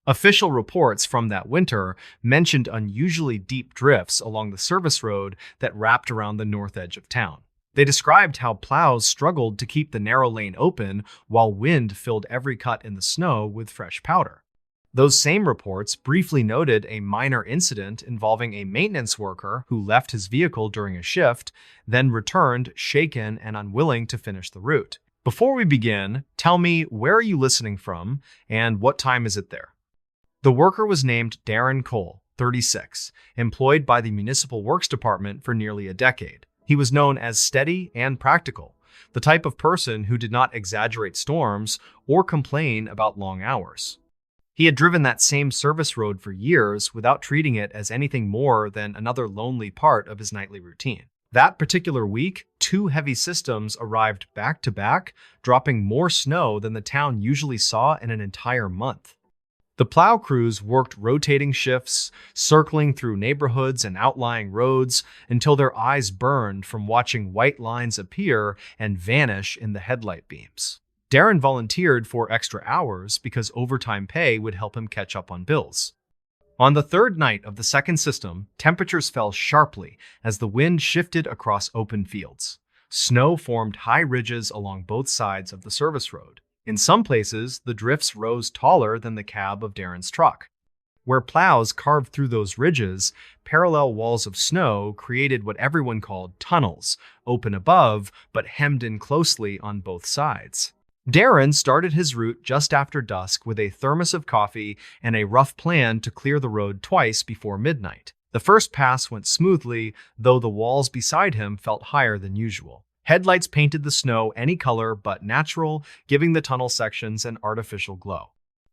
Official reports from that winter mentioned unusually deep drifts along the service road that wrapped around the north edge of town. They described how plows struggled to keep the narrow lane open while wind filled every cut in the snow with fresh powder. Those same reports briefly noted a minor incident involving a maintenance worker who left his vehicle during a shift, then returned shaken and unwilling to finish the route. Before we begin, tell me, where are you listening from and what time is it there? The worker was named Darren Cole, 36, employed by the Municipal Works Department for nearly a decade. He was known as steady and practical, the type of person who did not exaggerate storms or complain about long hours. He had driven that same service road for years without treating it as anything more than another lonely part of his nightly routine. That particular week, 2 heavy systems arrived back to back, dropping more snow than the town usually saw in an entire month. The plow crews worked rotating shifts, circling through neighborhoods and outlying roads until their eyes burned from watching white lines appear and vanish in the headlight beams. Darren volunteered for extra hours because overtime pay would help him catch up on bills. On the third night of the second system, temperatures fell sharply as the wind shifted across open fields. Snow formed high ridges along both sides of the service road. In some places, the drifts rose taller than the cab of Darren's truck. Where plows carved through those ridges, parallel walls of snow created what everyone called tunnels, open above but hemmed in closely on both sides. Darren started his route just after dusk with a thermos of coffee and a rough plan to clear the road twice before midnight. The first pass went smoothly, though the walls beside him felt higher than usual. Headlights painted the snow any color but natural, giving the tunnel sections an artificial glow.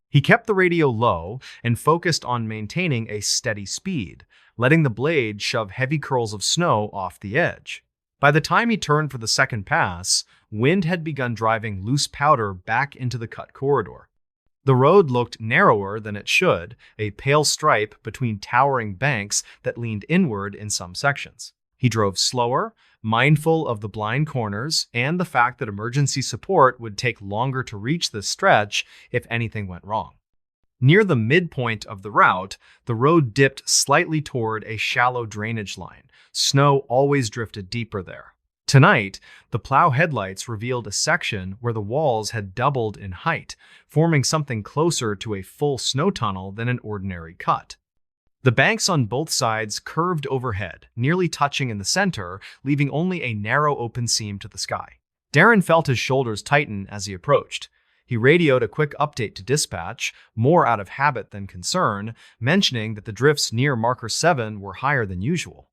He kept the radio low and focused on maintaining a steady speed, letting the blade shove heavy curls of snow off the edge. By the time he turned for the second pass, wind had begun driving loose powder back into the cut corridor. The road looked narrower than it should, a pale stripe between towering banks that leaned inward in some sections. He drove slower, mindful of the blind corners and the fact that emergency support would take longer to reach this stretch if anything went wrong. Near the midpoint of the route, the road dipped slightly toward a shallow drainage line. Snow always drifted deeper there. Tonight, the plow headlights revealed a section where the walls had doubled in height, forming something closer to a full snow tunnel than an ordinary cut. The banks on both sides curved overhead, nearly touching in the center, leaving only a narrow open seam to the sky. Darren felt his shoulders tighten as he approached. He radioed a quick update to dispatch, more out of habit than concern, mentioning that the drifts near Marker 7 were higher than usual.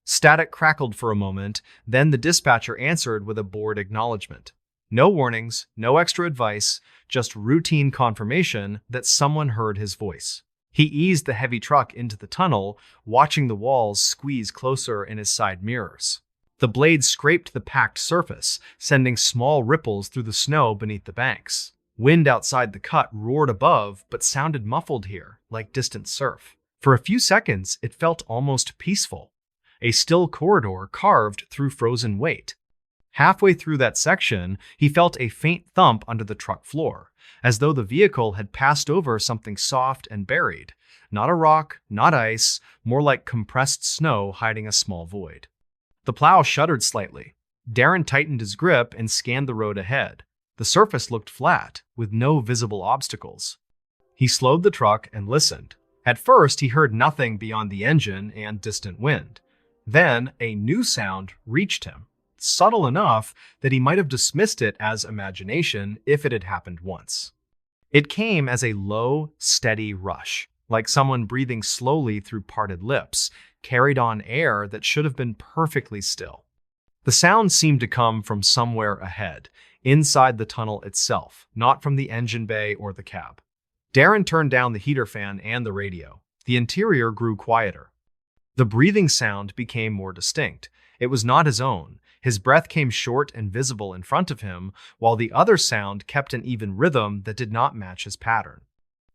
Static crackled for a moment, then the dispatcher answered with a bored acknowledgement. No warnings, no extra advice, just routine confirmation that someone heard his voice. He eased the heavy truck into the tunnel, watching the walls squeeze closer in his side mirrors. The blade scraped the packed surface, sending small ripples through the snow beneath the banks. Wind outside the cut roared above, but sounded muffled here, like distant surf. For a few seconds, it felt almost peaceful. A still corridor carved through frozen weight. Halfway through that section, he felt a faint thump under the truck floor, as though the vehicle had passed over something soft and buried. Not a rock, not ice, more like compressed snow hiding a small void. The plow shuddered slightly. Darren tightened his grip and scanned the road ahead. The surface looked flat, with no visible obstacles. He slowed the truck and listened. At first, he heard nothing beyond the engine and distant wind. Then, a new sound reached him, subtle enough that he might have dismissed it as imagination if it had happened once. It came as a low, steady rush, like someone breathing slowly through parted lips, carried on air that should have been perfectly still. The sound seemed to come from somewhere ahead, inside the tunnel itself, not from the engine bay or the cab. Darren turned down the heater fan and the radio. The interior grew quieter. The breathing sound became more distinct. It was not his own. His breath came short and visible in front of him, while the other sound kept an even rhythm that did not match his pattern.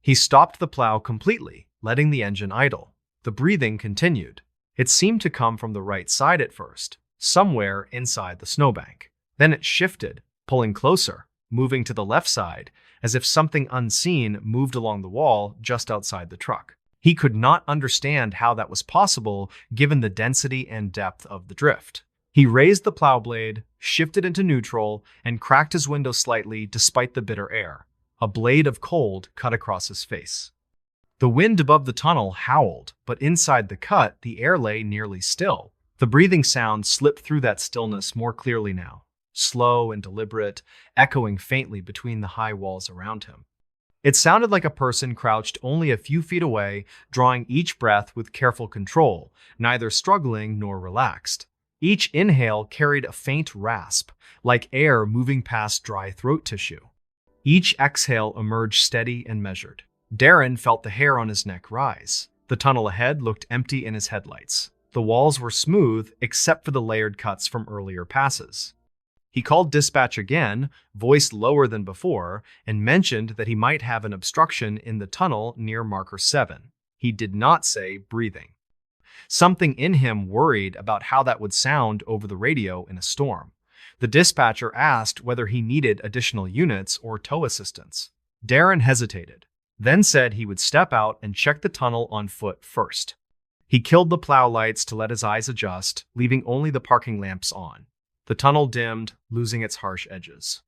He stopped the plow completely, letting the engine idle. The breathing continued. It seemed to come from the right side at first, somewhere inside the snowbank. Then it shifted, pulling closer, moving to the left side, as if something unseen moved along the wall just outside the truck. He could not understand how that was possible given the density and depth of the drift. He raised the plow blade, shifted into neutral, and cracked his window slightly despite the bitter air. A blade of cold cut across his face. The wind above the tunnel howled, but inside the cut, the air lay nearly still. The breathing sound slipped through that stillness more clearly now, slow and deliberate, echoing faintly between the high walls around him. It sounded like a person crouched only a few feet away, drawing each breath with careful control, neither struggling nor relaxed. Each inhale carried a faint rasp, like air moving past dry throat tissue. Each exhale emerged steady and measured. Darren felt the hair on his neck rise. The tunnel ahead looked empty in his headlights. The walls were smooth except for the layered cuts from earlier passes. He called dispatch again, voice lower than before, and mentioned that he might have an obstruction in the tunnel near marker 7. He did not say breathing. Something in him worried about how that would sound over the radio in a storm. The dispatcher asked whether he needed additional units or tow assistance. Darren hesitated, then said he would step out and check the tunnel on foot first. He killed the plow lights to let his eyes adjust, leaving only the parking lamps on. The tunnel dimmed, losing its harsh edges.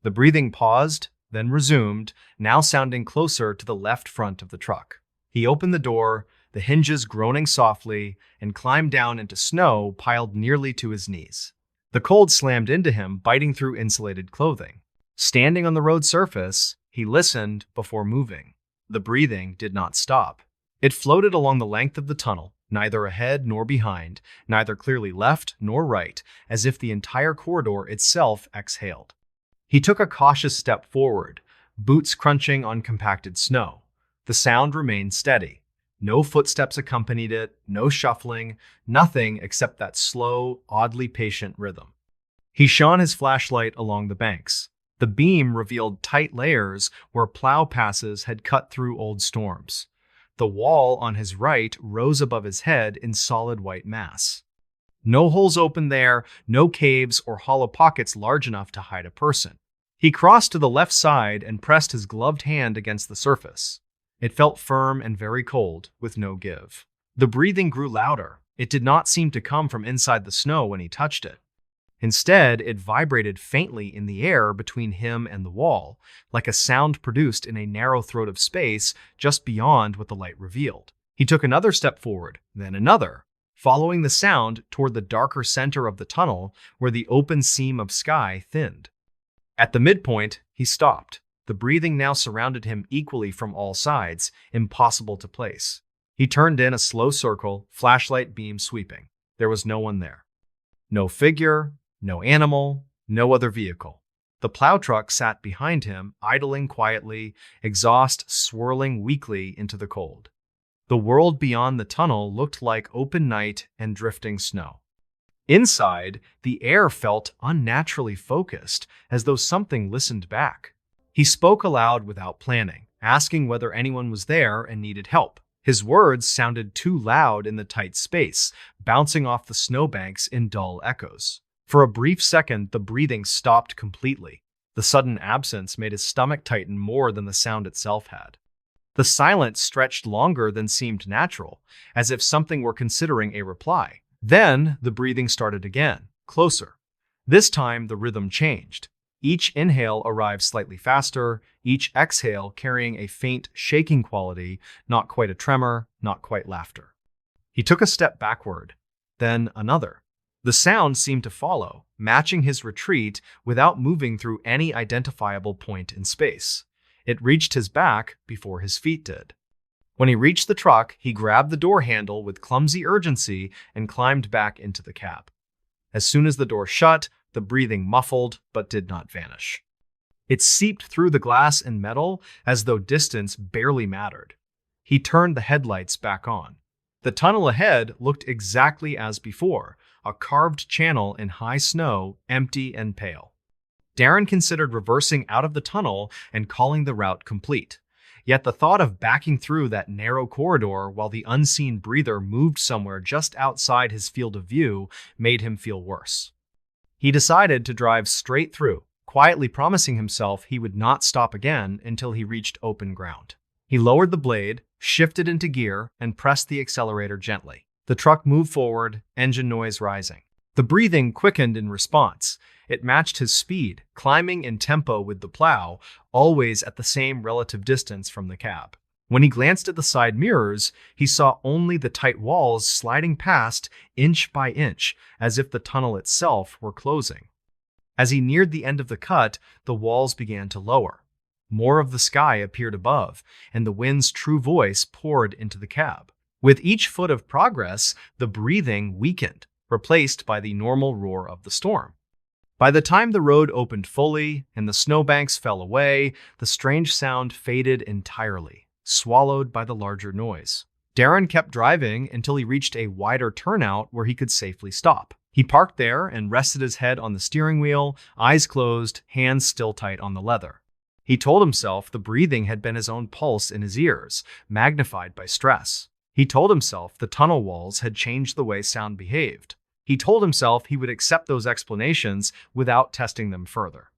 The breathing paused, then resumed, now sounding closer to the left front of the truck. He opened the door, the hinges groaning softly, and climbed down into snow piled nearly to his knees. The cold slammed into him, biting through insulated clothing. Standing on the road surface, he listened before moving. The breathing did not stop. It floated along the length of the tunnel, neither ahead nor behind, neither clearly left nor right, as if the entire corridor itself exhaled. He took a cautious step forward, boots crunching on compacted snow. The sound remained steady. No footsteps accompanied it, no shuffling, nothing except that slow, oddly patient rhythm. He shone his flashlight along the banks. The beam revealed tight layers where plow passes had cut through old storms. The wall on his right rose above his head in solid white mass. No holes open there, no caves or hollow pockets large enough to hide a person. He crossed to the left side and pressed his gloved hand against the surface. It felt firm and very cold, with no give. The breathing grew louder. It did not seem to come from inside the snow when he touched it. Instead, it vibrated faintly in the air between him and the wall, like a sound produced in a narrow throat of space just beyond what the light revealed. He took another step forward, then another, following the sound toward the darker center of the tunnel where the open seam of sky thinned. At the midpoint, he stopped. The breathing now surrounded him equally from all sides, impossible to place. He turned in a slow circle, flashlight beam sweeping. There was no one there. No figure, no animal, no other vehicle. The plow truck sat behind him, idling quietly, exhaust swirling weakly into the cold. The world beyond the tunnel looked like open night and drifting snow. Inside, the air felt unnaturally focused, as though something listened back. He spoke aloud without planning, asking whether anyone was there and needed help. His words sounded too loud in the tight space, bouncing off the snowbanks in dull echoes. For a brief second, the breathing stopped completely. The sudden absence made his stomach tighten more than the sound itself had. The silence stretched longer than seemed natural, as if something were considering a reply. Then the breathing started again, closer. This time the rhythm changed. Each inhale arrived slightly faster, each exhale carrying a faint shaking quality, not quite a tremor, not quite laughter. He took a step backward, then another. The sound seemed to follow, matching his retreat without moving through any identifiable point in space. It reached his back before his feet did. When he reached the truck, he grabbed the door handle with clumsy urgency and climbed back into the cab. As soon as the door shut, the breathing muffled but did not vanish. It seeped through the glass and metal as though distance barely mattered. He turned the headlights back on. The tunnel ahead looked exactly as before, a carved channel in high snow, empty and pale. Darren considered reversing out of the tunnel and calling the route complete. Yet the thought of backing through that narrow corridor while the unseen breather moved somewhere just outside his field of view made him feel worse. He decided to drive straight through, quietly promising himself he would not stop again until he reached open ground. He lowered the blade, shifted into gear, and pressed the accelerator gently. The truck moved forward, engine noise rising. The breathing quickened in response. It matched his speed, climbing in tempo with the plow, always at the same relative distance from the cab. When he glanced at the side mirrors, he saw only the tight walls sliding past inch by inch, as if the tunnel itself were closing. As he neared the end of the cut, the walls began to lower. More of the sky appeared above, and the wind's true voice poured into the cab. With each foot of progress, the breathing weakened, replaced by the normal roar of the storm. By the time the road opened fully and the snowbanks fell away, the strange sound faded entirely, swallowed by the larger noise. Darren kept driving until he reached a wider turnout where he could safely stop. He parked there and rested his head on the steering wheel, eyes closed, hands still tight on the leather. He told himself the breathing had been his own pulse in his ears, magnified by stress. He told himself the tunnel walls had changed the way sound behaved. He told himself he would accept those explanations without testing them further.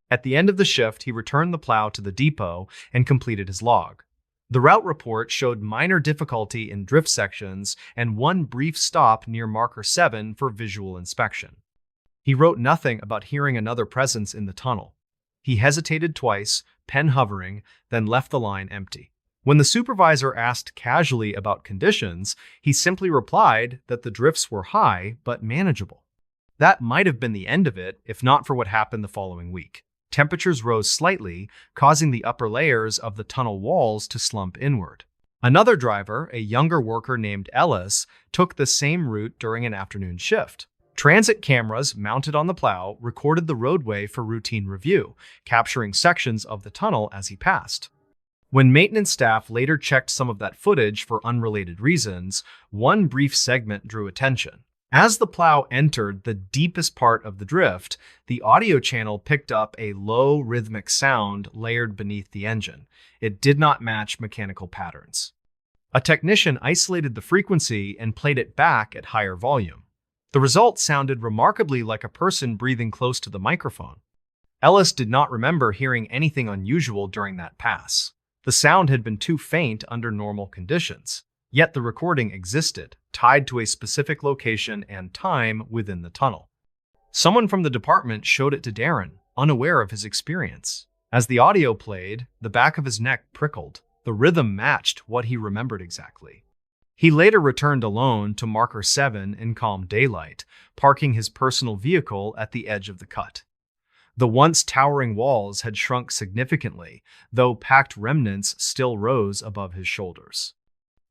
At the end of the shift, he returned the plow to the depot and completed his log. The route report showed minor difficulty in drift sections and one brief stop near marker 7 for visual inspection. He wrote nothing about hearing another presence in the tunnel. He hesitated twice, pen hovering, then left the line empty. When the supervisor asked casually about conditions, he simply replied that the drifts were high but manageable. That might have been the end of it if not for what happened the following week. Temperatures rose slightly, causing the upper layers of the tunnel walls to slump inward. Another driver, a younger worker named Ellis, took the same route during an afternoon shift. Transit cameras mounted on the plow recorded the roadway for routine review, capturing sections of the tunnel as he passed. When maintenance staff later checked some of that footage for unrelated reasons, one brief segment drew attention. As the plow entered the deepest part of the drift, the audio channel picked up a low rhythmic sound layered beneath the engine. It did not match mechanical patterns. A technician isolated the frequency and played it back at higher volume. The result sounded remarkably like a person breathing close to the microphone. Ellis did not remember hearing anything unusual during that pass. The sound had been too faint under normal conditions, yet the recording existed, tied to a specific location and time within the tunnel. Someone from the department showed it to Darren, unaware of his experience. As the audio played, the back of his neck prickled. The rhythm matched what he remembered exactly. He later returned alone to marker 7 in calm daylight, parking his personal vehicle at the edge of the cut. The once towering walls had shrunk significantly, though packed remnants still rose above his shoulders.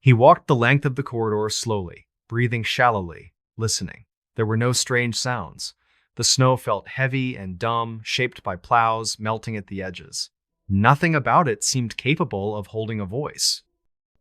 He walked the length of the corridor slowly, breathing shallowly, listening. There were no strange sounds. The snow felt heavy and dumb, shaped by plows melting at the edges. Nothing about it seemed capable of holding a voice.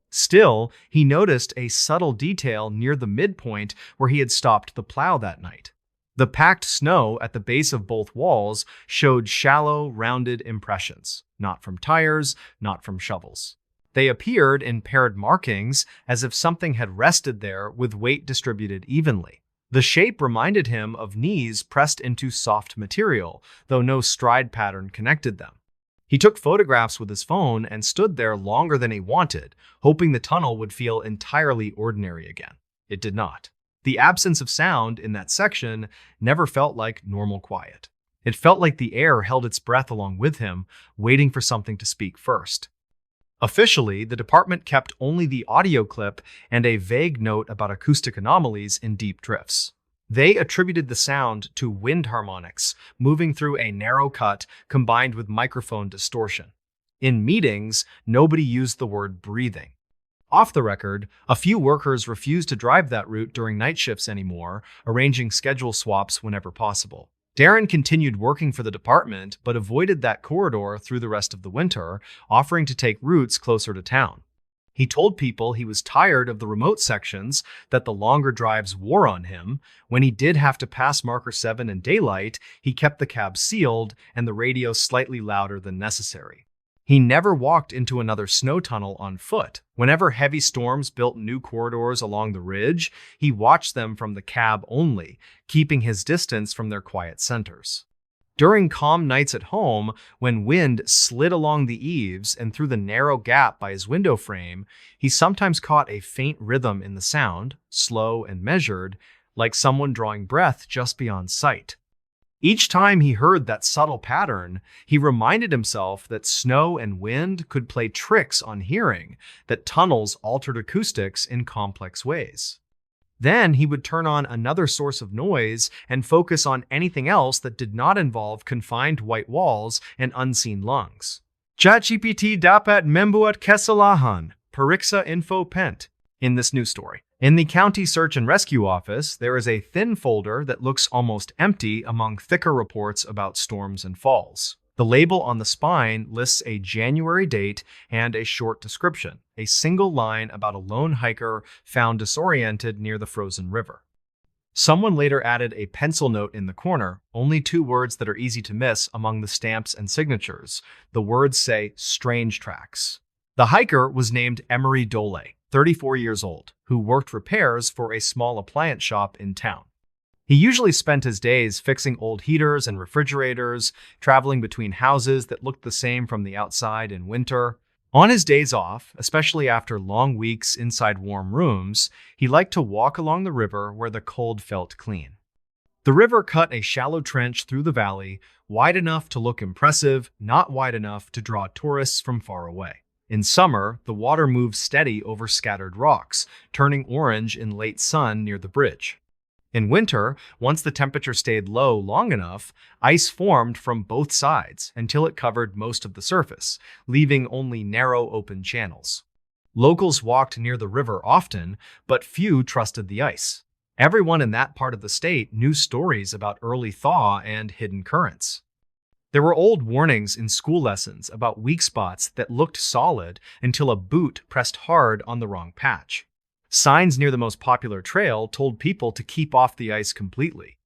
Still, he noticed a subtle detail near the midpoint where he had stopped the plow that night. The packed snow at the base of both walls showed shallow, rounded impressions, not from tires, not from shovels. They appeared in paired markings as if something had rested there with weight distributed evenly. The shape reminded him of knees pressed into soft material, though no stride pattern connected them. He took photographs with his phone and stood there longer than he wanted, hoping the tunnel would feel entirely ordinary again. It did not. The absence of sound in that section never felt like normal quiet. It felt like the air held its breath along with him, waiting for something to speak first. Officially, the department kept only the audio clip and a vague note about acoustic anomalies in deep drifts. They attributed the sound to wind harmonics moving through a narrow cut combined with microphone distortion. In meetings, nobody used the word breathing. Off the record, a few workers refused to drive that route during night shifts anymore, arranging schedule swaps whenever possible. Darren continued working for the department, but avoided that corridor through the rest of the winter, offering to take routes closer to town. He told people he was tired of the remote sections, that the longer drives wore on him. When he did have to pass marker 7 in daylight, he kept the cab sealed and the radio slightly louder than necessary. He never walked into another snow tunnel on foot. Whenever heavy storms built new corridors along the ridge, he watched them from the cab only, keeping his distance from their quiet centers. During calm nights at home, when wind slid along the eaves and through the narrow gap by his window frame, he sometimes caught a faint rhythm in the sound, slow and measured, like someone drawing breath just beyond sight. Each time he heard that subtle pattern, he reminded himself that snow and wind could play tricks on hearing, that tunnels altered acoustics in complex ways. Then he would turn on another source of noise and focus on anything else that did not involve confined white walls and unseen lungs. ChatGPT dapat membuat kesalahan, periksa info pent. In this news story, in the County Search and Rescue Office, there is a thin folder that looks almost empty among thicker reports about storms and falls. The label on the spine lists a January date and a short description, a single line about a lone hiker found disoriented near the frozen river. Someone later added a pencil note in the corner, only 2 words that are easy to miss among the stamps and signatures. The words say, "Strange Tracks." The hiker was named Emery Dole, 34 years old, who worked repairs for a small appliance shop in town. He usually spent his days fixing old heaters and refrigerators, traveling between houses that looked the same from the outside in winter. On his days off, especially after long weeks inside warm rooms, he liked to walk along the river where the cold felt clean. The river cut a shallow trench through the valley, wide enough to look impressive, not wide enough to draw tourists from far away. In summer, the water moved steady over scattered rocks, turning orange in late sun near the bridge. In winter, once the temperature stayed low long enough, ice formed from both sides until it covered most of the surface, leaving only narrow open channels. Locals walked near the river often, but few trusted the ice. Everyone in that part of the state knew stories about early thaw and hidden currents. There were old warnings in school lessons about weak spots that looked solid until a boot pressed hard on the wrong patch. Signs near the most popular trail told people to keep off the ice completely.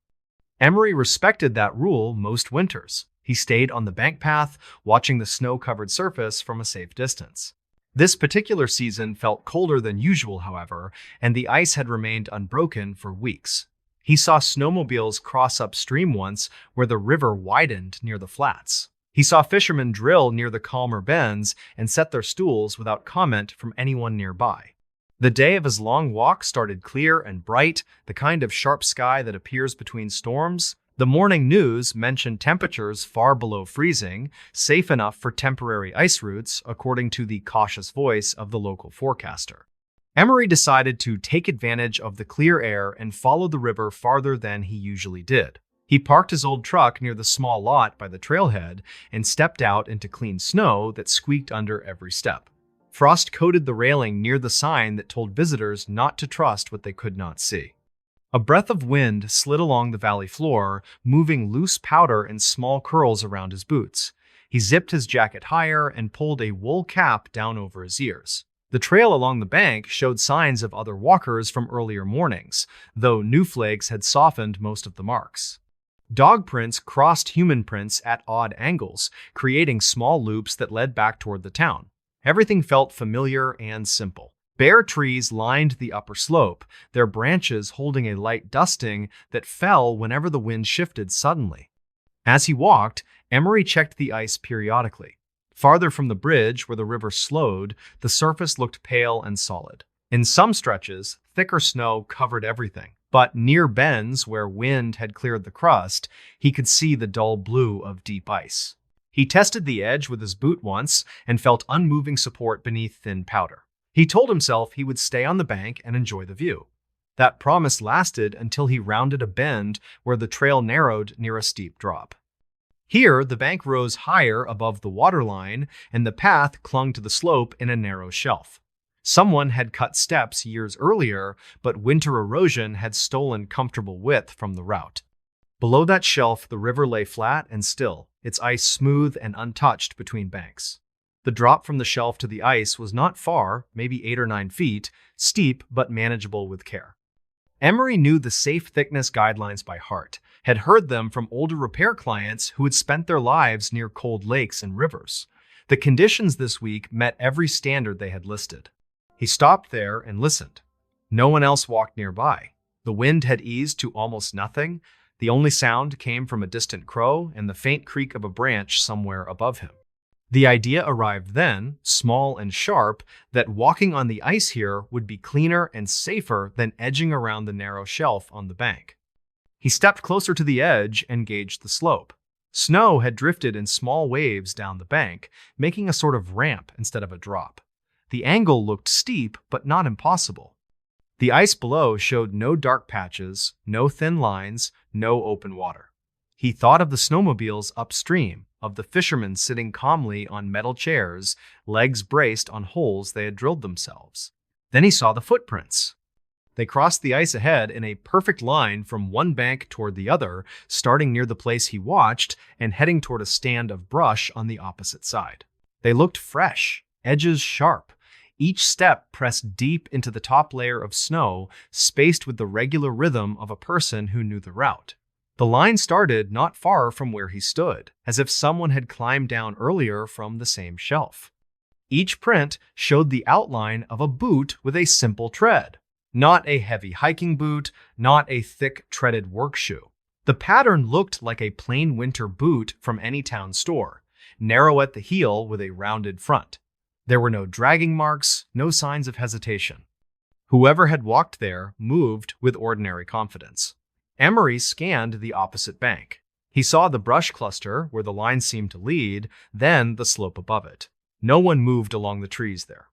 Emery respected that rule most winters. He stayed on the bank path, watching the snow-covered surface from a safe distance. This particular season felt colder than usual, however, and the ice had remained unbroken for weeks. He saw snowmobiles cross upstream once where the river widened near the flats. He saw fishermen drill near the calmer bends and set their stools without comment from anyone nearby. The day of his long walk started clear and bright, the kind of sharp sky that appears between storms. The morning news mentioned temperatures far below freezing, safe enough for temporary ice routes, according to the cautious voice of the local forecaster. Emery decided to take advantage of the clear air and follow the river farther than he usually did. He parked his old truck near the small lot by the trailhead and stepped out into clean snow that squeaked under every step. Frost coated the railing near the sign that told visitors not to trust what they could not see. A breath of wind slid along the valley floor, moving loose powder in small curls around his boots. He zipped his jacket higher and pulled a wool cap down over his ears. The trail along the bank showed signs of other walkers from earlier mornings, though new flakes had softened most of the marks. Dog prints crossed human prints at odd angles, creating small loops that led back toward the town. Everything felt familiar and simple. Bare trees lined the upper slope, their branches holding a light dusting that fell whenever the wind shifted suddenly. As he walked, Emery checked the ice periodically. Farther from the bridge, where the river slowed, the surface looked pale and solid. In some stretches, thicker snow covered everything, but near bends where wind had cleared the crust, he could see the dull blue of deep ice. He tested the edge with his boot once and felt unmoving support beneath thin powder. He told himself he would stay on the bank and enjoy the view. That promise lasted until he rounded a bend where the trail narrowed near a steep drop. Here, the bank rose higher above the waterline, and the path clung to the slope in a narrow shelf. Someone had cut steps years earlier, but winter erosion had stolen comfortable width from the route. Below that shelf, the river lay flat and still, its ice smooth and untouched between banks. The drop from the shelf to the ice was not far, maybe 8 or 9 feet, steep but manageable with care. Emery knew the safe thickness guidelines by heart, had heard them from older repair clients who had spent their lives near cold lakes and rivers. The conditions this week met every standard they had listed. He stopped there and listened. No one else walked nearby. The wind had eased to almost nothing. The only sound came from a distant crow and the faint creak of a branch somewhere above him. The idea arrived then, small and sharp, that walking on the ice here would be cleaner and safer than edging around the narrow shelf on the bank. He stepped closer to the edge and gauged the slope. Snow had drifted in small waves down the bank, making a sort of ramp instead of a drop. The angle looked steep, but not impossible. The ice below showed no dark patches, no thin lines, no open water. He thought of the snowmobiles upstream, of the fishermen sitting calmly on metal chairs, legs braced on holes they had drilled themselves. Then he saw the footprints. They crossed the ice ahead in a perfect line from one bank toward the other, starting near the place he watched and heading toward a stand of brush on the opposite side. They looked fresh, edges sharp. Each step pressed deep into the top layer of snow, spaced with the regular rhythm of a person who knew the route. The line started not far from where he stood, as if someone had climbed down earlier from the same shelf. Each print showed the outline of a boot with a simple tread. Not a heavy hiking boot, not a thick treaded work shoe. The pattern looked like a plain winter boot from any town store, narrow at the heel with a rounded front. There were no dragging marks, no signs of hesitation. Whoever had walked there moved with ordinary confidence. Emery scanned the opposite bank. He saw the brush cluster where the line seemed to lead, then the slope above it. No one moved along the trees there.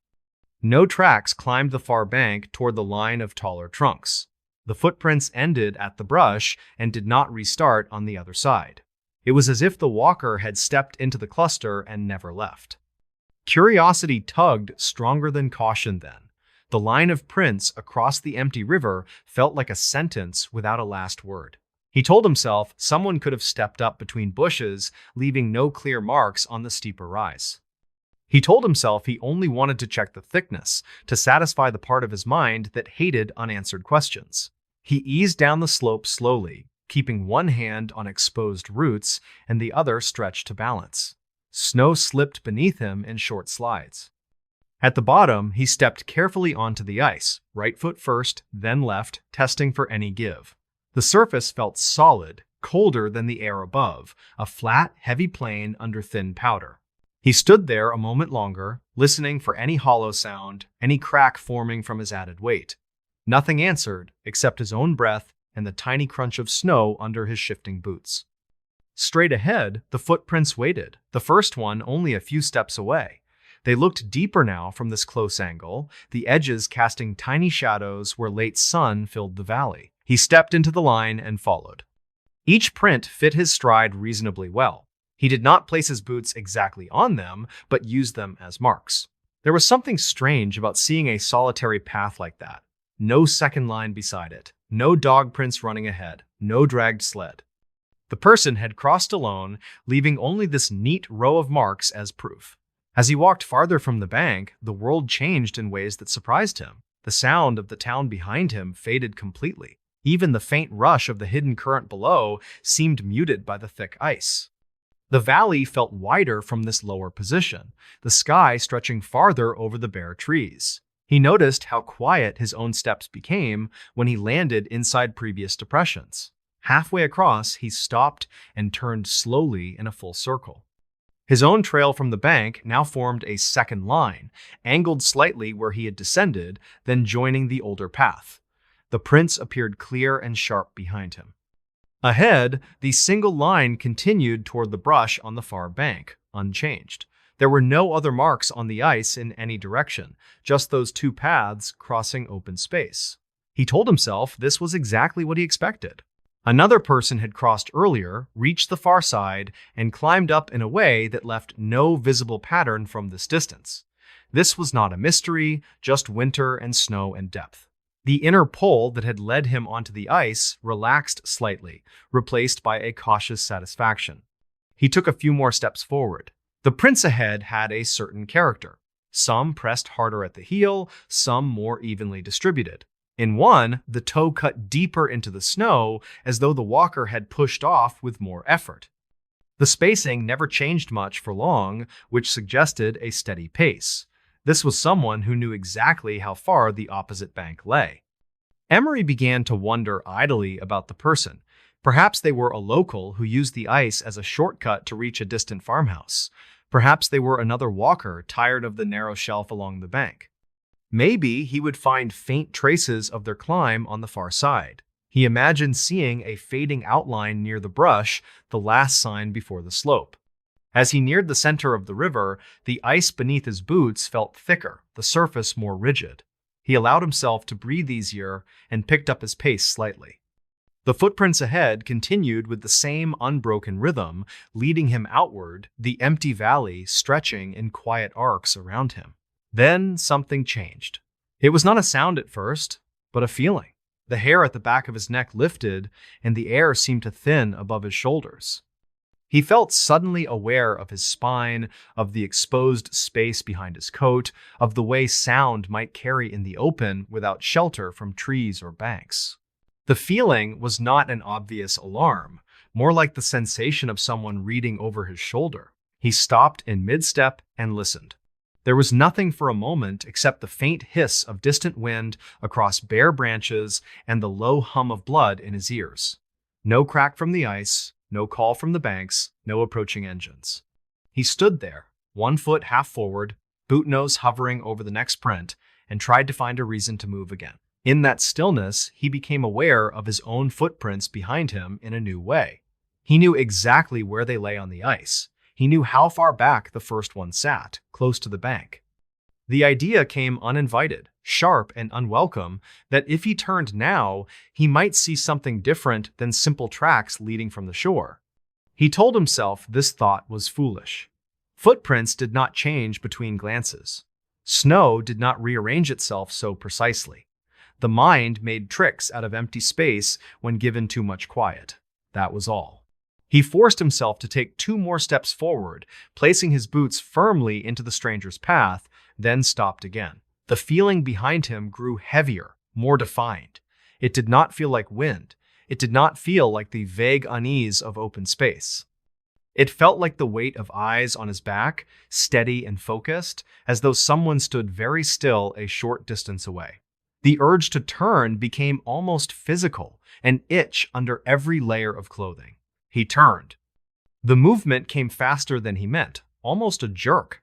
No tracks climbed the far bank toward the line of taller trunks. The footprints ended at the brush and did not restart on the other side. It was as if the walker had stepped into the cluster and never left. Curiosity tugged stronger than caution then. The line of prints across the empty river felt like a sentence without a last word. He told himself someone could have stepped up between bushes, leaving no clear marks on the steeper rise. He told himself he only wanted to check the thickness, to satisfy the part of his mind that hated unanswered questions. He eased down the slope slowly, keeping one hand on exposed roots and the other stretched to balance. Snow slipped beneath him in short slides. At the bottom, he stepped carefully onto the ice, right foot first, then left, testing for any give. The surface felt solid, colder than the air above, a flat, heavy plain under thin powder. He stood there a moment longer, listening for any hollow sound, any crack forming from his added weight. Nothing answered, except his own breath and the tiny crunch of snow under his shifting boots. Straight ahead, the footprints waited, the first one only a few steps away. They looked deeper now from this close angle, the edges casting tiny shadows where late sun filled the valley. He stepped into the line and followed. Each print fit his stride reasonably well. He did not place his boots exactly on them, but used them as marks. There was something strange about seeing a solitary path like that. No second line beside it, no dog prints running ahead, no dragged sled. The person had crossed alone, leaving only this neat row of marks as proof. As he walked farther from the bank, the world changed in ways that surprised him. The sound of the town behind him faded completely. Even the faint rush of the hidden current below seemed muted by the thick ice. The valley felt wider from this lower position, the sky stretching farther over the bare trees. He noticed how quiet his own steps became when he landed inside previous depressions. Halfway across, he stopped and turned slowly in a full circle. His own trail from the bank now formed a second line, angled slightly where he had descended, then joining the older path. The prints appeared clear and sharp behind him. Ahead, the single line continued toward the brush on the far bank, unchanged. There were no other marks on the ice in any direction, just those two paths crossing open space. He told himself this was exactly what he expected. Another person had crossed earlier, reached the far side, and climbed up in a way that left no visible pattern from this distance. This was not a mystery, just winter and snow and depth. The inner pull that had led him onto the ice relaxed slightly, replaced by a cautious satisfaction. He took a few more steps forward. The prints ahead had a certain character. Some pressed harder at the heel, some more evenly distributed. In one, the toe cut deeper into the snow, as though the walker had pushed off with more effort. The spacing never changed much for long, which suggested a steady pace. This was someone who knew exactly how far the opposite bank lay. Emery began to wonder idly about the person. Perhaps they were a local who used the ice as a shortcut to reach a distant farmhouse. Perhaps they were another walker tired of the narrow shelf along the bank. Maybe he would find faint traces of their climb on the far side. He imagined seeing a fading outline near the brush, the last sign before the slope. As he neared the center of the river, the ice beneath his boots felt thicker, the surface more rigid. He allowed himself to breathe easier and picked up his pace slightly. The footprints ahead continued with the same unbroken rhythm, leading him outward, the empty valley stretching in quiet arcs around him. Then something changed. It was not a sound at first, but a feeling. The hair at the back of his neck lifted, and the air seemed to thin above his shoulders. He felt suddenly aware of his spine, of the exposed space behind his coat, of the way sound might carry in the open without shelter from trees or banks. The feeling was not an obvious alarm, more like the sensation of someone reading over his shoulder. He stopped in mid-step and listened. There was nothing for a moment except the faint hiss of distant wind across bare branches and the low hum of blood in his ears. No crack from the ice, no call from the banks, no approaching engines. He stood there, 1 foot half forward, boot nose hovering over the next print, and tried to find a reason to move again. In that stillness, he became aware of his own footprints behind him in a new way. He knew exactly where they lay on the ice. He knew how far back the first one sat, close to the bank. The idea came uninvited, sharp and unwelcome, that if he turned now, he might see something different than simple tracks leading from the shore. He told himself this thought was foolish. Footprints did not change between glances. Snow did not rearrange itself so precisely. The mind made tricks out of empty space when given too much quiet. That was all. He forced himself to take 2 more steps forward, placing his boots firmly into the stranger's path, then stopped again. The feeling behind him grew heavier, more defined. It did not feel like wind. It did not feel like the vague unease of open space. It felt like the weight of eyes on his back, steady and focused, as though someone stood very still a short distance away. The urge to turn became almost physical, an itch under every layer of clothing. He turned. The movement came faster than he meant, almost a jerk.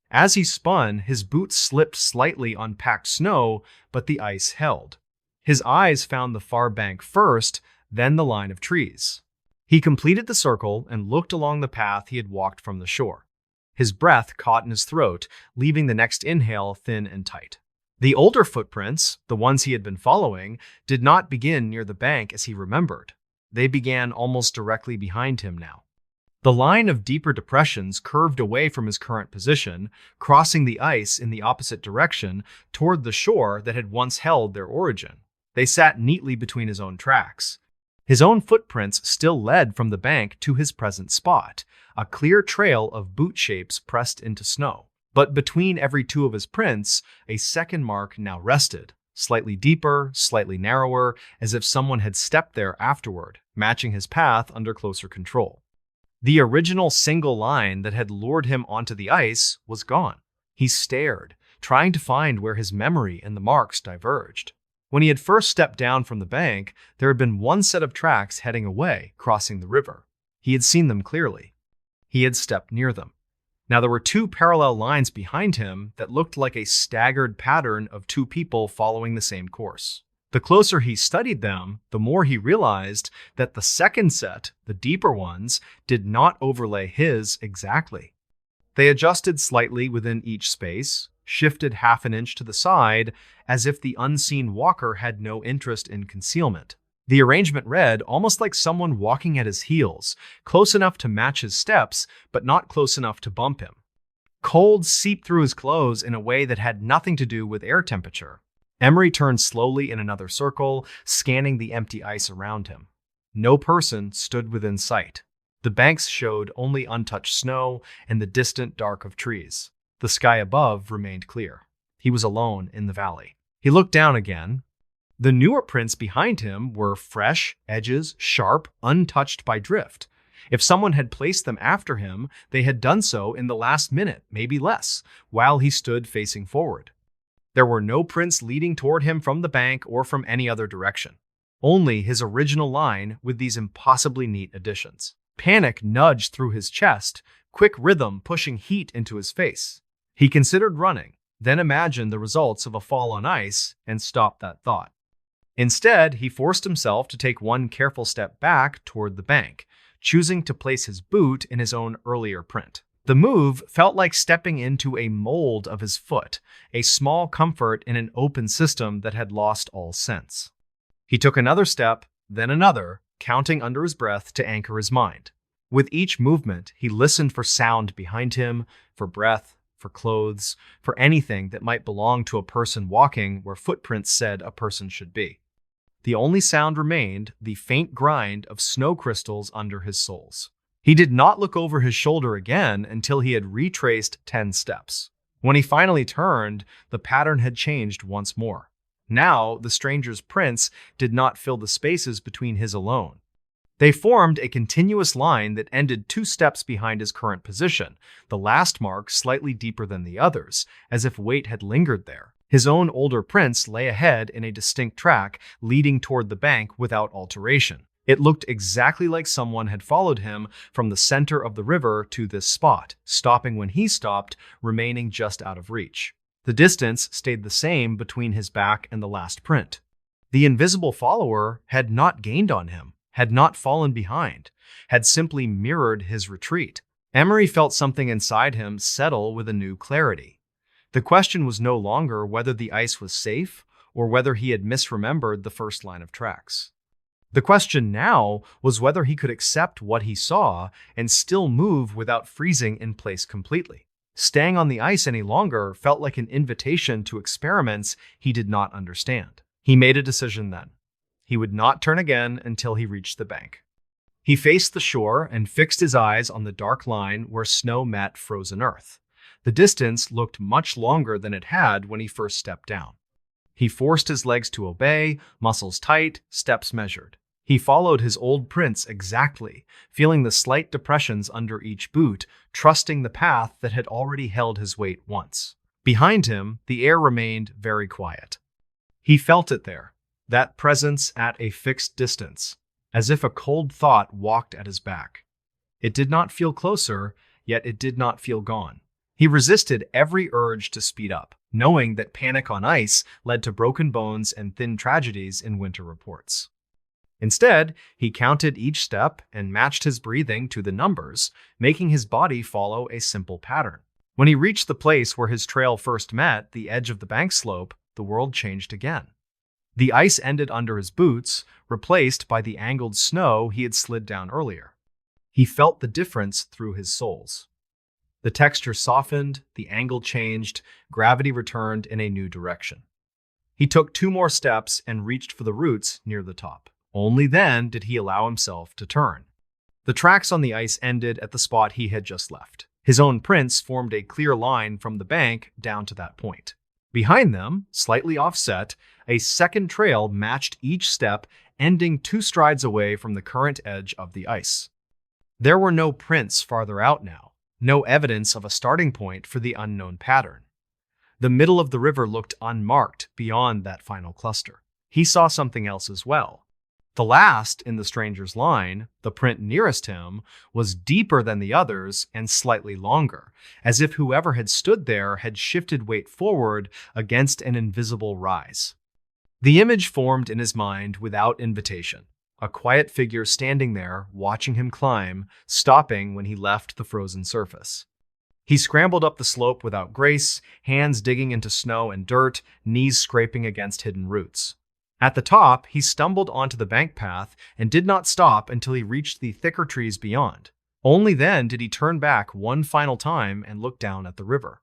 As he spun, his boots slipped slightly on packed snow, but the ice held. His eyes found the far bank first, then the line of trees. He completed the circle and looked along the path he had walked from the shore. His breath caught in his throat, leaving the next inhale thin and tight. The older footprints, the ones he had been following, did not begin near the bank as he remembered. They began almost directly behind him now. The line of deeper depressions curved away from his current position, crossing the ice in the opposite direction toward the shore that had once held their origin. They sat neatly between his own tracks. His own footprints still led from the bank to his present spot, a clear trail of boot shapes pressed into snow. But between every 2 of his prints, a second mark now rested, slightly deeper, slightly narrower, as if someone had stepped there afterward, matching his path under closer control. The original single line that had lured him onto the ice was gone. He stared, trying to find where his memory and the marks diverged. When he had first stepped down from the bank, there had been 1 set of tracks heading away, crossing the river. He had seen them clearly. He had stepped near them. Now there were 2 parallel lines behind him that looked like a staggered pattern of 2 people following the same course. The closer he studied them, the more he realized that the second set, the deeper ones, did not overlay his exactly. They adjusted slightly within each space, shifted half an inch to the side, as if the unseen walker had no interest in concealment. The arrangement read almost like someone walking at his heels, close enough to match his steps, but not close enough to bump him. Cold seeped through his clothes in a way that had nothing to do with air temperature. Emery turned slowly in another circle, scanning the empty ice around him. No person stood within sight. The banks showed only untouched snow and the distant dark of trees. The sky above remained clear. He was alone in the valley. He looked down again. The newer prints behind him were fresh, edges sharp, untouched by drift. If someone had placed them after him, they had done so in the last minute, maybe less, while he stood facing forward. There were no prints leading toward him from the bank or from any other direction. only his original line with these impossibly neat additions. Panic nudged through his chest, quick rhythm pushing heat into his face. He considered running, then imagined the results of a fall on ice and stopped that thought. Instead, he forced himself to take one careful step back toward the bank, choosing to place his boot in his own earlier print. The move felt like stepping into a mold of his foot, a small comfort in an open system that had lost all sense. He took another step, then another, counting under his breath to anchor his mind. With each movement, he listened for sound behind him, for breath, for clothes, for anything that might belong to a person walking where footprints said a person should be. The only sound remained the faint grind of snow crystals under his soles. He did not look over his shoulder again until he had retraced 10 steps. When he finally turned, the pattern had changed once more. Now, the stranger's prints did not fill the spaces between his alone. They formed a continuous line that ended 2 steps behind his current position, the last mark slightly deeper than the others, as if weight had lingered there. His own older prints lay ahead in a distinct track, leading toward the bank without alteration. It looked exactly like someone had followed him from the center of the river to this spot, stopping when he stopped, remaining just out of reach. The distance stayed the same between his back and the last print. The invisible follower had not gained on him, had not fallen behind, had simply mirrored his retreat. Emery felt something inside him settle with a new clarity. The question was no longer whether the ice was safe or whether he had misremembered the first line of tracks. The question now was whether he could accept what he saw and still move without freezing in place completely. Staying on the ice any longer felt like an invitation to experiments he did not understand. He made a decision then. He would not turn again until he reached the bank. He faced the shore and fixed his eyes on the dark line where snow met frozen earth. The distance looked much longer than it had when he first stepped down. He forced his legs to obey, muscles tight, steps measured. He followed his old prints exactly, feeling the slight depressions under each boot, trusting the path that had already held his weight once. Behind him, the air remained very quiet. He felt it there, that presence at a fixed distance, as if a cold thought walked at his back. It did not feel closer, yet it did not feel gone. He resisted every urge to speed up, knowing that panic on ice led to broken bones and thin tragedies in winter reports. Instead, he counted each step and matched his breathing to the numbers, making his body follow a simple pattern. When he reached the place where his trail first met the edge of the bank slope, the world changed again. The ice ended under his boots, replaced by the angled snow he had slid down earlier. He felt the difference through his soles. The texture softened, the angle changed, gravity returned in a new direction. He took 2 more steps and reached for the roots near the top. Only then did he allow himself to turn. The tracks on the ice ended at the spot he had just left. His own prints formed a clear line from the bank down to that point. Behind them, slightly offset, a second trail matched each step, ending 2 strides away from the current edge of the ice. There were no prints farther out now, no evidence of a starting point for the unknown pattern. The middle of the river looked unmarked beyond that final cluster. He saw something else as well. The last in the stranger's line, the print nearest him, was deeper than the others and slightly longer, as if whoever had stood there had shifted weight forward against an invisible rise. The image formed in his mind without invitation, a quiet figure standing there, watching him climb, stopping when he left the frozen surface. He scrambled up the slope without grace, hands digging into snow and dirt, knees scraping against hidden roots. At the top, he stumbled onto the bank path and did not stop until he reached the thicker trees beyond. Only then did he turn back one final time and look down at the river.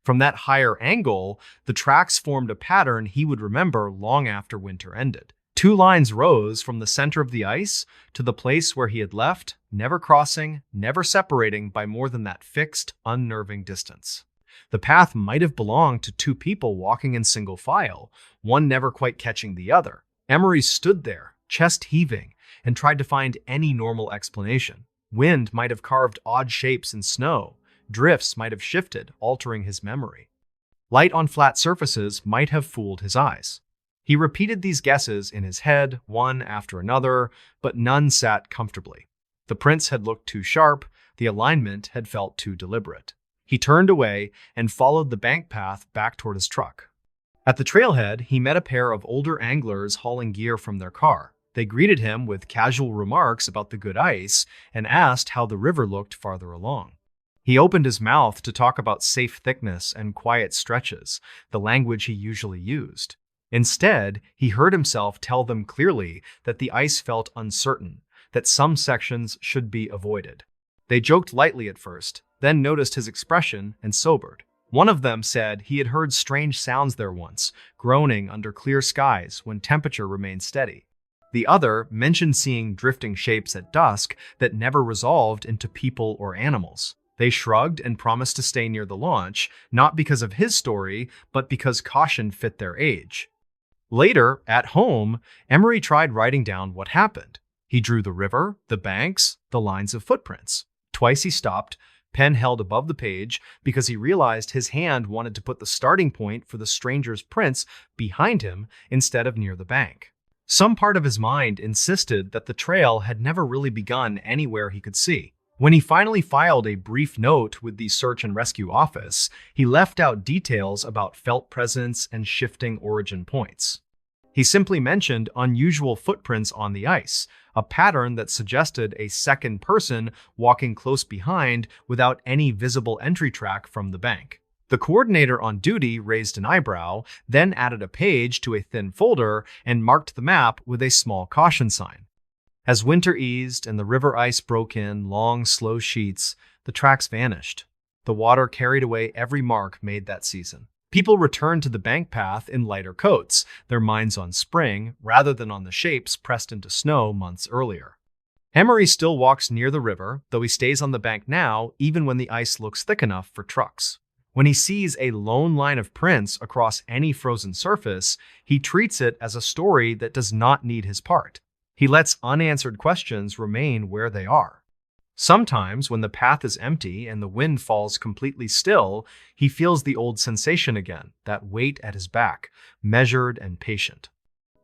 From that higher angle, the tracks formed a pattern he would remember long after winter ended. 2 lines rose from the center of the ice to the place where he had left, never crossing, never separating by more than that fixed, unnerving distance. The path might have belonged to 2 people walking in single file, one never quite catching the other. Emery stood there, chest heaving, and tried to find any normal explanation. Wind might have carved odd shapes in snow. Drifts might have shifted, altering his memory. Light on flat surfaces might have fooled his eyes. He repeated these guesses in his head, one after another, but none sat comfortably. The prints had looked too sharp, the alignment had felt too deliberate. He turned away and followed the bank path back toward his truck. At the trailhead, he met a pair of older anglers hauling gear from their car. They greeted him with casual remarks about the good ice and asked how the river looked farther along. He opened his mouth to talk about safe thickness and quiet stretches, the language he usually used. Instead, he heard himself tell them clearly that the ice felt uncertain, that some sections should be avoided. They joked lightly at first, then noticed his expression and sobered. One of them said he had heard strange sounds there once, groaning under clear skies when temperature remained steady. The other mentioned seeing drifting shapes at dusk that never resolved into people or animals. They shrugged and promised to stay near the launch, not because of his story, but because caution fit their age. Later, at home, Emery tried writing down what happened. He drew the river, the banks, the lines of footprints. Twice he stopped, pen held above the page, because he realized his hand wanted to put the starting point for the stranger's prints behind him instead of near the bank. Some part of his mind insisted that the trail had never really begun anywhere he could see. When he finally filed a brief note with the search and rescue office, he left out details about felt presence and shifting origin points. He simply mentioned unusual footprints on the ice, a pattern that suggested a second person walking close behind without any visible entry track from the bank. The coordinator on duty raised an eyebrow, then added a page to a thin folder and marked the map with a small caution sign. As winter eased and the river ice broke in long, slow sheets, the tracks vanished. The water carried away every mark made that season. People returned to the bank path in lighter coats, their minds on spring rather than on the shapes pressed into snow months earlier. Emery still walks near the river, though he stays on the bank now even when the ice looks thick enough for trucks. When he sees a lone line of prints across any frozen surface, he treats it as a story that does not need his part. He lets unanswered questions remain where they are. Sometimes, when the path is empty and the wind falls completely still, he feels the old sensation again, that weight at his back, measured and patient.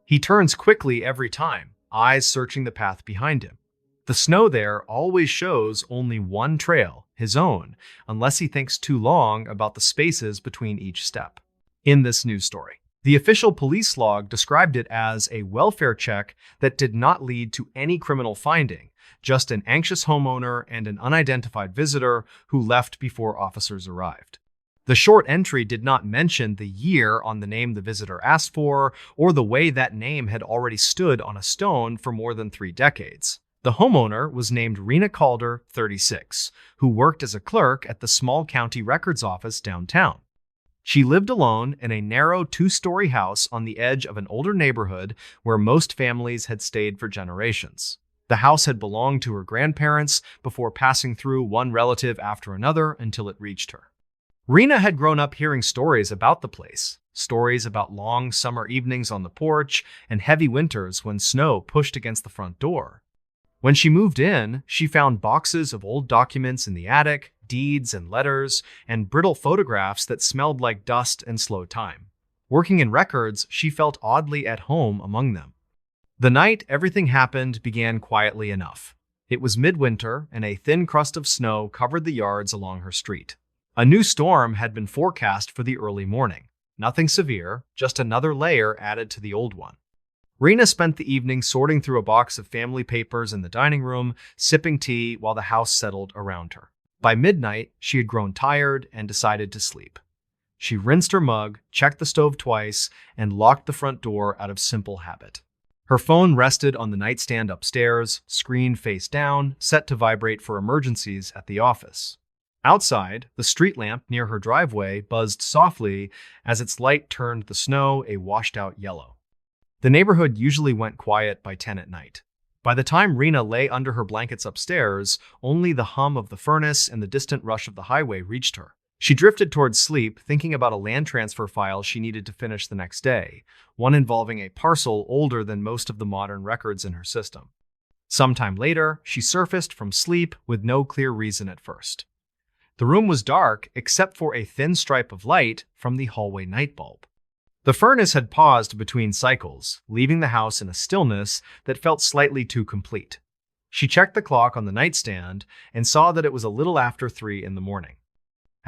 He turns quickly every time, eyes searching the path behind him. The snow there always shows only one trail, his own, unless he thinks too long about the spaces between each step. In this news story, the official police log described it as a welfare check that did not lead to any criminal finding, just an anxious homeowner and an unidentified visitor who left before officers arrived. The short entry did not mention the year on the name the visitor asked for or the way that name had already stood on a stone for more than 3 decades. The homeowner was named Rena Calder, 36, who worked as a clerk at the small county records office downtown. She lived alone in a narrow 2-story house on the edge of an older neighborhood where most families had stayed for generations. The house had belonged to her grandparents before passing through one relative after another until it reached her. Rena had grown up hearing stories about the place, stories about long summer evenings on the porch and heavy winters when snow pushed against the front door. When she moved in, she found boxes of old documents in the attic, deeds and letters, and brittle photographs that smelled like dust and slow time. Working in records, she felt oddly at home among them. The night everything happened began quietly enough. It was midwinter, and a thin crust of snow covered the yards along her street. A new storm had been forecast for the early morning. Nothing severe, just another layer added to the old one. Rena spent the evening sorting through a box of family papers in the dining room, sipping tea while the house settled around her. By midnight, she had grown tired and decided to sleep. She rinsed her mug, checked the stove twice, and locked the front door out of simple habit. Her phone rested on the nightstand upstairs, screen face down, set to vibrate for emergencies at the office. Outside, the street lamp near her driveway buzzed softly as its light turned the snow a washed-out yellow. The neighborhood usually went quiet by 10 at night. By the time Rena lay under her blankets upstairs, only the hum of the furnace and the distant rush of the highway reached her. She drifted towards sleep, thinking about a land transfer file she needed to finish the next day, one involving a parcel older than most of the modern records in her system. Sometime later, she surfaced from sleep with no clear reason at first. The room was dark except for a thin stripe of light from the hallway night bulb. The furnace had paused between cycles, leaving the house in a stillness that felt slightly too complete. She checked the clock on the nightstand and saw that it was a little after 3 in the morning.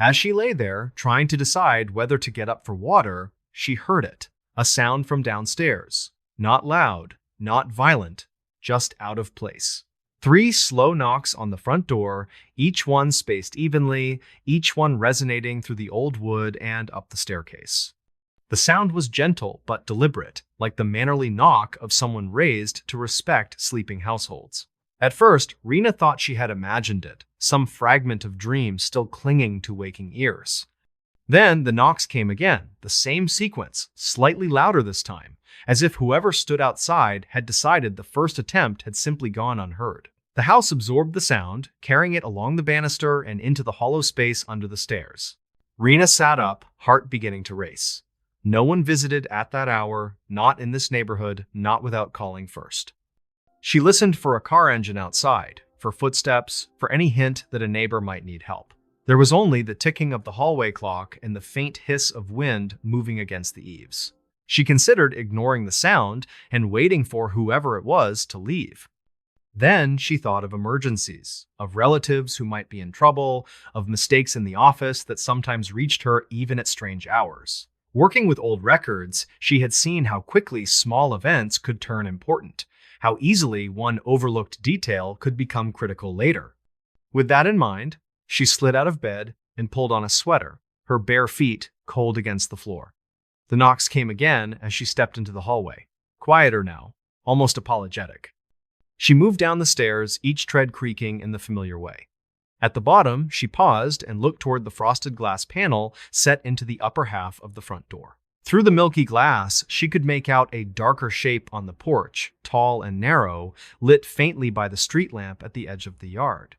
As she lay there, trying to decide whether to get up for water, she heard it, a sound from downstairs. Not loud, not violent, just out of place. 3 slow knocks on the front door, each one spaced evenly, each one resonating through the old wood and up the staircase. The sound was gentle but deliberate, like the mannerly knock of someone raised to respect sleeping households. At first, Rena thought she had imagined it, some fragment of dream still clinging to waking ears. Then the knocks came again, the same sequence, slightly louder this time, as if whoever stood outside had decided the first attempt had simply gone unheard. The house absorbed the sound, carrying it along the banister and into the hollow space under the stairs. Rena sat up, heart beginning to race. No one visited at that hour, not in this neighborhood, not without calling first. She listened for a car engine outside, for footsteps, for any hint that a neighbor might need help. There was only the ticking of the hallway clock and the faint hiss of wind moving against the eaves. She considered ignoring the sound and waiting for whoever it was to leave. Then she thought of emergencies, of relatives who might be in trouble, of mistakes in the office that sometimes reached her even at strange hours. Working with old records, she had seen how quickly small events could turn important, how easily one overlooked detail could become critical later. With that in mind, she slid out of bed and pulled on a sweater, her bare feet cold against the floor. The knocks came again as she stepped into the hallway, quieter now, almost apologetic. She moved down the stairs, each tread creaking in the familiar way. At the bottom, she paused and looked toward the frosted glass panel set into the upper half of the front door. Through the milky glass, she could make out a darker shape on the porch, tall and narrow, lit faintly by the street lamp at the edge of the yard.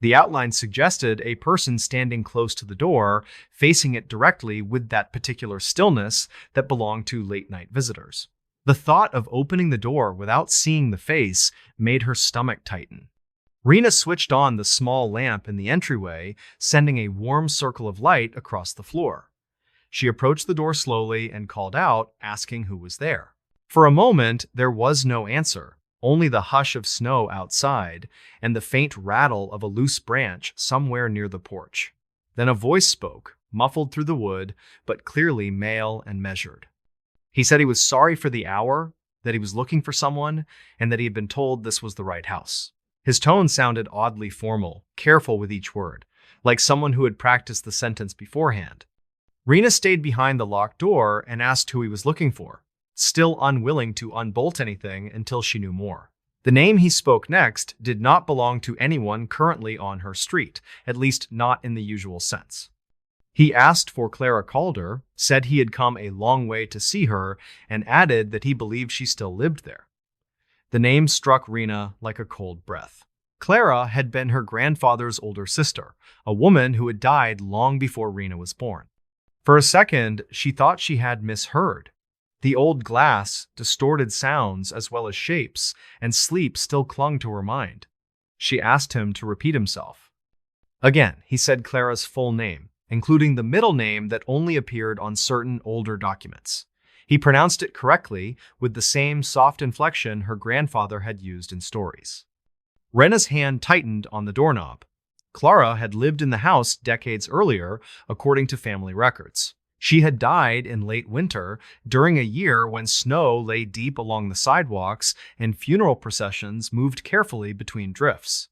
The outline suggested a person standing close to the door, facing it directly with that particular stillness that belonged to late-night visitors. The thought of opening the door without seeing the face made her stomach tighten. Rena switched on the small lamp in the entryway, sending a warm circle of light across the floor. She approached the door slowly and called out, asking who was there. For a moment, there was no answer, only the hush of snow outside and the faint rattle of a loose branch somewhere near the porch. Then a voice spoke, muffled through the wood, but clearly male and measured. He said he was sorry for the hour, that he was looking for someone, and that he had been told this was the right house. His tone sounded oddly formal, careful with each word, like someone who had practiced the sentence beforehand. Rena stayed behind the locked door and asked who he was looking for, still unwilling to unbolt anything until she knew more. The name he spoke next did not belong to anyone currently on her street, at least not in the usual sense. He asked for Clara Calder, said he had come a long way to see her, and added that he believed she still lived there. The name struck Rena like a cold breath. Clara had been her grandfather's older sister, a woman who had died long before Rena was born. For a second, she thought she had misheard. The old glass, distorted sounds as well as shapes, and sleep still clung to her mind. She asked him to repeat himself. Again, he said Clara's full name, including the middle name that only appeared on certain older documents. He pronounced it correctly, with the same soft inflection her grandfather had used in stories. Rena's hand tightened on the doorknob. Clara had lived in the house decades earlier, according to family records. She had died in late winter, during a year when snow lay deep along the sidewalks and funeral processions moved carefully between drifts.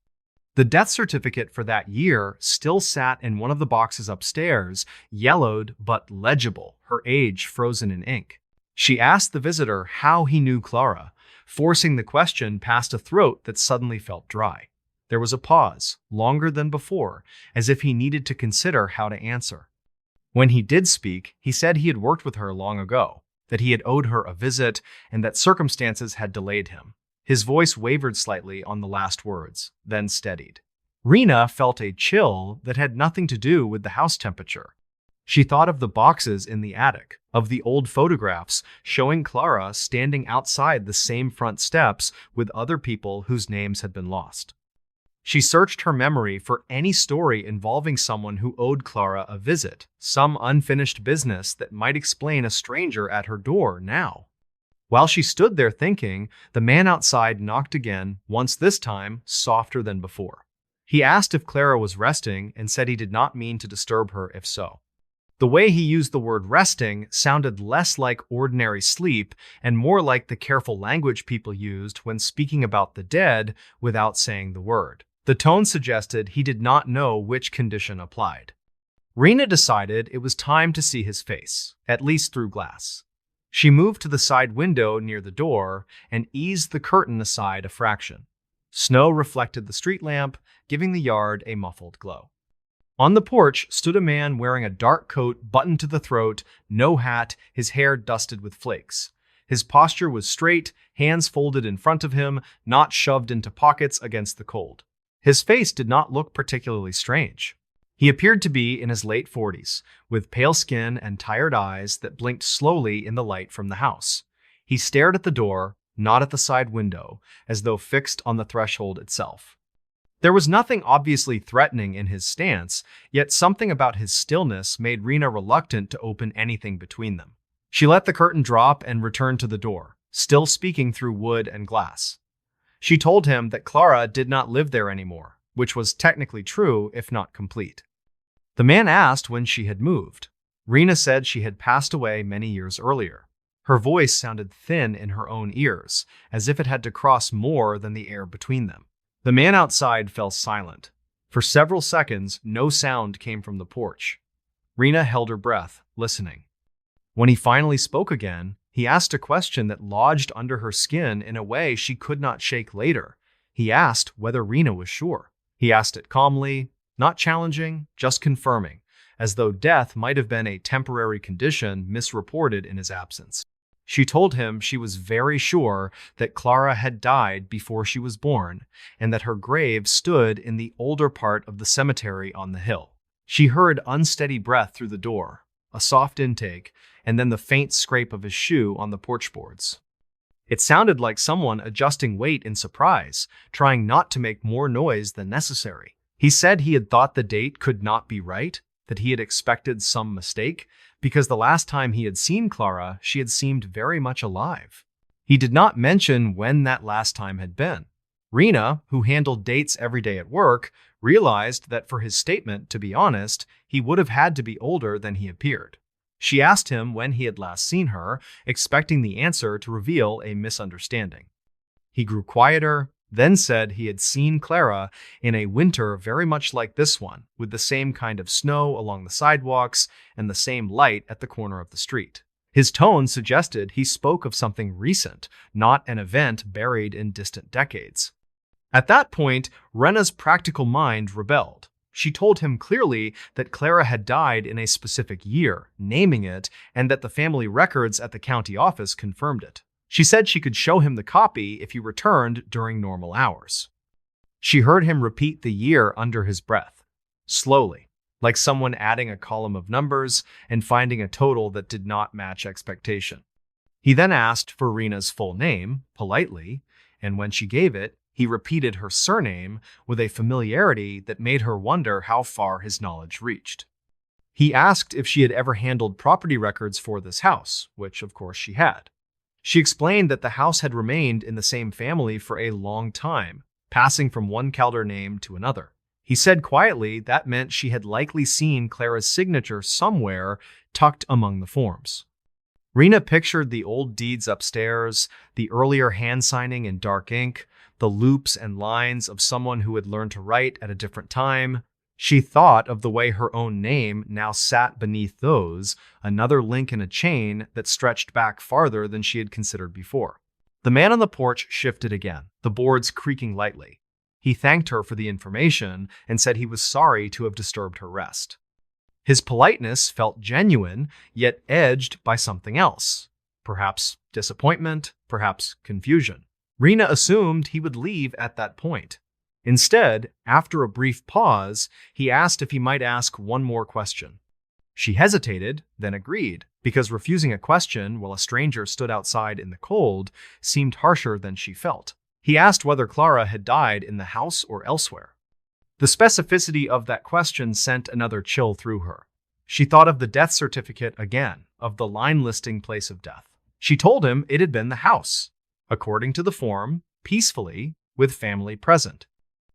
The death certificate for that year still sat in one of the boxes upstairs, yellowed but legible, her age frozen in ink. She asked the visitor how he knew Clara, forcing the question past a throat that suddenly felt dry. There was a pause, longer than before, as if he needed to consider how to answer. When he did speak, he said he had worked with her long ago, that he had owed her a visit, and that circumstances had delayed him. His voice wavered slightly on the last words, then steadied. Rena felt a chill that had nothing to do with the house temperature. She thought of the boxes in the attic, of the old photographs showing Clara standing outside the same front steps with other people whose names had been lost. She searched her memory for any story involving someone who owed Clara a visit, some unfinished business that might explain a stranger at her door now. While she stood there thinking, the man outside knocked again, once this time softer than before. He asked if Clara was resting and said he did not mean to disturb her if so. The way he used the word resting sounded less like ordinary sleep and more like the careful language people used when speaking about the dead without saying the word. The tone suggested he did not know which condition applied. Rena decided it was time to see his face, at least through glass. She moved to the side window near the door and eased the curtain aside a fraction. Snow reflected the street lamp, giving the yard a muffled glow. On the porch stood a man wearing a dark coat buttoned to the throat, no hat, his hair dusted with flakes. His posture was straight, hands folded in front of him, not shoved into pockets against the cold. His face did not look particularly strange. He appeared to be in his late 40s, with pale skin and tired eyes that blinked slowly in the light from the house. He stared at the door, not at the side window, as though fixed on the threshold itself. There was nothing obviously threatening in his stance, yet something about his stillness made Rena reluctant to open anything between them. She let the curtain drop and returned to the door, still speaking through wood and glass. She told him that Clara did not live there anymore, which was technically true if not complete. The man asked when she had moved. Rena said she had passed away many years earlier. Her voice sounded thin in her own ears, as if it had to cross more than the air between them. The man outside fell silent. For several seconds, no sound came from the porch. Rena held her breath, listening. When he finally spoke again, he asked a question that lodged under her skin in a way she could not shake later. He asked whether Rena was sure. He asked it calmly, not challenging, just confirming, as though death might have been a temporary condition misreported in his absence. She told him she was very sure that Clara had died before she was born, and that her grave stood in the older part of the cemetery on the hill. She heard unsteady breath through the door, a soft intake, and then the faint scrape of his shoe on the porch boards. It sounded like someone adjusting weight in surprise, trying not to make more noise than necessary. He said he had thought the date could not be right, that he had expected some mistake, because the last time he had seen Clara, she had seemed very much alive. He did not mention when that last time had been. Rena, who handled dates every day at work, realized that for his statement, to be honest, he would have had to be older than he appeared. She asked him when he had last seen her, expecting the answer to reveal a misunderstanding. He grew quieter, then said he had seen Clara in a winter very much like this one, with the same kind of snow along the sidewalks and the same light at the corner of the street. His tone suggested he spoke of something recent, not an event buried in distant decades. At that point, Rena's practical mind rebelled. She told him clearly that Clara had died in a specific year, naming it, and that the family records at the county office confirmed it. She said she could show him the copy if he returned during normal hours. She heard him repeat the year under his breath, slowly, like someone adding a column of numbers and finding a total that did not match expectation. He then asked for Rena's full name, politely, and when she gave it, he repeated her surname with a familiarity that made her wonder how far his knowledge reached. He asked if she had ever handled property records for this house, which of course she had. She explained that the house had remained in the same family for a long time, passing from one Calder name to another. He said quietly that meant she had likely seen Clara's signature somewhere tucked among the forms. Rena pictured the old deeds upstairs, the earlier hand signing in dark ink, the loops and lines of someone who had learned to write at a different time. She thought of the way her own name now sat beneath those, another link in a chain that stretched back farther than she had considered before. The man on the porch shifted again, the boards creaking lightly. He thanked her for the information and said he was sorry to have disturbed her rest. His politeness felt genuine, yet edged by something else. Perhaps disappointment, perhaps confusion. Rena assumed he would leave at that point. Instead, after a brief pause, he asked if he might ask one more question. She hesitated, then agreed, because refusing a question while a stranger stood outside in the cold seemed harsher than she felt. He asked whether Clara had died in the house or elsewhere. The specificity of that question sent another chill through her. She thought of the death certificate again, of the line listing place of death. She told him it had been the house, according to the form, peacefully, with family present.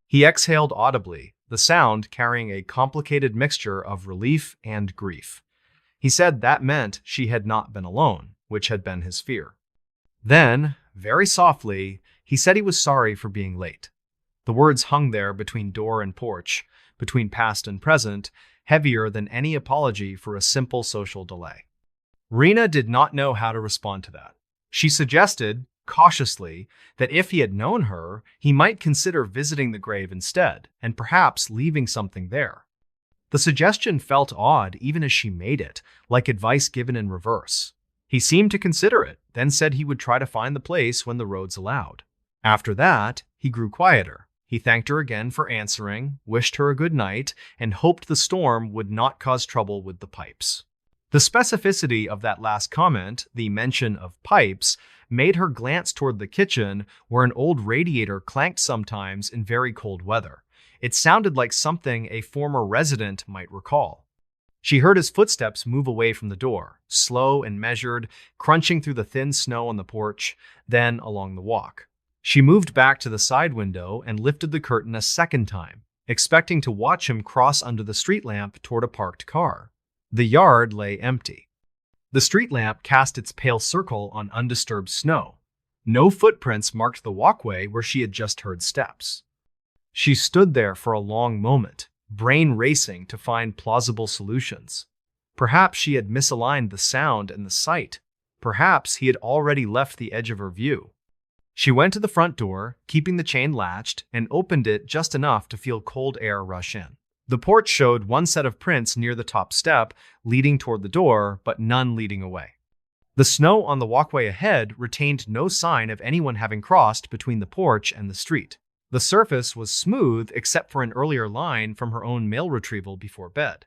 He exhaled audibly, the sound carrying a complicated mixture of relief and grief. He said that meant she had not been alone, which had been his fear. Then, very softly, he said he was sorry for being late. The words hung there between door and porch, between past and present, heavier than any apology for a simple social delay. Rena did not know how to respond to that. She suggested, cautiously, that if he had known her, he might consider visiting the grave instead, and perhaps leaving something there. The suggestion felt odd even as she made it, like advice given in reverse. He seemed to consider it, then said he would try to find the place when the roads allowed. After that, he grew quieter. He thanked her again for answering, wished her a good night, and hoped the storm would not cause trouble with the pipes. The specificity of that last comment, the mention of pipes, made her glance toward the kitchen where an old radiator clanked sometimes in very cold weather. It sounded like something a former resident might recall. She heard his footsteps move away from the door, slow and measured, crunching through the thin snow on the porch, then along the walk. She moved back to the side window and lifted the curtain a second time, expecting to watch him cross under the street lamp toward a parked car. The yard lay empty. The street lamp cast its pale circle on undisturbed snow. No footprints marked the walkway where she had just heard steps. She stood there for a long moment, brain racing to find plausible solutions. Perhaps she had misaligned the sound and the sight. Perhaps he had already left the edge of her view. She went to the front door, keeping the chain latched, and opened it just enough to feel cold air rush in. The porch showed one set of prints near the top step, leading toward the door, but none leading away. The snow on the walkway ahead retained no sign of anyone having crossed between the porch and the street. The surface was smooth except for an earlier line from her own mail retrieval before bed.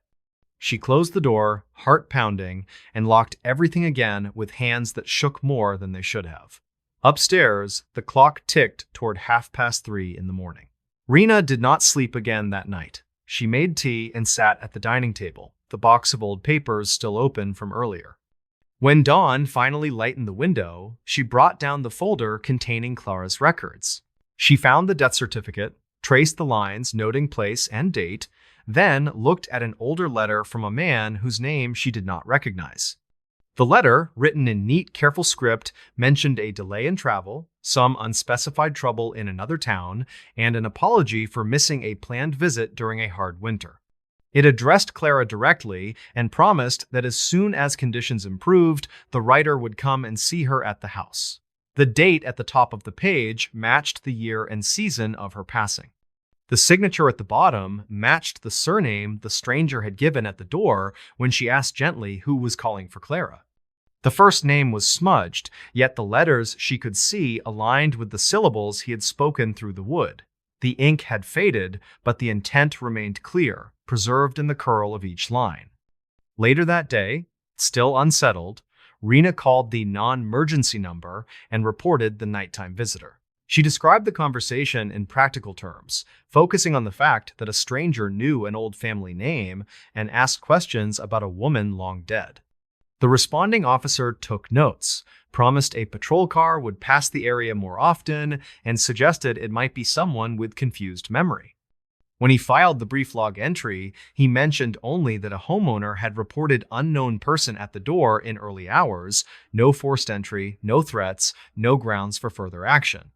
She closed the door, heart pounding, and locked everything again with hands that shook more than they should have. Upstairs, the clock ticked toward 3:30 in the morning. Rena did not sleep again that night. She made tea and sat at the dining table, the box of old papers still open from earlier. When dawn finally lightened the window, she brought down the folder containing Clara's records. She found the death certificate, traced the lines noting place and date, then looked at an older letter from a man whose name she did not recognize. The letter, written in neat, careful script, mentioned a delay in travel, some unspecified trouble in another town, and an apology for missing a planned visit during a hard winter. It addressed Clara directly and promised that as soon as conditions improved, the writer would come and see her at the house. The date at the top of the page matched the year and season of her passing. The signature at the bottom matched the surname the stranger had given at the door when she asked gently who was calling for Clara. The first name was smudged, yet the letters she could see aligned with the syllables he had spoken through the wood. The ink had faded, but the intent remained clear, preserved in the curl of each line. Later that day, still unsettled, Rena called the non-emergency number and reported the nighttime visitor. She described the conversation in practical terms, focusing on the fact that a stranger knew an old family name and asked questions about a woman long dead. The responding officer took notes, promised a patrol car would pass the area more often, and suggested it might be someone with confused memory. When he filed the brief log entry, he mentioned only that a homeowner had reported unknown person at the door in early hours, no forced entry, no threats, no grounds for further action.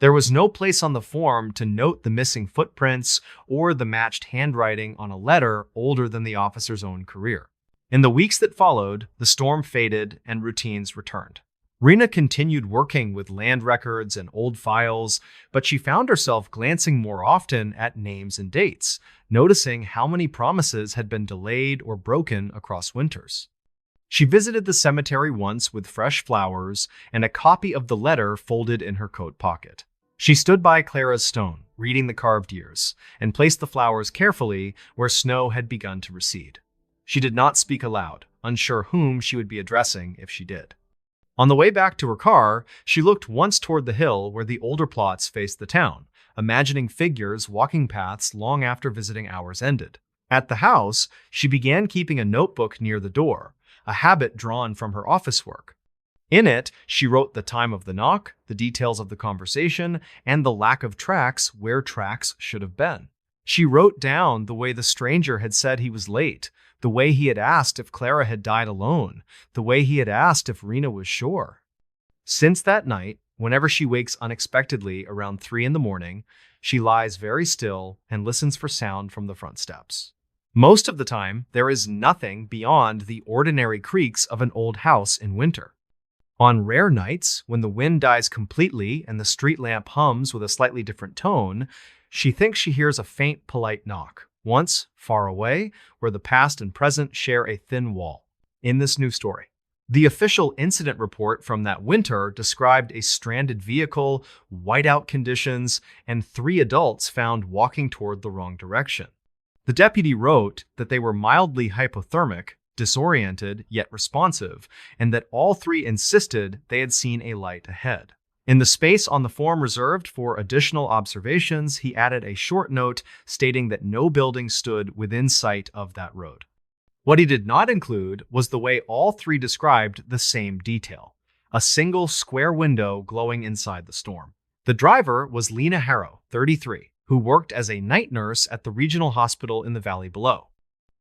There was no place on the form to note the missing footprints or the matched handwriting on a letter older than the officer's own career. In the weeks that followed, the storm faded and routines returned. Rena continued working with land records and old files, but she found herself glancing more often at names and dates, noticing how many promises had been delayed or broken across winters. She visited the cemetery once with fresh flowers and a copy of the letter folded in her coat pocket. She stood by Clara's stone, reading the carved years, and placed the flowers carefully where snow had begun to recede. She did not speak aloud, unsure whom she would be addressing if she did. On the way back to her car, she looked once toward the hill where the older plots faced the town, imagining figures walking paths long after visiting hours ended. At the house, she began keeping a notebook near the door, a habit drawn from her office work. In it, she wrote the time of the knock, the details of the conversation, and the lack of tracks where tracks should have been. She wrote down the way the stranger had said he was late, the way he had asked if Clara had died alone, the way he had asked if Rena was sure. Since that night, whenever she wakes unexpectedly around 3 in the morning, she lies very still and listens for sound from the front steps. Most of the time, there is nothing beyond the ordinary creaks of an old house in winter. On rare nights, when the wind dies completely and the street lamp hums with a slightly different tone, she thinks she hears a faint, polite knock, once far away, where the past and present share a thin wall. In this new story, the official incident report from that winter described a stranded vehicle, whiteout conditions, and 3 adults found walking toward the wrong direction. The deputy wrote that they were mildly hypothermic, disoriented yet responsive, and that all 3 insisted they had seen a light ahead. In the space on the form reserved for additional observations, he added a short note stating that no building stood within sight of that road. What he did not include was the way all 3 described the same detail: a single square window glowing inside the storm. The driver was Lena Harrow, 33, who worked as a night nurse at the regional hospital in the valley below.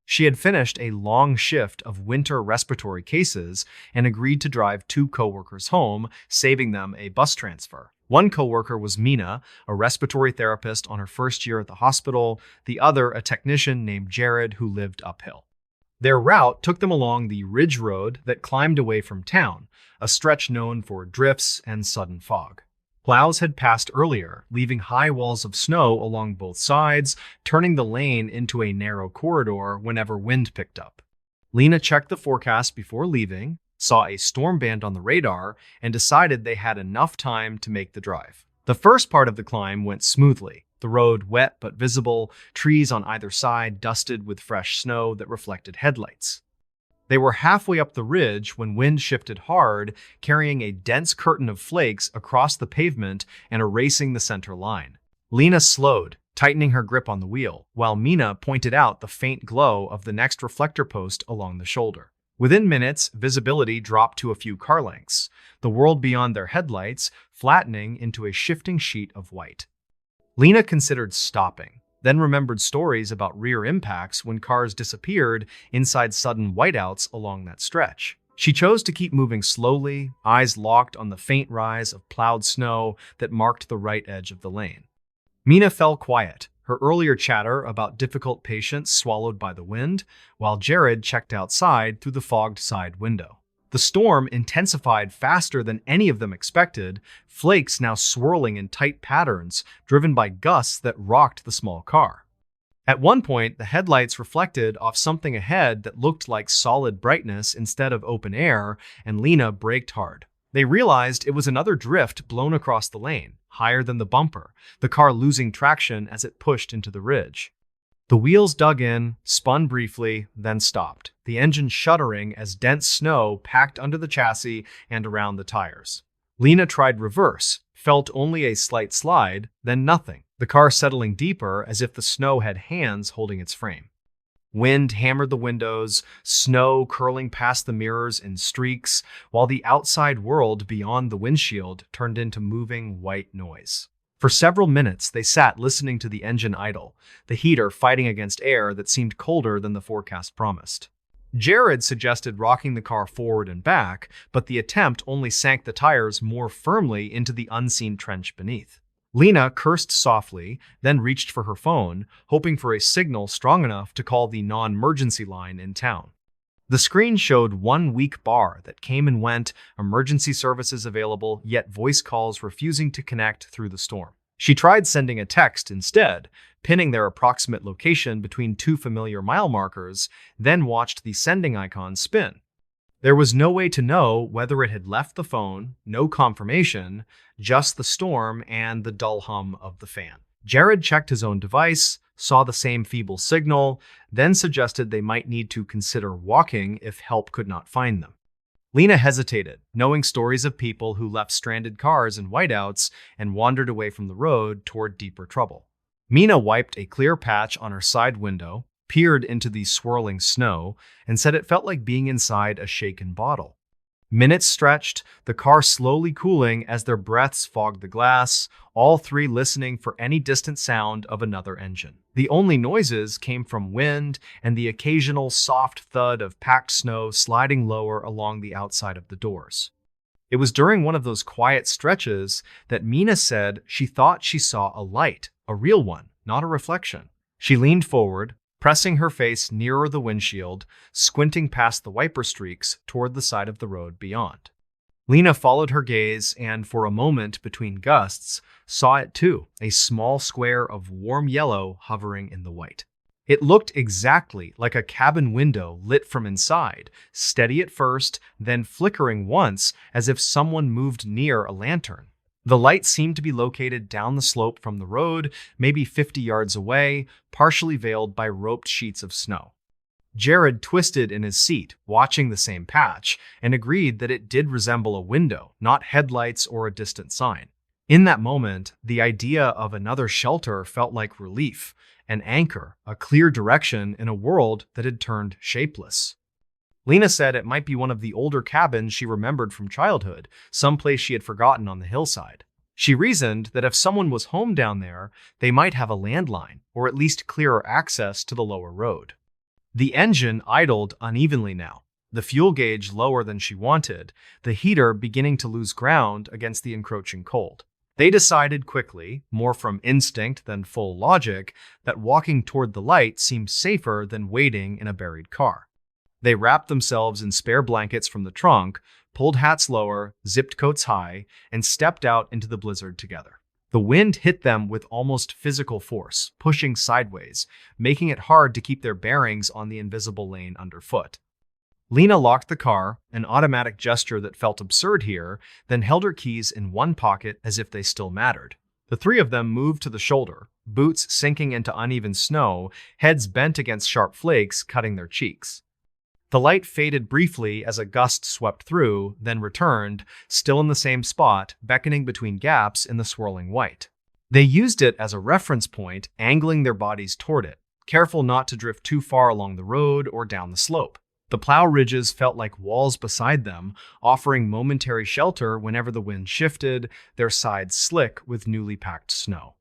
She had finished a long shift of winter respiratory cases and agreed to drive 2 coworkers home, saving them a bus transfer. One coworker was Mina, a respiratory therapist on her first year at the hospital, the other a technician named Jared who lived uphill. Their route took them along the ridge road that climbed away from town, a stretch known for drifts and sudden fog. Plows had passed earlier, leaving high walls of snow along both sides, turning the lane into a narrow corridor whenever wind picked up. Lena checked the forecast before leaving, saw a storm band on the radar, and decided they had enough time to make the drive. The first part of the climb went smoothly, the road wet but visible, trees on either side dusted with fresh snow that reflected headlights. They were halfway up the ridge when wind shifted hard, carrying a dense curtain of flakes across the pavement and erasing the center line. Lena slowed, tightening her grip on the wheel, while Mina pointed out the faint glow of the next reflector post along the shoulder. Within minutes, visibility dropped to a few car lengths, the world beyond their headlights flattening into a shifting sheet of white. Lena considered stopping, then remembered stories about rear impacts when cars disappeared inside sudden whiteouts along that stretch. She chose to keep moving slowly, eyes locked on the faint rise of plowed snow that marked the right edge of the lane. Mina fell quiet, her earlier chatter about difficult patients swallowed by the wind, while Jared checked outside through the fogged side window. The storm intensified faster than any of them expected, flakes now swirling in tight patterns, driven by gusts that rocked the small car. At one point, the headlights reflected off something ahead that looked like solid brightness instead of open air, and Lena braked hard. They realized it was another drift blown across the lane, higher than the bumper, the car losing traction as it pushed into the ridge. The wheels dug in, spun briefly, then stopped, the engine shuddering as dense snow packed under the chassis and around the tires. Lena tried reverse, felt only a slight slide, then nothing, the car settling deeper as if the snow had hands holding its frame. Wind hammered the windows, snow curling past the mirrors in streaks, while the outside world beyond the windshield turned into moving white noise. For several minutes, they sat listening to the engine idle, the heater fighting against air that seemed colder than the forecast promised. Jared suggested rocking the car forward and back, but the attempt only sank the tires more firmly into the unseen trench beneath. Lena cursed softly, then reached for her phone, hoping for a signal strong enough to call the non-emergency line in town. The screen showed one weak bar that came and went, emergency services available, yet voice calls refusing to connect through the storm. She tried sending a text instead, pinning their approximate location between 2 familiar mile markers, then watched the sending icon spin. There was no way to know whether it had left the phone, no confirmation, just the storm and the dull hum of the fan. Jared checked his own device, saw the same feeble signal, then suggested they might need to consider walking if help could not find them. Lena hesitated, knowing stories of people who left stranded cars in whiteouts and wandered away from the road toward deeper trouble. Mina wiped a clear patch on her side window, peered into the swirling snow, and said it felt like being inside a shaken bottle. Minutes stretched, the car slowly cooling as their breaths fogged the glass, all three listening for any distant sound of another engine. The only noises came from wind and the occasional soft thud of packed snow sliding lower along the outside of the doors. It was during one of those quiet stretches that Mina said she thought she saw a light, a real one, not a reflection. She leaned forward, pressing her face nearer the windshield, squinting past the wiper streaks toward the side of the road beyond. Lena followed her gaze and, for a moment between gusts, saw it too, a small square of warm yellow hovering in the white. It looked exactly like a cabin window lit from inside, steady at first, then flickering once as if someone moved near a lantern. The light seemed to be located down the slope from the road, maybe 50 yards away, partially veiled by roped sheets of snow. Jared twisted in his seat, watching the same patch, and agreed that it did resemble a window, not headlights or a distant sign. In that moment, the idea of another shelter felt like relief, an anchor, a clear direction in a world that had turned shapeless. Lena said it might be one of the older cabins she remembered from childhood, someplace she had forgotten on the hillside. She reasoned that if someone was home down there, they might have a landline, or at least clearer access to the lower road. The engine idled unevenly now, the fuel gauge lower than she wanted, the heater beginning to lose ground against the encroaching cold. They decided quickly, more from instinct than full logic, that walking toward the light seemed safer than waiting in a buried car. They wrapped themselves in spare blankets from the trunk, pulled hats lower, zipped coats high, and stepped out into the blizzard together. The wind hit them with almost physical force, pushing sideways, making it hard to keep their bearings on the invisible lane underfoot. Lena locked the car, an automatic gesture that felt absurd here, then held her keys in one pocket as if they still mattered. The three of them moved to the shoulder, boots sinking into uneven snow, heads bent against sharp flakes cutting their cheeks. The light faded briefly as a gust swept through, then returned, still in the same spot, beckoning between gaps in the swirling white. They used it as a reference point, angling their bodies toward it, careful not to drift too far along the road or down the slope. The plow ridges felt like walls beside them, offering momentary shelter whenever the wind shifted, their sides slick with newly packed snow.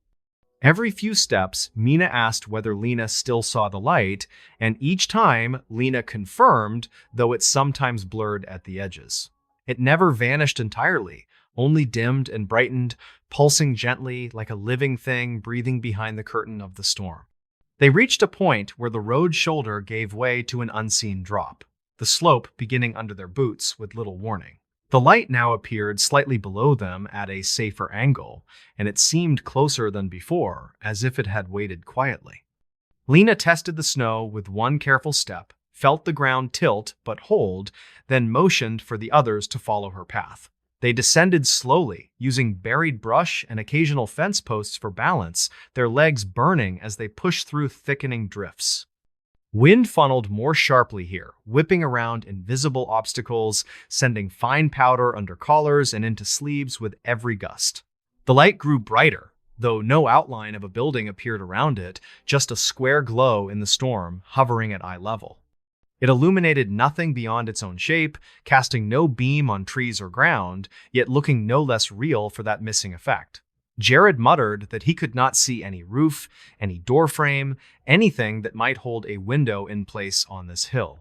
Every few steps, Mina asked whether Lena still saw the light, and each time, Lena confirmed, though it sometimes blurred at the edges. It never vanished entirely, only dimmed and brightened, pulsing gently like a living thing breathing behind the curtain of the storm. They reached a point where the road shoulder gave way to an unseen drop, the slope beginning under their boots with little warning. The light now appeared slightly below them at a safer angle, and it seemed closer than before, as if it had waited quietly. Lena tested the snow with one careful step, felt the ground tilt but hold, then motioned for the others to follow her path. They descended slowly, using buried brush and occasional fence posts for balance, their legs burning as they pushed through thickening drifts. Wind funneled more sharply here, whipping around invisible obstacles, sending fine powder under collars and into sleeves with every gust. The light grew brighter, though no outline of a building appeared around it, just a square glow in the storm, hovering at eye level. It illuminated nothing beyond its own shape, casting no beam on trees or ground, yet looking no less real for that missing effect. Jared muttered that he could not see any roof, any doorframe, anything that might hold a window in place on this hill.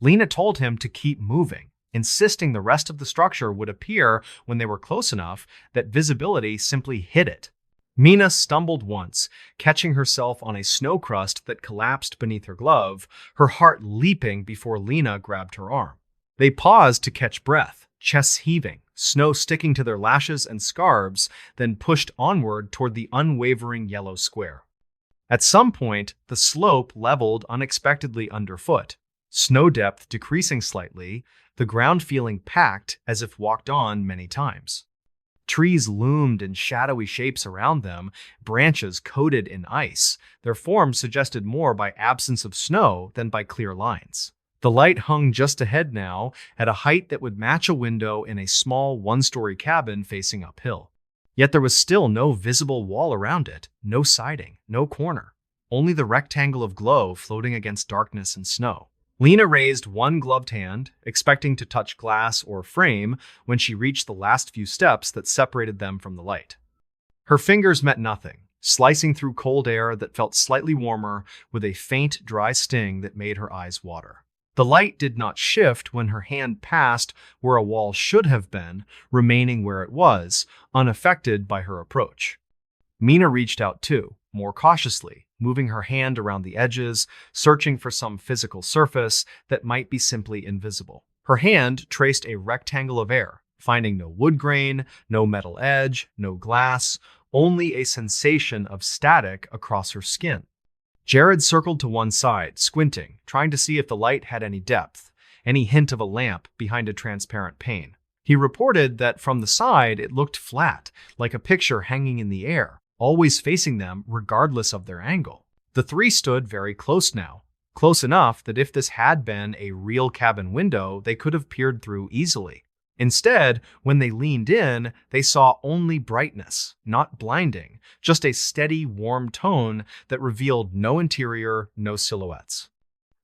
Lena told him to keep moving, insisting the rest of the structure would appear when they were close enough that visibility simply hid it. Mina stumbled once, catching herself on a snow crust that collapsed beneath her glove, her heart leaping before Lena grabbed her arm. They paused to catch breath, chests heaving, snow sticking to their lashes and scarves, then pushed onward toward the unwavering yellow square. At some point, the slope leveled unexpectedly underfoot, snow depth decreasing slightly, the ground feeling packed as if walked on many times. Trees loomed in shadowy shapes around them, branches coated in ice. Their forms suggested more by absence of snow than by clear lines. The light hung just ahead now, at a height that would match a window in a small one-story cabin facing uphill. Yet there was still no visible wall around it, no siding, no corner, only the rectangle of glow floating against darkness and snow. Lena raised one gloved hand, expecting to touch glass or frame when she reached the last few steps that separated them from the light. Her fingers met nothing, slicing through cold air that felt slightly warmer with a faint, dry sting that made her eyes water. The light did not shift when her hand passed where a wall should have been, remaining where it was, unaffected by her approach. Mina reached out too, more cautiously, moving her hand around the edges, searching for some physical surface that might be simply invisible. Her hand traced a rectangle of air, finding no wood grain, no metal edge, no glass, only a sensation of static across her skin. Jared circled to one side, squinting, trying to see if the light had any depth, any hint of a lamp behind a transparent pane. He reported that from the side it looked flat, like a picture hanging in the air, always facing them regardless of their angle. The three stood very close now, close enough that if this had been a real cabin window, they could have peered through easily. Instead, when they leaned in, they saw only brightness, not blinding, just a steady, warm tone that revealed no interior, no silhouettes.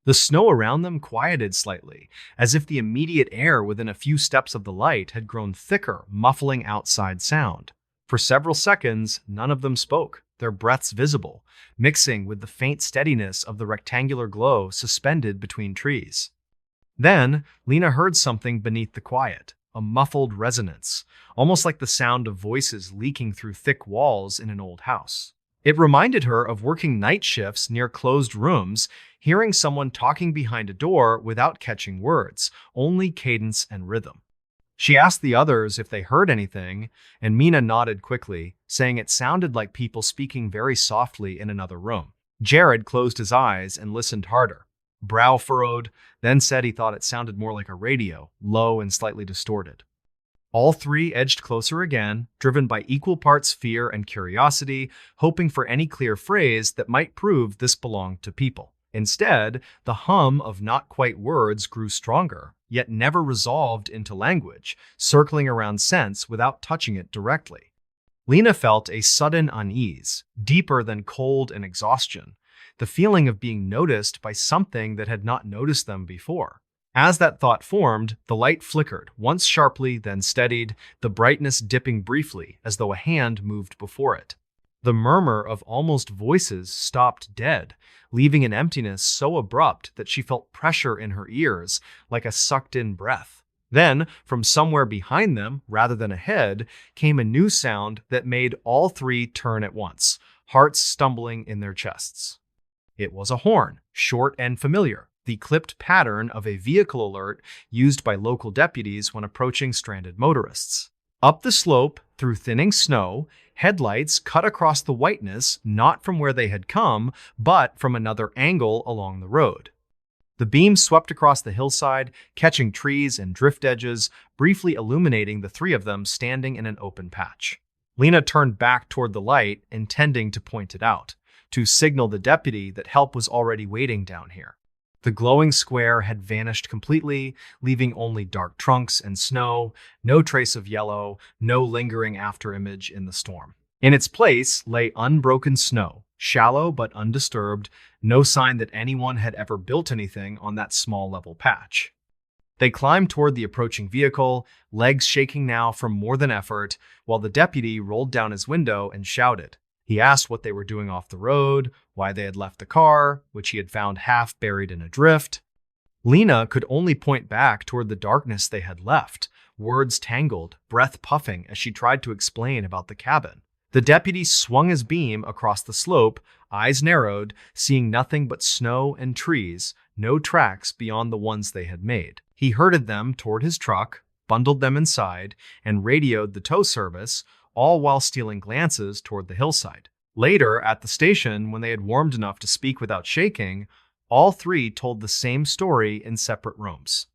The snow around them quieted slightly, as if the immediate air within a few steps of the light had grown thicker, muffling outside sound. For several seconds, none of them spoke, their breaths visible, mixing with the faint steadiness of the rectangular glow suspended between trees. Then, Lena heard something beneath the quiet, a muffled resonance, almost like the sound of voices leaking through thick walls in an old house. It reminded her of working night shifts near closed rooms, hearing someone talking behind a door without catching words, only cadence and rhythm. She asked the others if they heard anything, and Mina nodded quickly, saying it sounded like people speaking very softly in another room. Jared closed his eyes and listened harder, brow furrowed, then said he thought it sounded more like a radio, low and slightly distorted. All three edged closer again, driven by equal parts fear and curiosity, hoping for any clear phrase that might prove this belonged to people. Instead, the hum of not quite words grew stronger, yet never resolved into language, circling around sense without touching it directly. Lena felt a sudden unease, deeper than cold and exhaustion, the feeling of being noticed by something that had not noticed them before. As that thought formed, the light flickered, once sharply, then steadied, the brightness dipping briefly as though a hand moved before it. The murmur of almost voices stopped dead, leaving an emptiness so abrupt that she felt pressure in her ears, like a sucked-in breath. Then, from somewhere behind them, rather than ahead, came a new sound that made all three turn at once, hearts stumbling in their chests. It was a horn, short and familiar, the clipped pattern of a vehicle alert used by local deputies when approaching stranded motorists. Up the slope, through thinning snow, headlights cut across the whiteness not from where they had come, but from another angle along the road. The beam swept across the hillside, catching trees and drift edges, briefly illuminating the three of them standing in an open patch. Lena turned back toward the light, intending to point it out, to signal the deputy that help was already waiting down here. The glowing square had vanished completely, leaving only dark trunks and snow, no trace of yellow, no lingering afterimage in the storm. In its place lay unbroken snow, shallow but undisturbed, no sign that anyone had ever built anything on that small level patch. They climbed toward the approaching vehicle, legs shaking now from more than effort, while the deputy rolled down his window and shouted. He asked what they were doing off the road, why they had left the car, which he had found half buried in a drift. Lena could only point back toward the darkness they had left, words tangled, breath puffing as she tried to explain about the cabin. The deputy swung his beam across the slope, eyes narrowed, seeing nothing but snow and trees, no tracks beyond the ones they had made. He herded them toward his truck, bundled them inside, and radioed the tow service, all while stealing glances toward the hillside. Later, at the station, when they had warmed enough to speak without shaking, all three told the same story in separate rooms.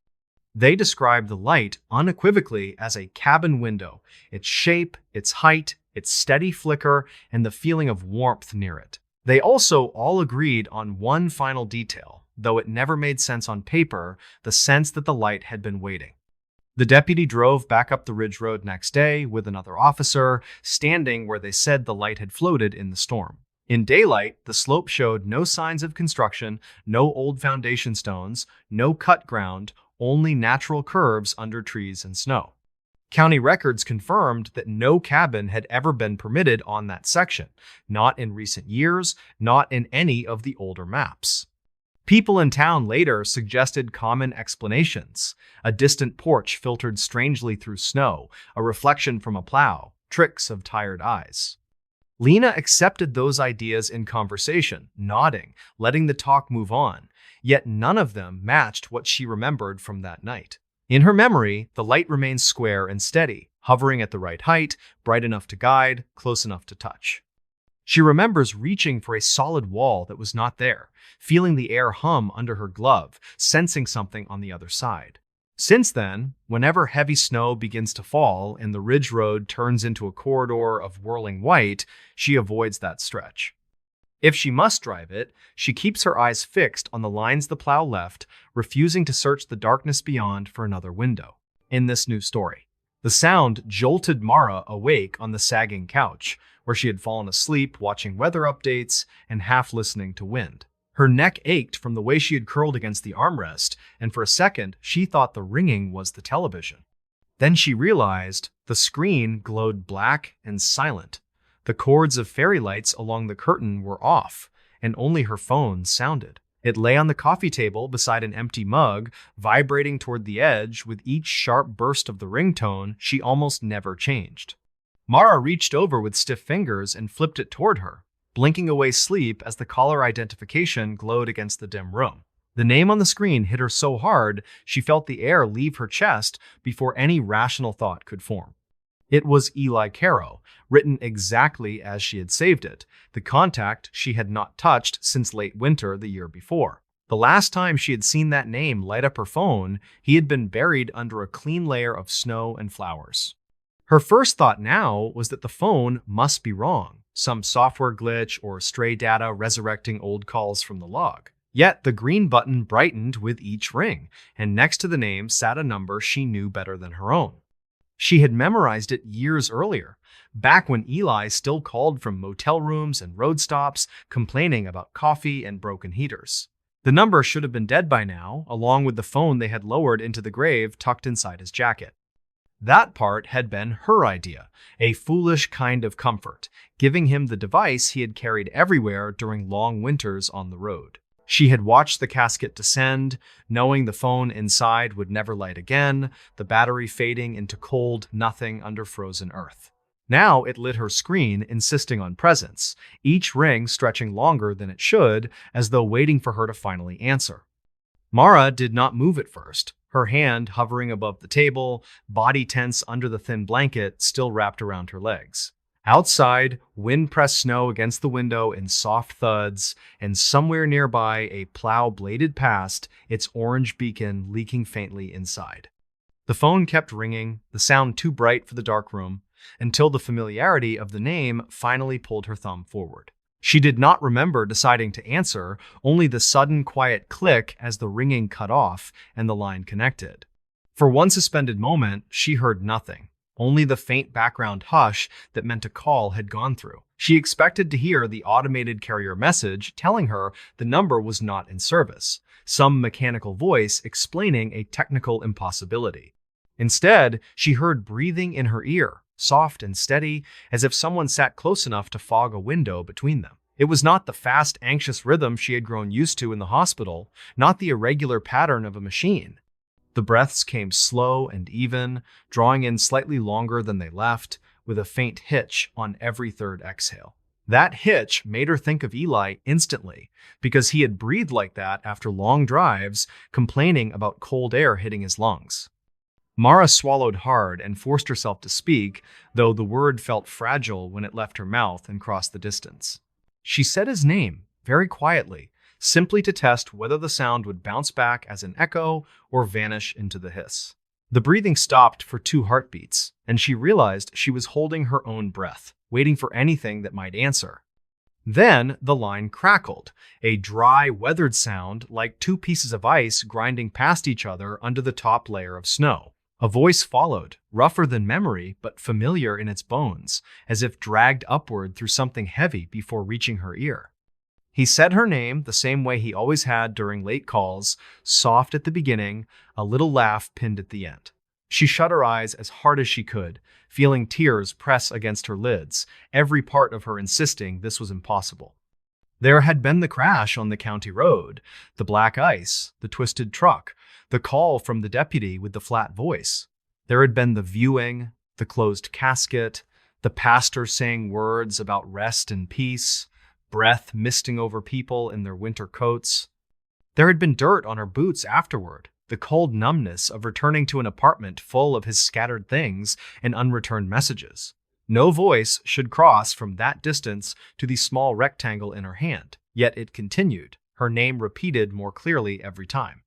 They described the light unequivocally as a cabin window, its shape, its height, its steady flicker, and the feeling of warmth near it. They also all agreed on one final detail. though it never made sense on paper, the sense that the light had been waiting. The deputy drove back up the ridge road next day with another officer, standing where they said the light had floated in the storm. In daylight, the slope showed no signs of construction, no old foundation stones, no cut ground, only natural curves under trees and snow. County records confirmed that no cabin had ever been permitted on that section, not in recent years, not in any of the older maps. People in town later suggested common explanations: a distant porch filtered strangely through snow, a reflection from a plow, tricks of tired eyes. Lena accepted those ideas in conversation, nodding, letting the talk move on, yet none of them matched what she remembered from that night. In her memory, the light remains square and steady, hovering at the right height, bright enough to guide, close enough to touch. She remembers reaching for a solid wall that was not there, feeling the air hum under her glove, sensing something on the other side. Since then, whenever heavy snow begins to fall and the ridge road turns into a corridor of whirling white, she avoids that stretch. If she must drive it, she keeps her eyes fixed on the lines the plow left, refusing to search the darkness beyond for another window. In this new story, the sound jolted Mara awake on the sagging couch, where she had fallen asleep watching weather updates and half listening to wind. Her neck ached from the way she had curled against the armrest, and for a second she thought the ringing was the television. Then she realized the screen glowed black and silent. The cords of fairy lights along the curtain were off, and only her phone sounded. It lay on the coffee table beside an empty mug, vibrating toward the edge with each sharp burst of the ringtone she almost never changed. Mara reached over with stiff fingers and flipped it toward her, blinking away sleep as the caller identification glowed against the dim room. The name on the screen hit her so hard she felt the air leave her chest before any rational thought could form. It was Eli Caro, written exactly as she had saved it, the contact she had not touched since late winter the year before. The last time she had seen that name light up her phone, he had been buried under a clean layer of snow and flowers. Her first thought now was that the phone must be wrong, some software glitch or stray data resurrecting old calls from the log. Yet the green button brightened with each ring, and next to the name sat a number she knew better than her own. She had memorized it years earlier, back when Eli still called from motel rooms and road stops, complaining about coffee and broken heaters. The number should have been dead by now, along with the phone they had lowered into the grave tucked inside his jacket. That part had been her idea, a foolish kind of comfort, giving him the device he had carried everywhere during long winters on the road. She had watched the casket descend, knowing the phone inside would never light again, the battery fading into cold nothing under frozen earth. Now it lit her screen, insisting on presence, each ring stretching longer than it should, as though waiting for her to finally answer. Mara did not move at first, her hand hovering above the table, body tense under the thin blanket still wrapped around her legs. Outside, wind pressed snow against the window in soft thuds, and somewhere nearby a plow bladed past, its orange beacon leaking faintly inside. The phone kept ringing, the sound too bright for the dark room, until the familiarity of the name finally pulled her thumb forward. She did not remember deciding to answer, only the sudden quiet click as the ringing cut off and the line connected. For one suspended moment, she heard nothing. Only the faint background hush that meant a call had gone through. She expected to hear the automated carrier message telling her the number was not in service, some mechanical voice explaining a technical impossibility. Instead, she heard breathing in her ear, soft and steady, as if someone sat close enough to fog a window between them. It was not the fast, anxious rhythm she had grown used to in the hospital, not the irregular pattern of a machine. The breaths came slow and even, drawing in slightly longer than they left, with a faint hitch on every third exhale. That hitch made her think of Eli instantly, because he had breathed like that after long drives, complaining about cold air hitting his lungs. Mara swallowed hard and forced herself to speak, though the word felt fragile when it left her mouth and crossed the distance. She said his name, very quietly, simply to test whether the sound would bounce back as an echo or vanish into the hiss. The breathing stopped for 2 heartbeats, and she realized she was holding her own breath, waiting for anything that might answer. Then the line crackled, a dry, weathered sound like two pieces of ice grinding past each other under the top layer of snow. A voice followed, rougher than memory, but familiar in its bones, as if dragged upward through something heavy before reaching her ear. He said her name the same way he always had during late calls, soft at the beginning, a little laugh pinned at the end. She shut her eyes as hard as she could, feeling tears press against her lids, every part of her insisting this was impossible. There had been the crash on the county road, the black ice, the twisted truck, the call from the deputy with the flat voice. There had been the viewing, the closed casket, the pastor saying words about rest and peace, breath misting over people in their winter coats. There had been dirt on her boots afterward, the cold numbness of returning to an apartment full of his scattered things and unreturned messages. No voice should cross from that distance to the small rectangle in her hand, yet it continued, her name repeated more clearly every time.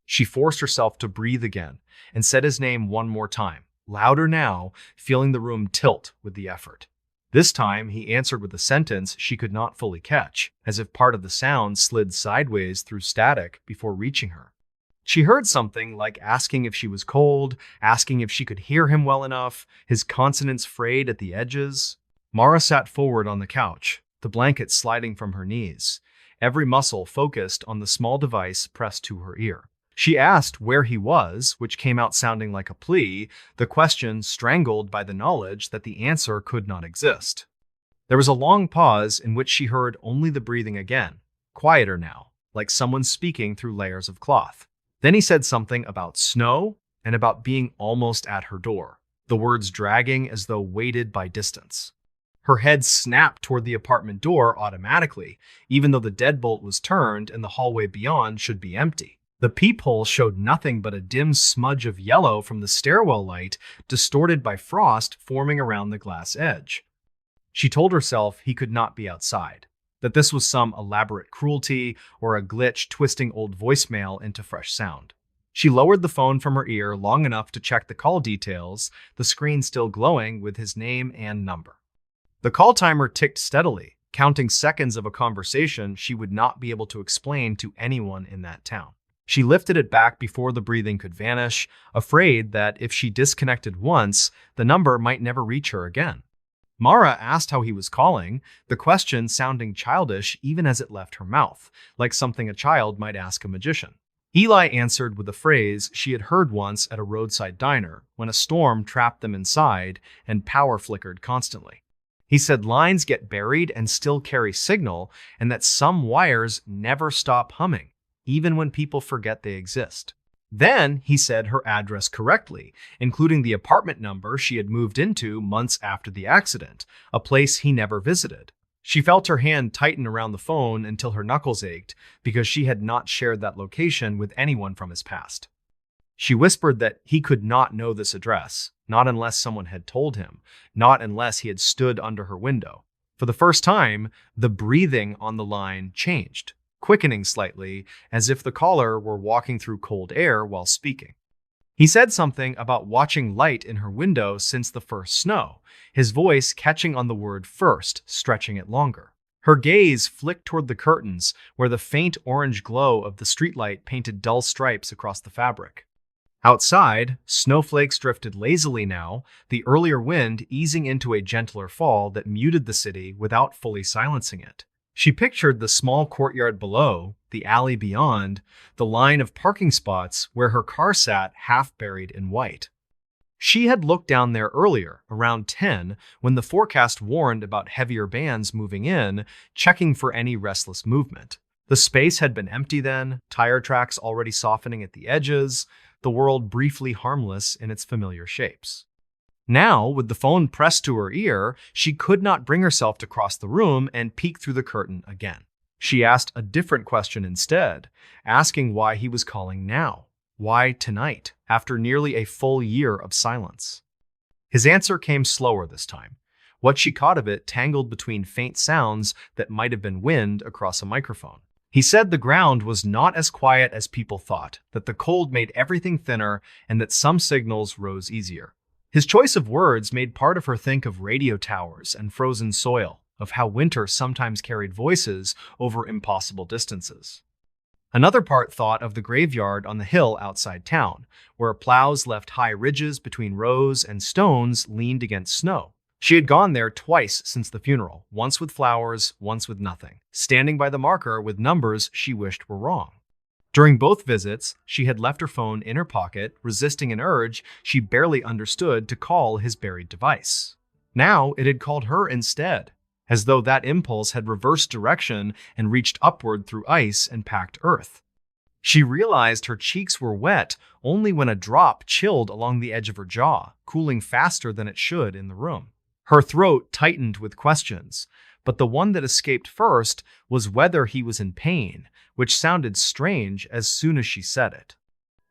She forced herself to breathe again and said his name one more time, louder now, feeling the room tilt with the effort. This time, he answered with a sentence she could not fully catch, as if part of the sound slid sideways through static before reaching her. She heard something like asking if she was cold, asking if she could hear him well enough, his consonants frayed at the edges. Mara sat forward on the couch, the blanket sliding from her knees, every muscle focused on the small device pressed to her ear. She asked where he was, which came out sounding like a plea, the question strangled by the knowledge that the answer could not exist. There was a long pause in which she heard only the breathing again, quieter now, like someone speaking through layers of cloth. Then he said something about snow and about being almost at her door, the words dragging as though weighted by distance. Her head snapped toward the apartment door automatically, even though the deadbolt was turned and the hallway beyond should be empty. The peephole showed nothing but a dim smudge of yellow from the stairwell light, distorted by frost forming around the glass edge. She told herself he could not be outside, that this was some elaborate cruelty or a glitch twisting old voicemail into fresh sound. She lowered the phone from her ear long enough to check the call details, the screen still glowing with his name and number. The call timer ticked steadily, counting seconds of a conversation she would not be able to explain to anyone in that town. She lifted it back before the breathing could vanish, afraid that if she disconnected once, the number might never reach her again. Mara asked how he was calling, the question sounding childish even as it left her mouth, like something a child might ask a magician. Eli answered with a phrase she had heard once at a roadside diner when a storm trapped them inside and power flickered constantly. He said lines get buried and still carry signal, and that some wires never stop humming, even when people forget they exist. Then he said her address correctly, including the apartment number she had moved into months after the accident, a place he never visited. She felt her hand tighten around the phone until her knuckles ached because she had not shared that location with anyone from his past. She whispered that he could not know this address, not unless someone had told him, not unless he had stood under her window. For the first time, the breathing on the line changed, quickening slightly, as if the caller were walking through cold air while speaking. He said something about watching light in her window since the first snow, his voice catching on the word first, stretching it longer. Her gaze flicked toward the curtains, where the faint orange glow of the streetlight painted dull stripes across the fabric. Outside, snowflakes drifted lazily now, the earlier wind easing into a gentler fall that muted the city without fully silencing it. She pictured the small courtyard below, the alley beyond, the line of parking spots where her car sat half buried in white. She had looked down there earlier, around 10, when the forecast warned about heavier bands moving in, checking for any restless movement. The space had been empty then, tire tracks already softening at the edges, the world briefly harmless in its familiar shapes. Now, with the phone pressed to her ear, she could not bring herself to cross the room and peek through the curtain again. She asked a different question instead, asking why he was calling now. Why tonight, after nearly a full year of silence? His answer came slower this time. What she caught of it tangled between faint sounds that might have been wind across a microphone. He said the ground was not as quiet as people thought, that the cold made everything thinner, and that some signals rose easier. His choice of words made part of her think of radio towers and frozen soil, of how winter sometimes carried voices over impossible distances. Another part thought of the graveyard on the hill outside town, where plows left high ridges between rows and stones leaned against snow. She had gone there twice since the funeral, once with flowers, once with nothing, standing by the marker with numbers she wished were wrong. During both visits, she had left her phone in her pocket, resisting an urge she barely understood to call his buried device. Now it had called her instead, as though that impulse had reversed direction and reached upward through ice and packed earth. She realized her cheeks were wet only when a drop chilled along the edge of her jaw, cooling faster than it should in the room. Her throat tightened with questions, but the one that escaped first was whether he was in pain, which sounded strange as soon as she said it.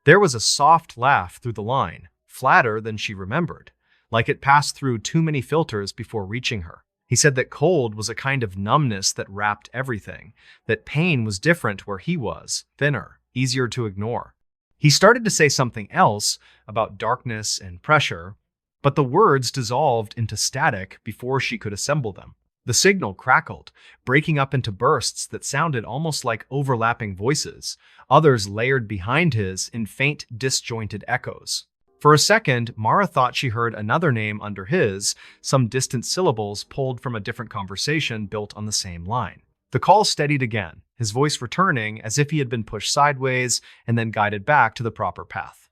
There was a soft laugh through the line, flatter than she remembered, like it passed through too many filters before reaching her. He said that cold was a kind of numbness that wrapped everything, that pain was different where he was, thinner, easier to ignore. He started to say something else about darkness and pressure, but the words dissolved into static before she could assemble them. The signal crackled, breaking up into bursts that sounded almost like overlapping voices, others layered behind his in faint, disjointed echoes. For a second, Mara thought she heard another name under his, some distant syllables pulled from a different conversation built on the same line. The call steadied again, his voice returning as if he had been pushed sideways and then guided back to the proper path.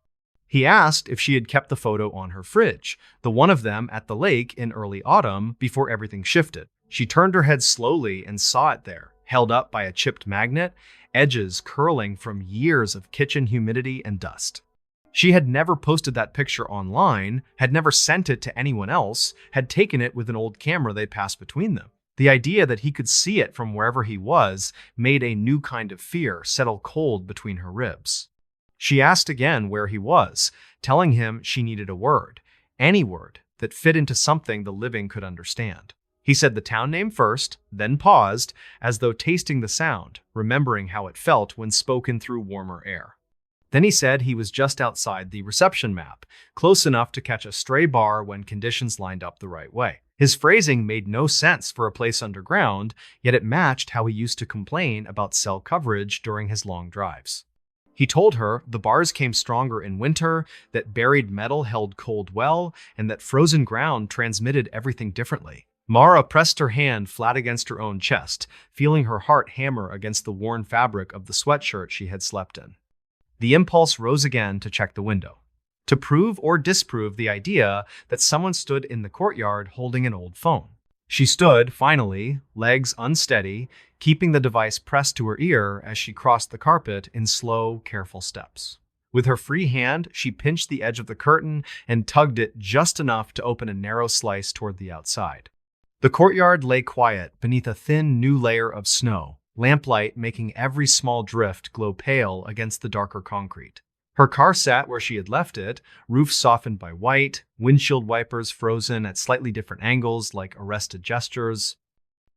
He asked if she had kept the photo on her fridge, the one of them at the lake in early autumn before everything shifted. She turned her head slowly and saw it there, held up by a chipped magnet, edges curling from years of kitchen humidity and dust. She had never posted that picture online, had never sent it to anyone else, had taken it with an old camera they'd passed between them. The idea that he could see it from wherever he was made a new kind of fear settle cold between her ribs. She asked again where he was, telling him she needed a word, any word that fit into something the living could understand. He said the town name first, then paused, as though tasting the sound, remembering how it felt when spoken through warmer air. Then he said he was just outside the reception map, close enough to catch a stray bar when conditions lined up the right way. His phrasing made no sense for a place underground, yet it matched how he used to complain about cell coverage during his long drives. He told her the bars came stronger in winter, that buried metal held cold well, and that frozen ground transmitted everything differently. Mara pressed her hand flat against her own chest, feeling her heart hammer against the worn fabric of the sweatshirt she had slept in. The impulse rose again to check the window, to prove or disprove the idea that someone stood in the courtyard holding an old phone. She stood, finally, legs unsteady, keeping the device pressed to her ear as she crossed the carpet in slow, careful steps. With her free hand, she pinched the edge of the curtain and tugged it just enough to open a narrow slice toward the outside. The courtyard lay quiet beneath a thin new layer of snow, lamplight making every small drift glow pale against the darker concrete. Her car sat where she had left it, roof softened by white, windshield wipers frozen at slightly different angles like arrested gestures.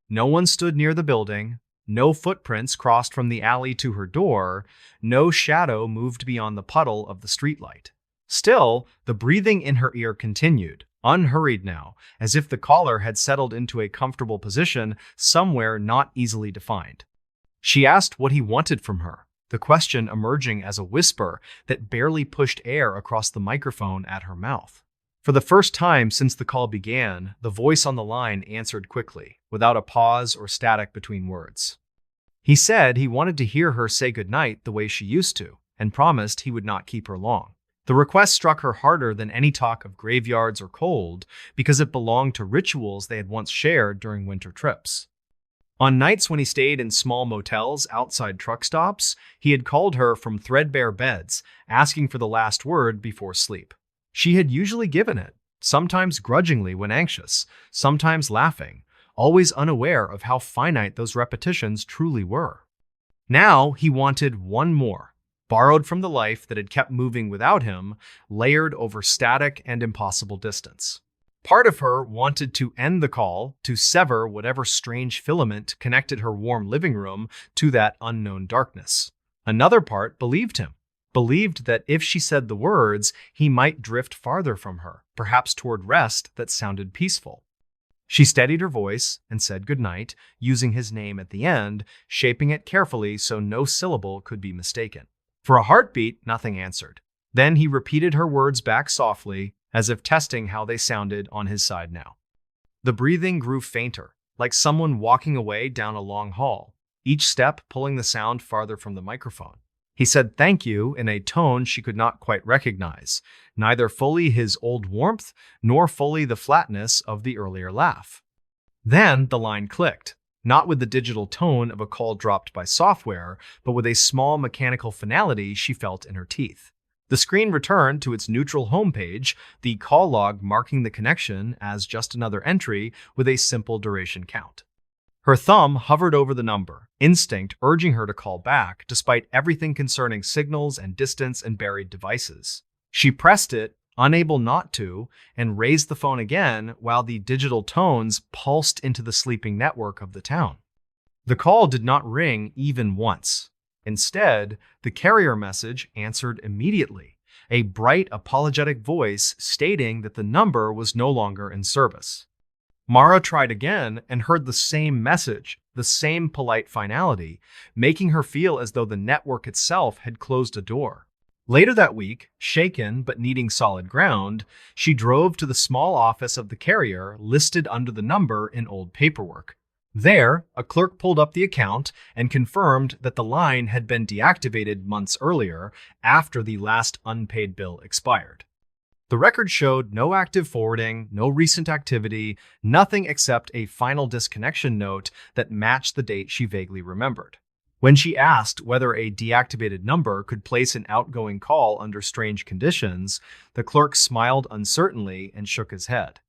No one stood near the building, no footprints crossed from the alley to her door, no shadow moved beyond the puddle of the streetlight. Still, the breathing in her ear continued, unhurried now, as if the caller had settled into a comfortable position somewhere not easily defined. She asked what he wanted from her, the question emerging as a whisper that barely pushed air across the microphone at her mouth. For the first time since the call began, the voice on the line answered quickly, without a pause or static between words. He said he wanted to hear her say goodnight the way she used to, and promised he would not keep her long. The request struck her harder than any talk of graveyards or cold, because it belonged to rituals they had once shared during winter trips. On nights when he stayed in small motels outside truck stops, he had called her from threadbare beds, asking for the last word before sleep. She had usually given it, sometimes grudgingly when anxious, sometimes laughing, always unaware of how finite those repetitions truly were. Now he wanted one more, borrowed from the life that had kept moving without him, layered over static and impossible distance. Part of her wanted to end the call, to sever whatever strange filament connected her warm living room to that unknown darkness. Another part believed him, believed that if she said the words, he might drift farther from her, perhaps toward rest that sounded peaceful. She steadied her voice and said goodnight, using his name at the end, shaping it carefully so no syllable could be mistaken. For a heartbeat, nothing answered. Then he repeated her words back softly, as if testing how they sounded on his side now. The breathing grew fainter, like someone walking away down a long hall, each step pulling the sound farther from the microphone. He said thank you in a tone she could not quite recognize, neither fully his old warmth nor fully the flatness of the earlier laugh. Then the line clicked, not with the digital tone of a call dropped by software, but with a small mechanical finality she felt in her teeth. The screen returned to its neutral homepage, the call log marking the connection as just another entry with a simple duration count. Her thumb hovered over the number, instinct urging her to call back, despite everything concerning signals and distance and buried devices. She pressed it, unable not to, and raised the phone again while the digital tones pulsed into the sleeping network of the town. The call did not ring even once. Instead, the carrier message answered immediately, a bright, apologetic voice stating that the number was no longer in service. Mara tried again and heard the same message, the same polite finality, making her feel as though the network itself had closed a door. Later that week, shaken but needing solid ground, she drove to the small office of the carrier listed under the number in old paperwork. There, a clerk pulled up the account and confirmed that the line had been deactivated months earlier after the last unpaid bill expired. The record showed no active forwarding, no recent activity, nothing except a final disconnection note that matched the date she vaguely remembered. When she asked whether a deactivated number could place an outgoing call under strange conditions, the clerk smiled uncertainly and shook his head.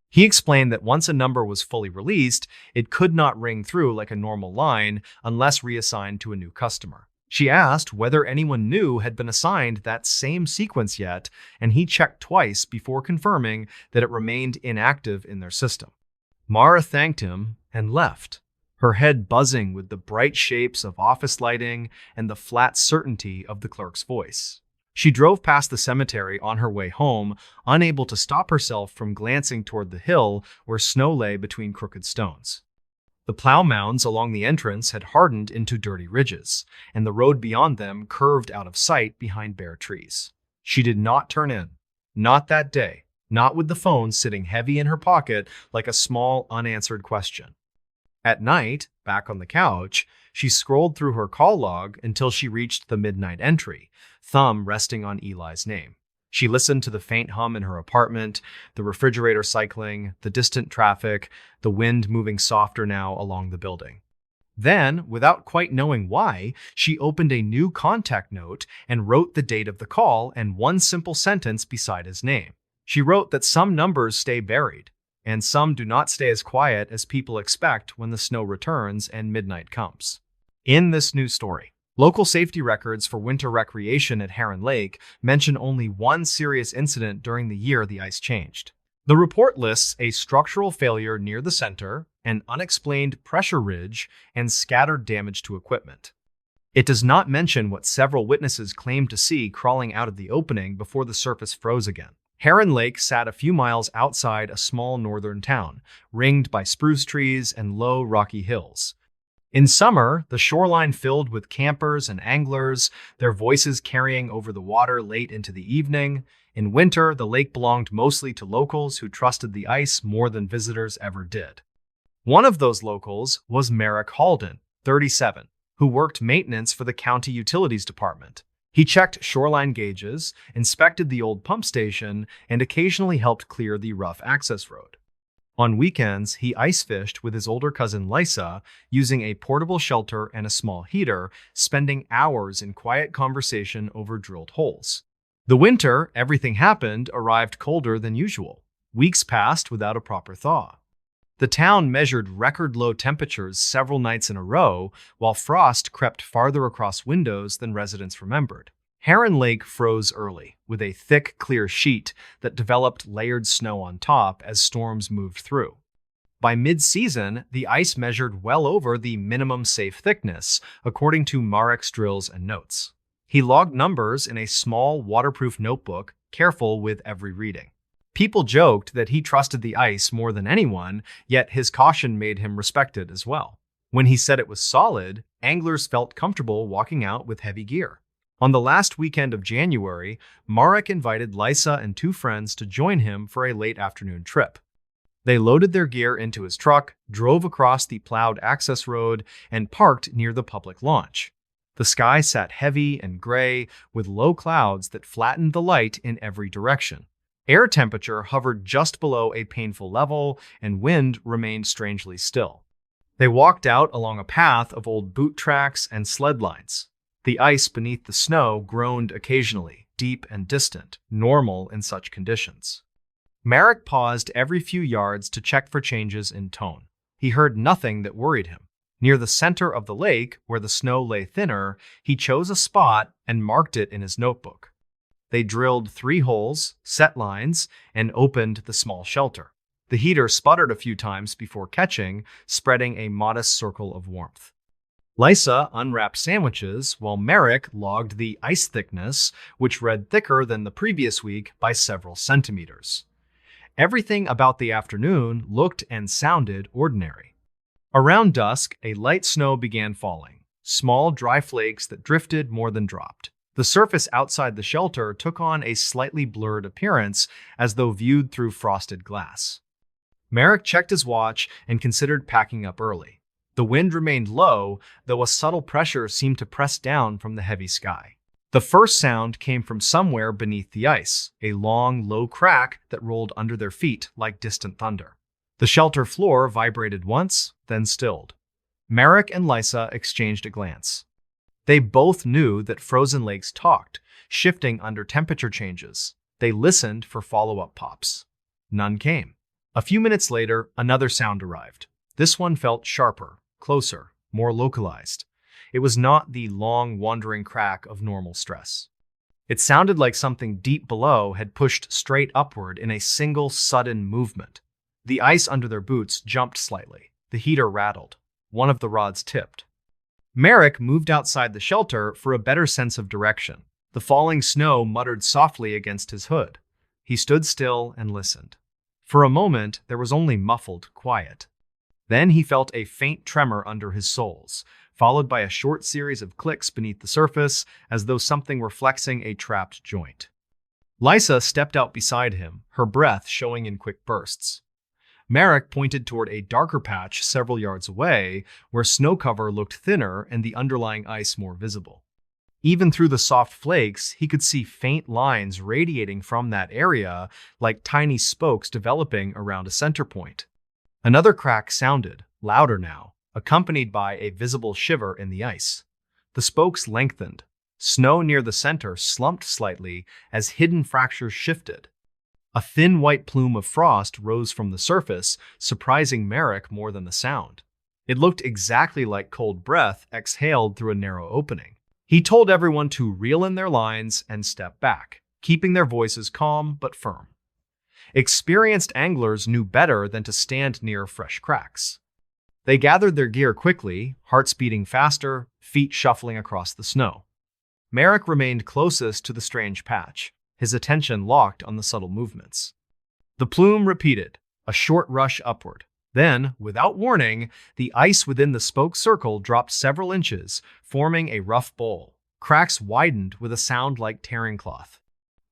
He explained that once a number was fully released, it could not ring through like a normal line unless reassigned to a new customer. She asked whether anyone new had been assigned that same sequence yet, and he checked twice before confirming that it remained inactive in their system. Mara thanked him and left, her head buzzing with the bright shapes of office lighting and the flat certainty of the clerk's voice. She drove past the cemetery on her way home, unable to stop herself from glancing toward the hill where snow lay between crooked stones. The plow mounds along the entrance had hardened into dirty ridges, and the road beyond them curved out of sight behind bare trees. She did not turn in. Not that day. Not with the phone sitting heavy in her pocket like a small, unanswered question. At night, back on the couch, she scrolled through her call log until she reached the midnight entry, thumb resting on Eli's name. She listened to the faint hum in her apartment, the refrigerator cycling, the distant traffic, the wind moving softer now along the building. Then, without quite knowing why, she opened a new contact note and wrote the date of the call and one simple sentence beside his name. She wrote that some numbers stay buried, and some do not stay as quiet as people expect when the snow returns and midnight comes. In this new story, local safety records for winter recreation at Heron Lake mention only one serious incident during the year the ice changed. The report lists a structural failure near the center, an unexplained pressure ridge, and scattered damage to equipment. It does not mention what several witnesses claimed to see crawling out of the opening before the surface froze again. Heron Lake sat a few miles outside a small northern town, ringed by spruce trees and low, rocky hills. In summer, the shoreline filled with campers and anglers, their voices carrying over the water late into the evening. In winter, the lake belonged mostly to locals who trusted the ice more than visitors ever did. One of those locals was Merrick Halden, 37, who worked maintenance for the county utilities department. He checked shoreline gauges, inspected the old pump station, and occasionally helped clear the rough access road. On weekends, he ice fished with his older cousin Lisa, using a portable shelter and a small heater, spending hours in quiet conversation over drilled holes. The winter, everything happened, arrived colder than usual. Weeks passed without a proper thaw. The town measured record-low temperatures several nights in a row, while frost crept farther across windows than residents remembered. Heron Lake froze early, with a thick, clear sheet that developed layered snow on top as storms moved through. By mid-season, the ice measured well over the minimum safe thickness, according to Marek's drills and notes. He logged numbers in a small, waterproof notebook, careful with every reading. People joked that he trusted the ice more than anyone, yet his caution made him respected as well. When he said it was solid, anglers felt comfortable walking out with heavy gear. On the last weekend of January, Marek invited Lisa and two friends to join him for a late afternoon trip. They loaded their gear into his truck, drove across the plowed access road, and parked near the public launch. The sky sat heavy and gray, with low clouds that flattened the light in every direction. Air temperature hovered just below a painful level, and wind remained strangely still. They walked out along a path of old boot tracks and sled lines. The ice beneath the snow groaned occasionally, deep and distant, normal in such conditions. Marek paused every few yards to check for changes in tone. He heard nothing that worried him. Near the center of the lake, where the snow lay thinner, he chose a spot and marked it in his notebook. They drilled 3 holes, set lines, and opened the small shelter. The heater sputtered a few times before catching, spreading a modest circle of warmth. Lisa unwrapped sandwiches, while Marek logged the ice thickness, which read thicker than the previous week by several centimeters. Everything about the afternoon looked and sounded ordinary. Around dusk, a light snow began falling, small dry flakes that drifted more than dropped. The surface outside the shelter took on a slightly blurred appearance, as though viewed through frosted glass. Marek checked his watch and considered packing up early. The wind remained low, though a subtle pressure seemed to press down from the heavy sky. The first sound came from somewhere beneath the ice, a long, low crack that rolled under their feet like distant thunder. The shelter floor vibrated once, then stilled. Marek and Lisa exchanged a glance. They both knew that frozen lakes talked, shifting under temperature changes. They listened for follow-up pops. None came. A few minutes later, another sound arrived. This one felt sharper, closer, more localized. It was not the long, wandering crack of normal stress. It sounded like something deep below had pushed straight upward in a single, sudden movement. The ice under their boots jumped slightly. The heater rattled. One of the rods tipped. Marek moved outside the shelter for a better sense of direction. The falling snow muttered softly against his hood. He stood still and listened. For a moment, there was only muffled quiet. Then he felt a faint tremor under his soles, followed by a short series of clicks beneath the surface, as though something were flexing a trapped joint. Lisa stepped out beside him, her breath showing in quick bursts. Marek pointed toward a darker patch several yards away, where snow cover looked thinner and the underlying ice more visible. Even through the soft flakes, he could see faint lines radiating from that area, like tiny spokes developing around a center point. Another crack sounded, louder now, accompanied by a visible shiver in the ice. The spokes lengthened. Snow near the center slumped slightly as hidden fractures shifted. A thin white plume of frost rose from the surface, surprising Marek more than the sound. It looked exactly like cold breath exhaled through a narrow opening. He told everyone to reel in their lines and step back, keeping their voices calm but firm. Experienced anglers knew better than to stand near fresh cracks. They gathered their gear quickly, hearts beating faster, feet shuffling across the snow. Marek remained closest to the strange patch, his attention locked on the subtle movements. The plume repeated, a short rush upward. Then, without warning, the ice within the spoke circle dropped several inches, forming a rough bowl. Cracks widened with a sound like tearing cloth.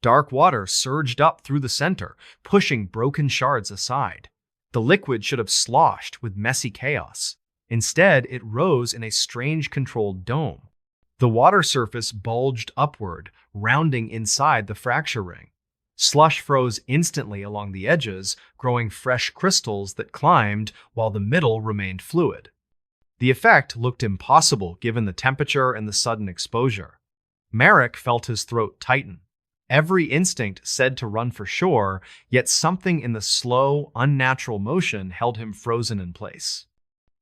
Dark water surged up through the center, pushing broken shards aside. The liquid should have sloshed with messy chaos. Instead, it rose in a strange controlled dome. The water surface bulged upward, rounding inside the fracture ring. Slush froze instantly along the edges, growing fresh crystals that climbed while the middle remained fluid. The effect looked impossible given the temperature and the sudden exposure. Marek felt his throat tighten. Every instinct said to run for shore, yet something in the slow, unnatural motion held him frozen in place.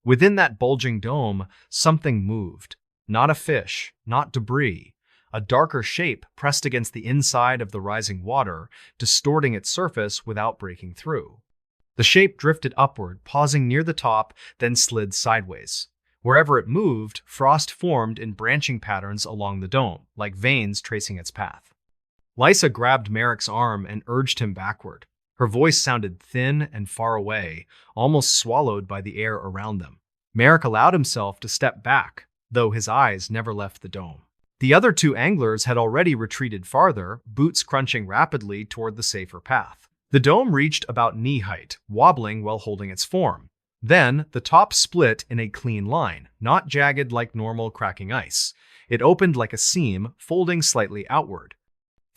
Within that bulging dome, something moved. Not a fish, not debris. A darker shape pressed against the inside of the rising water, distorting its surface without breaking through. The shape drifted upward, pausing near the top, then slid sideways. Wherever it moved, frost formed in branching patterns along the dome, like veins tracing its path. Lisa grabbed Marek's arm and urged him backward. Her voice sounded thin and far away, almost swallowed by the air around them. Merrick allowed himself to step back, though his eyes never left the dome. The other two anglers had already retreated farther, boots crunching rapidly toward the safer path. The dome reached about knee height, wobbling while holding its form. Then, the top split in a clean line, not jagged like normal cracking ice. It opened like a seam, folding slightly outward.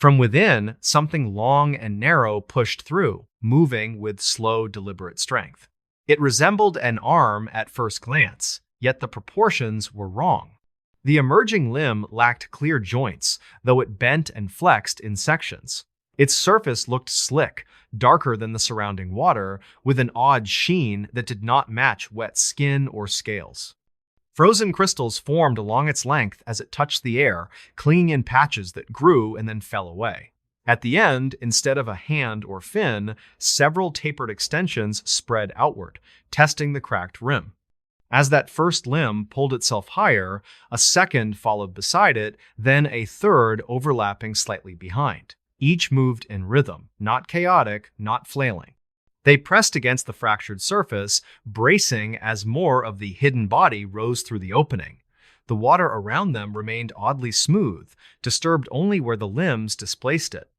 From within, something long and narrow pushed through, moving with slow, deliberate strength. It resembled an arm at first glance, yet the proportions were wrong. The emerging limb lacked clear joints, though it bent and flexed in sections. Its surface looked slick, darker than the surrounding water, with an odd sheen that did not match wet skin or scales. Frozen crystals formed along its length as it touched the air, clinging in patches that grew and then fell away. At the end, instead of a hand or fin, several tapered extensions spread outward, testing the cracked rim. As that first limb pulled itself higher, a second followed beside it, then a third overlapping slightly behind. Each moved in rhythm, not chaotic, not flailing. They pressed against the fractured surface, bracing as more of the hidden body rose through the opening. The water around them remained oddly smooth, disturbed only where the limbs displaced it.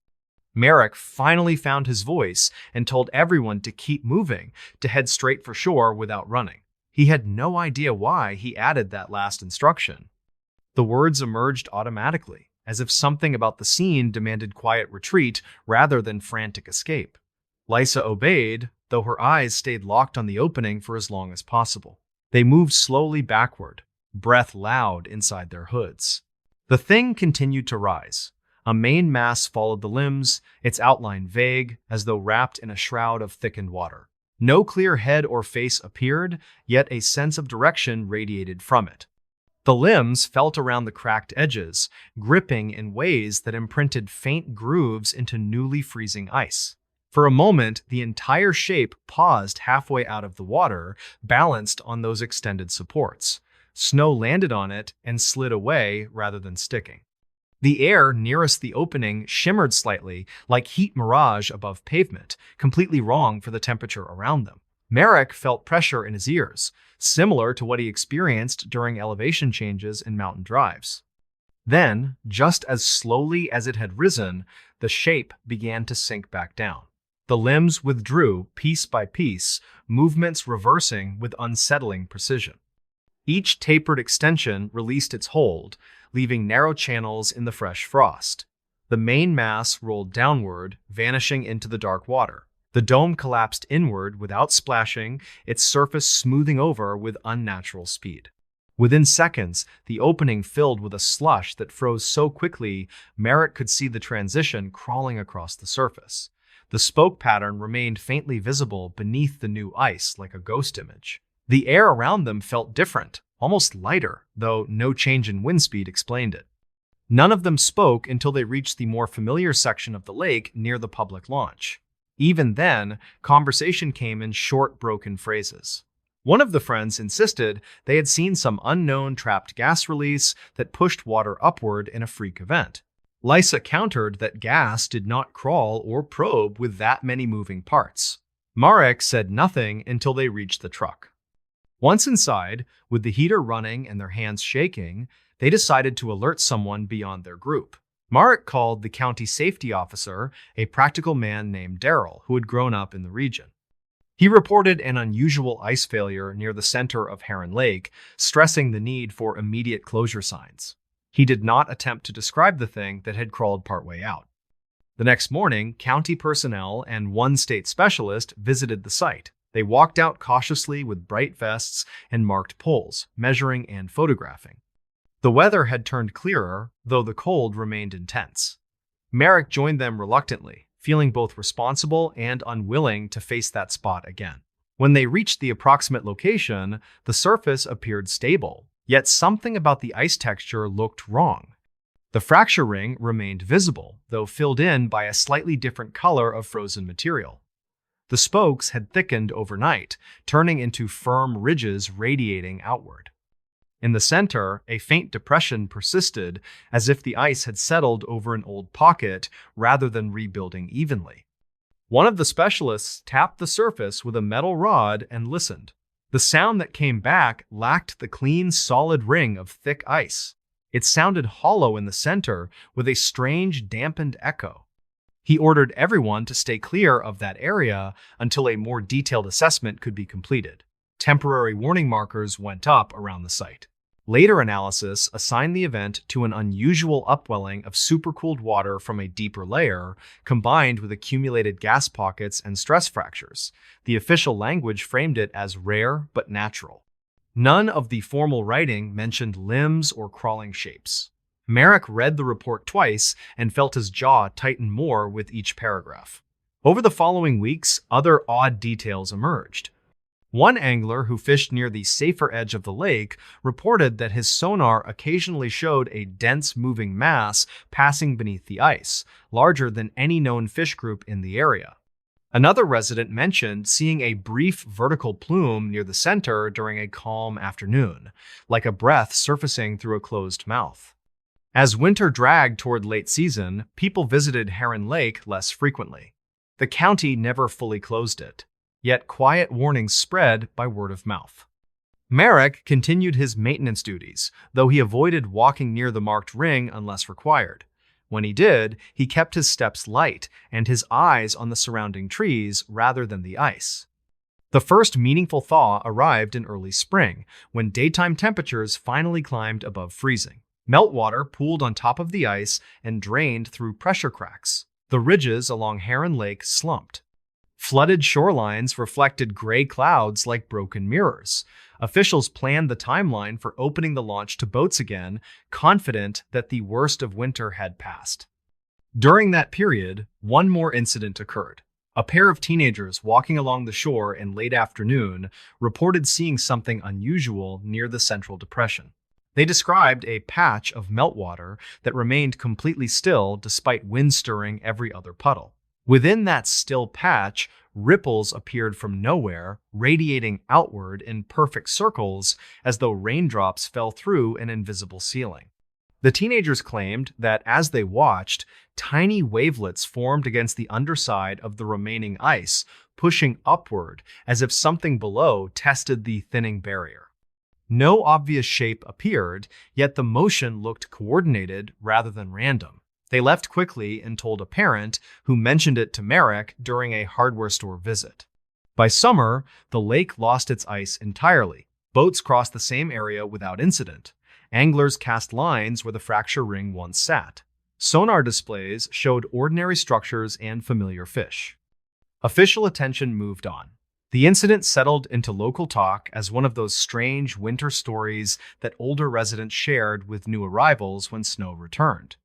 Merrick finally found his voice and told everyone to keep moving, to head straight for shore without running. He had no idea why he added that last instruction. The words emerged automatically, as if something about the scene demanded quiet retreat rather than frantic escape. Lysa obeyed, though her eyes stayed locked on the opening for as long as possible. They moved slowly backward, breath loud inside their hoods. The thing continued to rise. A main mass followed the limbs, its outline vague, as though wrapped in a shroud of thickened water. No clear head or face appeared, yet a sense of direction radiated from it. The limbs felt around the cracked edges, gripping in ways that imprinted faint grooves into newly freezing ice. For a moment, the entire shape paused halfway out of the water, balanced on those extended supports. Snow landed on it and slid away rather than sticking. The air nearest the opening shimmered slightly, like heat mirage above pavement, completely wrong for the temperature around them. Merrick felt pressure in his ears, similar to what he experienced during elevation changes in mountain drives. Then, just as slowly as it had risen, the shape began to sink back down. The limbs withdrew piece by piece, movements reversing with unsettling precision. Each tapered extension released its hold, leaving narrow channels in the fresh frost. The main mass rolled downward, vanishing into the dark water. The dome collapsed inward without splashing, its surface smoothing over with unnatural speed. Within seconds, the opening filled with a slush that froze so quickly, Merrick could see the transition crawling across the surface. The spoke pattern remained faintly visible beneath the new ice like a ghost image. The air around them felt different, almost lighter, though no change in wind speed explained it. None of them spoke until they reached the more familiar section of the lake near the public launch. Even then, conversation came in short, broken phrases. One of the friends insisted they had seen some unknown trapped gas release that pushed water upward in a freak event. Lysa countered that gas did not crawl or probe with that many moving parts. Marek said nothing until they reached the truck. Once inside, with the heater running and their hands shaking, they decided to alert someone beyond their group. Marek called the county safety officer, a practical man named Daryl, who had grown up in the region. He reported an unusual ice failure near the center of Heron Lake, stressing the need for immediate closure signs. He did not attempt to describe the thing that had crawled partway out. The next morning, county personnel and one state specialist visited the site. They walked out cautiously with bright vests and marked poles, measuring and photographing. The weather had turned clearer, though the cold remained intense. Merrick joined them reluctantly, feeling both responsible and unwilling to face that spot again. When they reached the approximate location, the surface appeared stable, yet something about the ice texture looked wrong. The fracture ring remained visible, though filled in by a slightly different color of frozen material. The spokes had thickened overnight, turning into firm ridges radiating outward. In the center, a faint depression persisted, as if the ice had settled over an old pocket rather than rebuilding evenly. One of the specialists tapped the surface with a metal rod and listened. The sound that came back lacked the clean, solid ring of thick ice. It sounded hollow in the center with a strange, dampened echo. He ordered everyone to stay clear of that area until a more detailed assessment could be completed. Temporary warning markers went up around the site. Later analysis assigned the event to an unusual upwelling of supercooled water from a deeper layer, combined with accumulated gas pockets and stress fractures. The official language framed it as rare but natural. None of the formal writing mentioned limbs or crawling shapes. Merrick read the report twice and felt his jaw tighten more with each paragraph. Over the following weeks, other odd details emerged. One angler who fished near the safer edge of the lake reported that his sonar occasionally showed a dense moving mass passing beneath the ice, larger than any known fish group in the area. Another resident mentioned seeing a brief vertical plume near the center during a calm afternoon, like a breath surfacing through a closed mouth. As winter dragged toward late season, people visited Heron Lake less frequently. The county never fully closed it. Yet quiet warnings spread by word of mouth. Merrick continued his maintenance duties, though he avoided walking near the marked ring unless required. When he did, he kept his steps light and his eyes on the surrounding trees rather than the ice. The first meaningful thaw arrived in early spring, when daytime temperatures finally climbed above freezing. Meltwater pooled on top of the ice and drained through pressure cracks. The ridges along Heron Lake slumped. Flooded shorelines reflected gray clouds like broken mirrors. Officials planned the timeline for opening the launch to boats again, confident that the worst of winter had passed. During that period, one more incident occurred. A pair of teenagers walking along the shore in late afternoon reported seeing something unusual near the Central Depression. They described a patch of meltwater that remained completely still despite wind stirring every other puddle. Within that still patch, ripples appeared from nowhere, radiating outward in perfect circles as though raindrops fell through an invisible ceiling. The teenagers claimed that as they watched, tiny wavelets formed against the underside of the remaining ice, pushing upward as if something below tested the thinning barrier. No obvious shape appeared, yet the motion looked coordinated rather than random. They left quickly and told a parent who mentioned it to Merrick during a hardware store visit. By summer, the lake lost its ice entirely. Boats crossed the same area without incident. Anglers cast lines where the fracture ring once sat. Sonar displays showed ordinary structures and familiar fish. Official attention moved on. The incident settled into local talk as one of those strange winter stories that older residents shared with new arrivals when snow returned.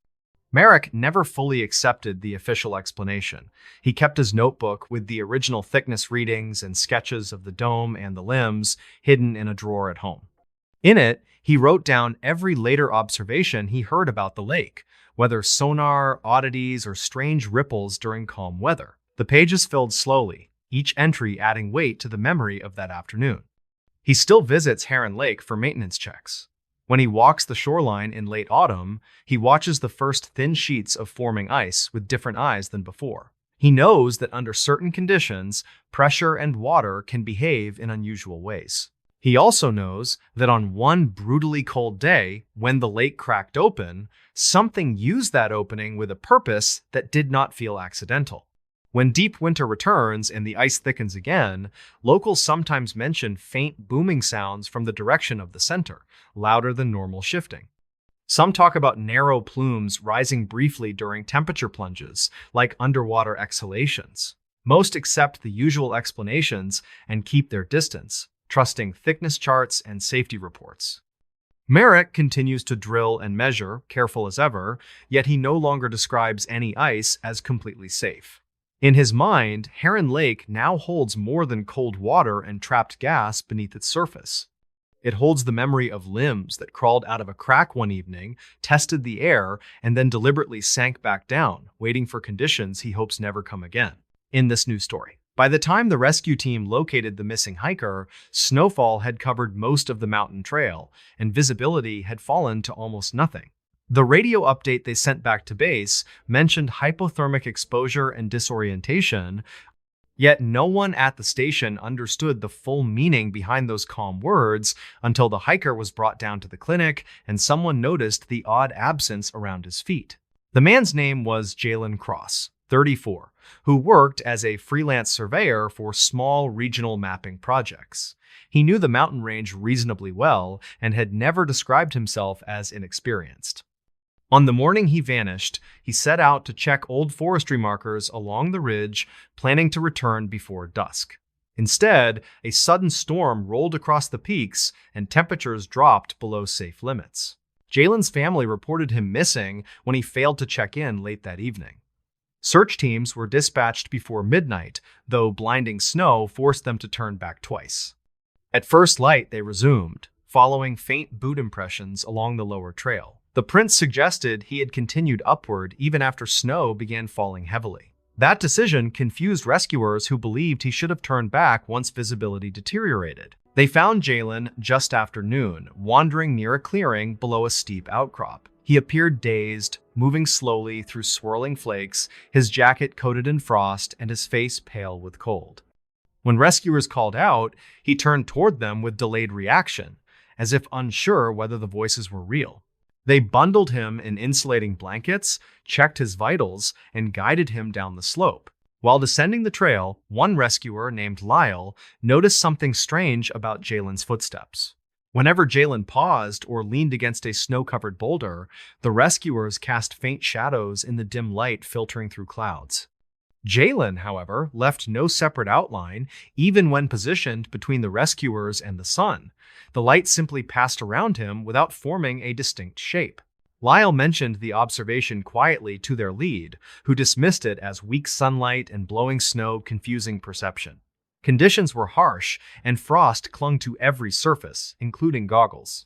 Merrick never fully accepted the official explanation. He kept his notebook with the original thickness readings and sketches of the dome and the limbs hidden in a drawer at home. In it, he wrote down every later observation he heard about the lake, whether sonar, oddities, or strange ripples during calm weather. The pages filled slowly, each entry adding weight to the memory of that afternoon. He still visits Heron Lake for maintenance checks. When he walks the shoreline in late autumn, he watches the first thin sheets of forming ice with different eyes than before. He knows that under certain conditions, pressure and water can behave in unusual ways. He also knows that on one brutally cold day, when the lake cracked open, something used that opening with a purpose that did not feel accidental. When deep winter returns and the ice thickens again, locals sometimes mention faint booming sounds from the direction of the center, louder than normal shifting. Some talk about narrow plumes rising briefly during temperature plunges, like underwater exhalations. Most accept the usual explanations and keep their distance, trusting thickness charts and safety reports. Merrick continues to drill and measure, careful as ever, yet he no longer describes any ice as completely safe. In his mind, Heron Lake now holds more than cold water and trapped gas beneath its surface. It holds the memory of limbs that crawled out of a crack one evening, tested the air, and then deliberately sank back down, waiting for conditions he hopes never come again. In this new story, by the time the rescue team located the missing hiker, snowfall had covered most of the mountain trail, and visibility had fallen to almost nothing. The radio update they sent back to base mentioned hypothermic exposure and disorientation, yet no one at the station understood the full meaning behind those calm words until the hiker was brought down to the clinic and someone noticed the odd absence around his feet. The man's name was Jalen Cross, 34, who worked as a freelance surveyor for small regional mapping projects. He knew the mountain range reasonably well and had never described himself as inexperienced. On the morning he vanished, he set out to check old forestry markers along the ridge, planning to return before dusk. Instead, a sudden storm rolled across the peaks and temperatures dropped below safe limits. Jalen's family reported him missing when he failed to check in late that evening. Search teams were dispatched before midnight, though blinding snow forced them to turn back twice. At first light, they resumed, following faint boot impressions along the lower trail. The prints suggested he had continued upward even after snow began falling heavily. That decision confused rescuers who believed he should have turned back once visibility deteriorated. They found Jalen just after noon, wandering near a clearing below a steep outcrop. He appeared dazed, moving slowly through swirling flakes, his jacket coated in frost and his face pale with cold. When rescuers called out, he turned toward them with delayed reaction, as if unsure whether the voices were real. They bundled him in insulating blankets, checked his vitals, and guided him down the slope. While descending the trail, one rescuer named Lyle noticed something strange about Jalen's footsteps. Whenever Jalen paused or leaned against a snow-covered boulder, the rescuers cast faint shadows in the dim light filtering through clouds. Jalen, however, left no separate outline, even when positioned between the rescuers and the sun. The light simply passed around him without forming a distinct shape. Lyle mentioned the observation quietly to their lead, who dismissed it as weak sunlight and blowing snow confusing perception. Conditions were harsh, and frost clung to every surface, including goggles.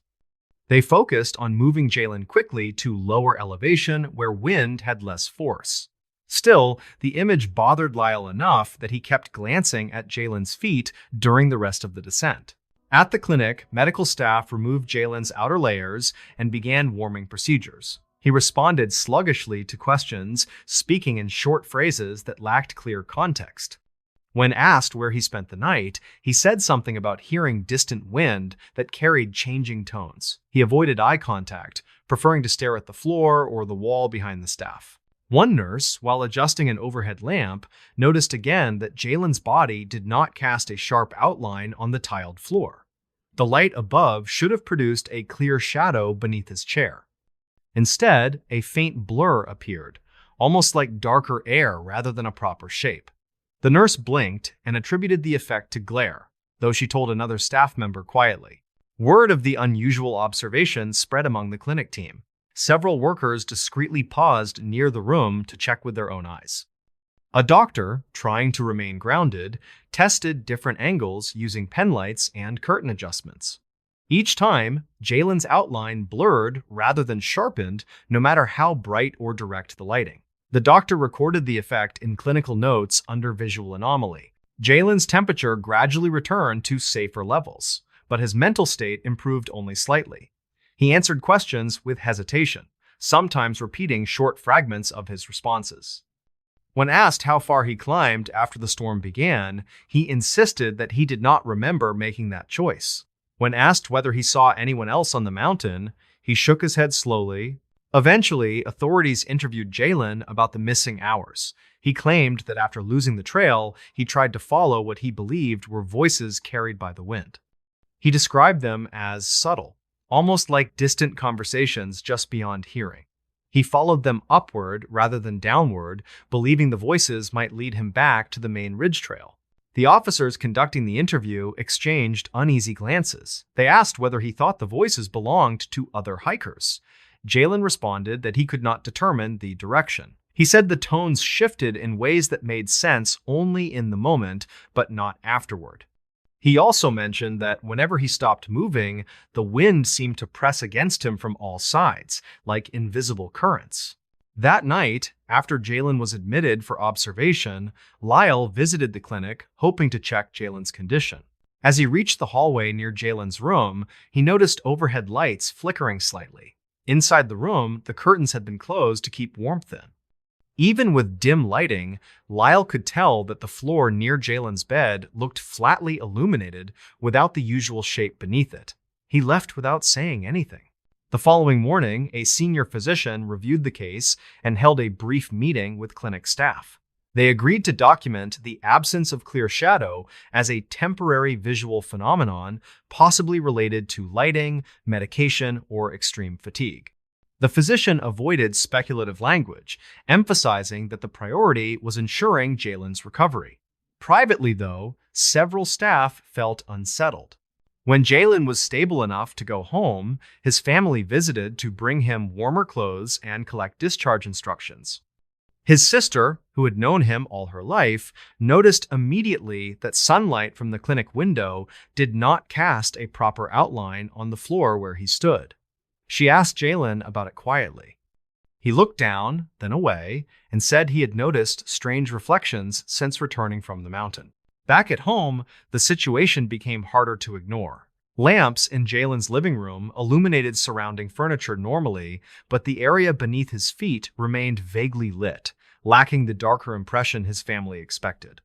They focused on moving Jalen quickly to lower elevation where wind had less force. Still, the image bothered Lyle enough that he kept glancing at Jalen's feet during the rest of the descent. At the clinic, medical staff removed Jalen's outer layers and began warming procedures. He responded sluggishly to questions, speaking in short phrases that lacked clear context. When asked where he spent the night, he said something about hearing distant wind that carried changing tones. He avoided eye contact, preferring to stare at the floor or the wall behind the staff. One nurse, while adjusting an overhead lamp, noticed again that Jalen's body did not cast a sharp outline on the tiled floor. The light above should have produced a clear shadow beneath his chair. Instead, a faint blur appeared, almost like darker air rather than a proper shape. The nurse blinked and attributed the effect to glare, though she told another staff member quietly. Word of the unusual observation spread among the clinic team. Several workers discreetly paused near the room to check with their own eyes. A doctor, trying to remain grounded, tested different angles using pen lights and curtain adjustments. Each time, Jalen's outline blurred rather than sharpened, no matter how bright or direct the lighting. The doctor recorded the effect in clinical notes under visual anomaly. Jalen's temperature gradually returned to safer levels, but his mental state improved only slightly. He answered questions with hesitation, sometimes repeating short fragments of his responses. When asked how far he climbed after the storm began, he insisted that he did not remember making that choice. When asked whether he saw anyone else on the mountain, he shook his head slowly. Eventually, authorities interviewed Jalen about the missing hours. He claimed that after losing the trail, he tried to follow what he believed were voices carried by the wind. He described them as subtle, almost like distant conversations just beyond hearing. He followed them upward rather than downward, believing the voices might lead him back to the main ridge trail. The officers conducting the interview exchanged uneasy glances. They asked whether he thought the voices belonged to other hikers. Jalen responded that he could not determine the direction. He said the tones shifted in ways that made sense only in the moment, but not afterward. He also mentioned that whenever he stopped moving, the wind seemed to press against him from all sides, like invisible currents. That night, after Jalen was admitted for observation, Lyle visited the clinic, hoping to check Jalen's condition. As he reached the hallway near Jalen's room, he noticed overhead lights flickering slightly. Inside the room, the curtains had been closed to keep warmth in. Even with dim lighting, Lyle could tell that the floor near Jalen's bed looked flatly illuminated without the usual shape beneath it. He left without saying anything. The following morning, a senior physician reviewed the case and held a brief meeting with clinic staff. They agreed to document the absence of clear shadow as a temporary visual phenomenon possibly related to lighting, medication, or extreme fatigue. The physician avoided speculative language, emphasizing that the priority was ensuring Jalen's recovery. Privately, though, several staff felt unsettled. When Jalen was stable enough to go home, his family visited to bring him warmer clothes and collect discharge instructions. His sister, who had known him all her life, noticed immediately that sunlight from the clinic window did not cast a proper outline on the floor where he stood. She asked Jalen about it quietly. He looked down, then away, and said he had noticed strange reflections since returning from the mountain. Back at home, the situation became harder to ignore. Lamps in Jalen's living room illuminated surrounding furniture normally, but the area beneath his feet remained vaguely lit, lacking the darker impression his family expected.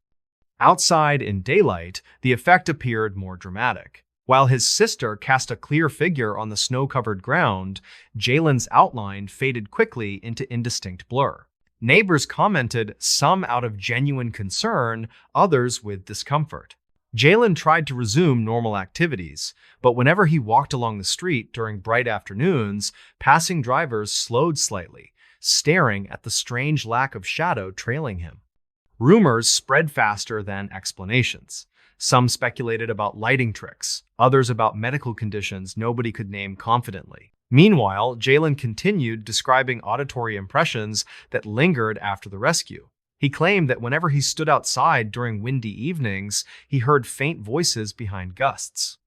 Outside in daylight, the effect appeared more dramatic. While his sister cast a clear figure on the snow-covered ground, Jalen's outline faded quickly into indistinct blur. Neighbors commented, some out of genuine concern, others with discomfort. Jalen tried to resume normal activities, but whenever he walked along the street during bright afternoons, passing drivers slowed slightly, staring at the strange lack of shadow trailing him. Rumors spread faster than explanations. Some speculated about lighting tricks, others about medical conditions nobody could name confidently. Meanwhile, Jalen continued describing auditory impressions that lingered after the rescue. He claimed that whenever he stood outside during windy evenings, he heard faint voices behind gusts.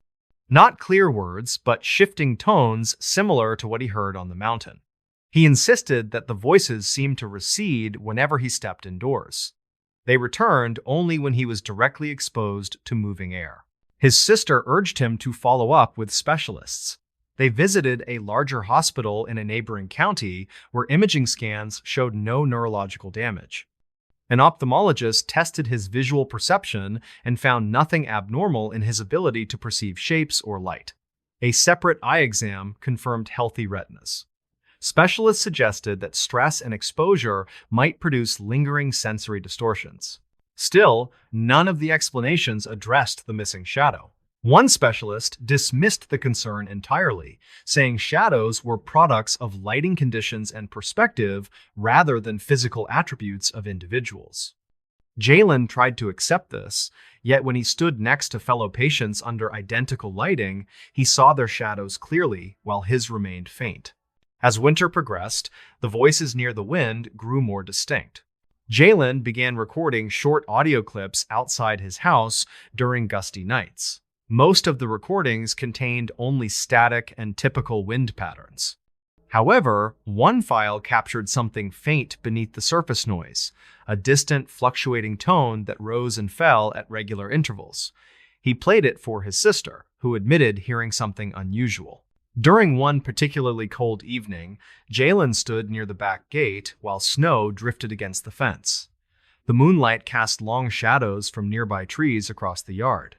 Not clear words, but shifting tones similar to what he heard on the mountain. He insisted that the voices seemed to recede whenever he stepped indoors. They returned only when he was directly exposed to moving air. His sister urged him to follow up with specialists. They visited a larger hospital in a neighboring county where imaging scans showed no neurological damage. An ophthalmologist tested his visual perception and found nothing abnormal in his ability to perceive shapes or light. A separate eye exam confirmed healthy retinas. Specialists suggested that stress and exposure might produce lingering sensory distortions. Still, none of the explanations addressed the missing shadow. One specialist dismissed the concern entirely, saying shadows were products of lighting conditions and perspective rather than physical attributes of individuals. Jalen tried to accept this, yet when he stood next to fellow patients under identical lighting, he saw their shadows clearly while his remained faint. As winter progressed, the voices near the wind grew more distinct. Jalen began recording short audio clips outside his house during gusty nights. Most of the recordings contained only static and typical wind patterns. However, one file captured something faint beneath the surface noise, a distant, fluctuating tone that rose and fell at regular intervals. He played it for his sister, who admitted hearing something unusual. During one particularly cold evening, Jalen stood near the back gate while snow drifted against the fence. The moonlight cast long shadows from nearby trees across the yard.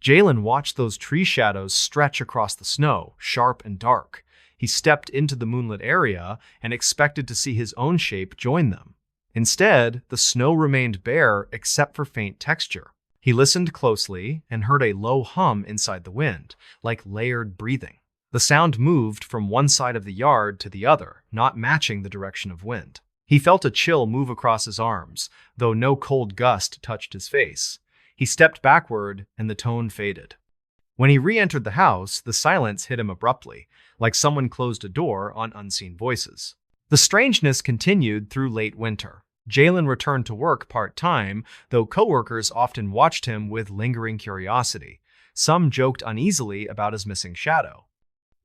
Jalen watched those tree shadows stretch across the snow, sharp and dark. He stepped into the moonlit area and expected to see his own shape join them. Instead, the snow remained bare except for faint texture. He listened closely and heard a low hum inside the wind, like layered breathing. The sound moved from one side of the yard to the other, not matching the direction of wind. He felt a chill move across his arms, though no cold gust touched his face. He stepped backward, and the tone faded. When he re-entered the house, the silence hit him abruptly, like someone closed a door on unseen voices. The strangeness continued through late winter. Jalen returned to work part-time, though coworkers often watched him with lingering curiosity. Some joked uneasily about his missing shadow.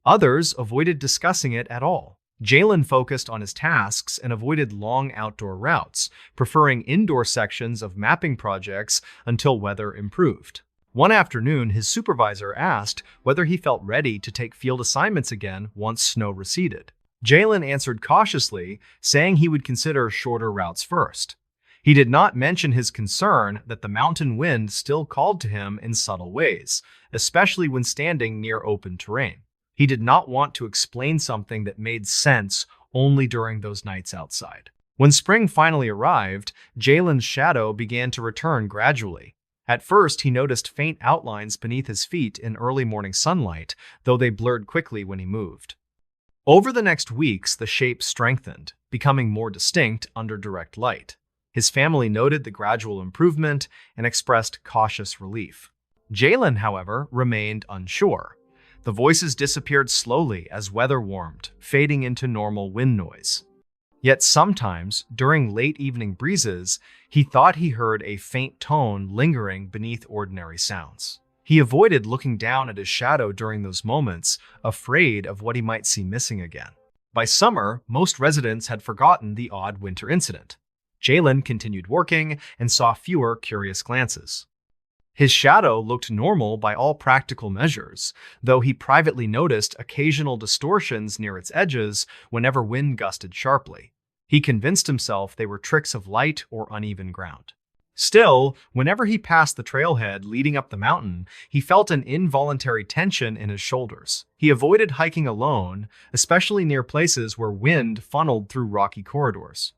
Others avoided discussing it at all. Jalen focused on his tasks and avoided long outdoor routes, preferring indoor sections of mapping projects until weather improved. One afternoon, his supervisor asked whether he felt ready to take field assignments again once snow receded. Jalen answered cautiously, saying he would consider shorter routes first. He did not mention his concern that the mountain wind still called to him in subtle ways, especially when standing near open terrain. He did not want to explain something that made sense only during those nights outside. When spring finally arrived, Jalen's shadow began to return gradually. At first, he noticed faint outlines beneath his feet in early morning sunlight, though they blurred quickly when he moved. Over the next weeks, the shape strengthened, becoming more distinct under direct light. His family noted the gradual improvement and expressed cautious relief. Jalen, however, remained unsure. The voices disappeared slowly as weather warmed, fading into normal wind noise. Yet sometimes, during late evening breezes, he thought he heard a faint tone lingering beneath ordinary sounds. He avoided looking down at his shadow during those moments, afraid of what he might see missing again. By summer, most residents had forgotten the odd winter incident. Jalen continued working and saw fewer curious glances. His shadow looked normal by all practical measures, though he privately noticed occasional distortions near its edges whenever wind gusted sharply. He convinced himself they were tricks of light or uneven ground. Still, whenever he passed the trailhead leading up the mountain, he felt an involuntary tension in his shoulders. He avoided hiking alone, especially near places where wind funneled through rocky corridors.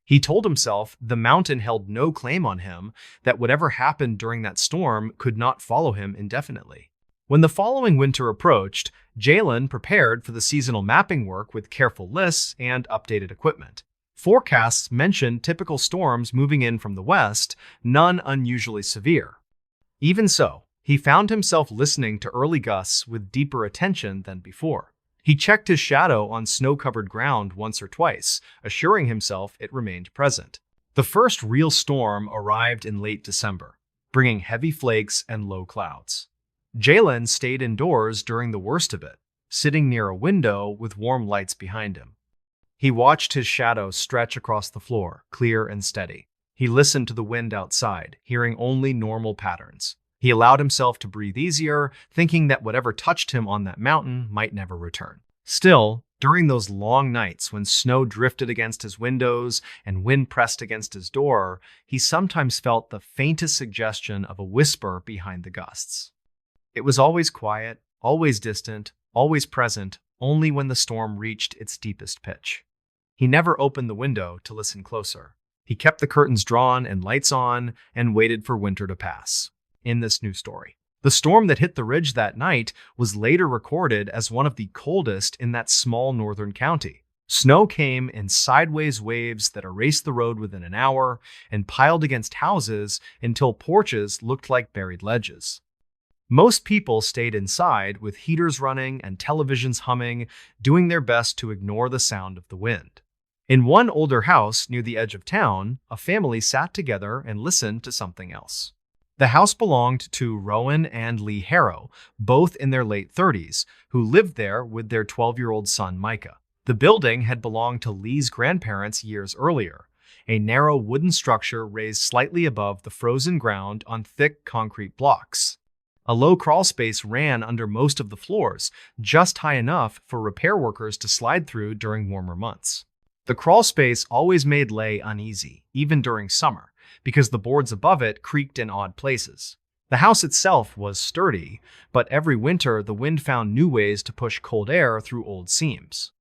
He told himself the mountain held no claim on him, that whatever happened during that storm could not follow him indefinitely. When the following winter approached, Jalen prepared for the seasonal mapping work with careful lists and updated equipment. Forecasts mentioned typical storms moving in from the west, none unusually severe. Even so, he found himself listening to early gusts with deeper attention than before. He checked his shadow on snow-covered ground once or twice, assuring himself it remained present. The first real storm arrived in late December, bringing heavy flakes and low clouds. Jalen stayed indoors during the worst of it, sitting near a window with warm lights behind him. He watched his shadow stretch across the floor, clear and steady. He listened to the wind outside, hearing only normal patterns. He allowed himself to breathe easier, thinking that whatever touched him on that mountain might never return. Still, during those long nights when snow drifted against his windows and wind pressed against his door, he sometimes felt the faintest suggestion of a whisper behind the gusts. It was always quiet, always distant, always present, only when the storm reached its deepest pitch. He never opened the window to listen closer. He kept the curtains drawn and lights on and waited for winter to pass. In this new story, the storm that hit the ridge that night was later recorded as one of the coldest in that small northern county. Snow came in sideways waves that erased the road within an hour and piled against houses until porches looked like buried ledges. Most people stayed inside with heaters running and televisions humming, doing their best to ignore the sound of the wind. In one older house near the edge of town, a family sat together and listened to something else. The house belonged to Rowan and Lee Harrow, both in their late 30s, who lived there with their 12-year-old son Micah. The building had belonged to Lee's grandparents years earlier, a narrow wooden structure raised slightly above the frozen ground on thick concrete blocks. A low crawl space ran under most of the floors, just high enough for repair workers to slide through during warmer months. The crawl space always made Leigh uneasy, even during summer, because the boards above it creaked in odd places. The house itself was sturdy, but every winter the wind found new ways to push cold air through old seams.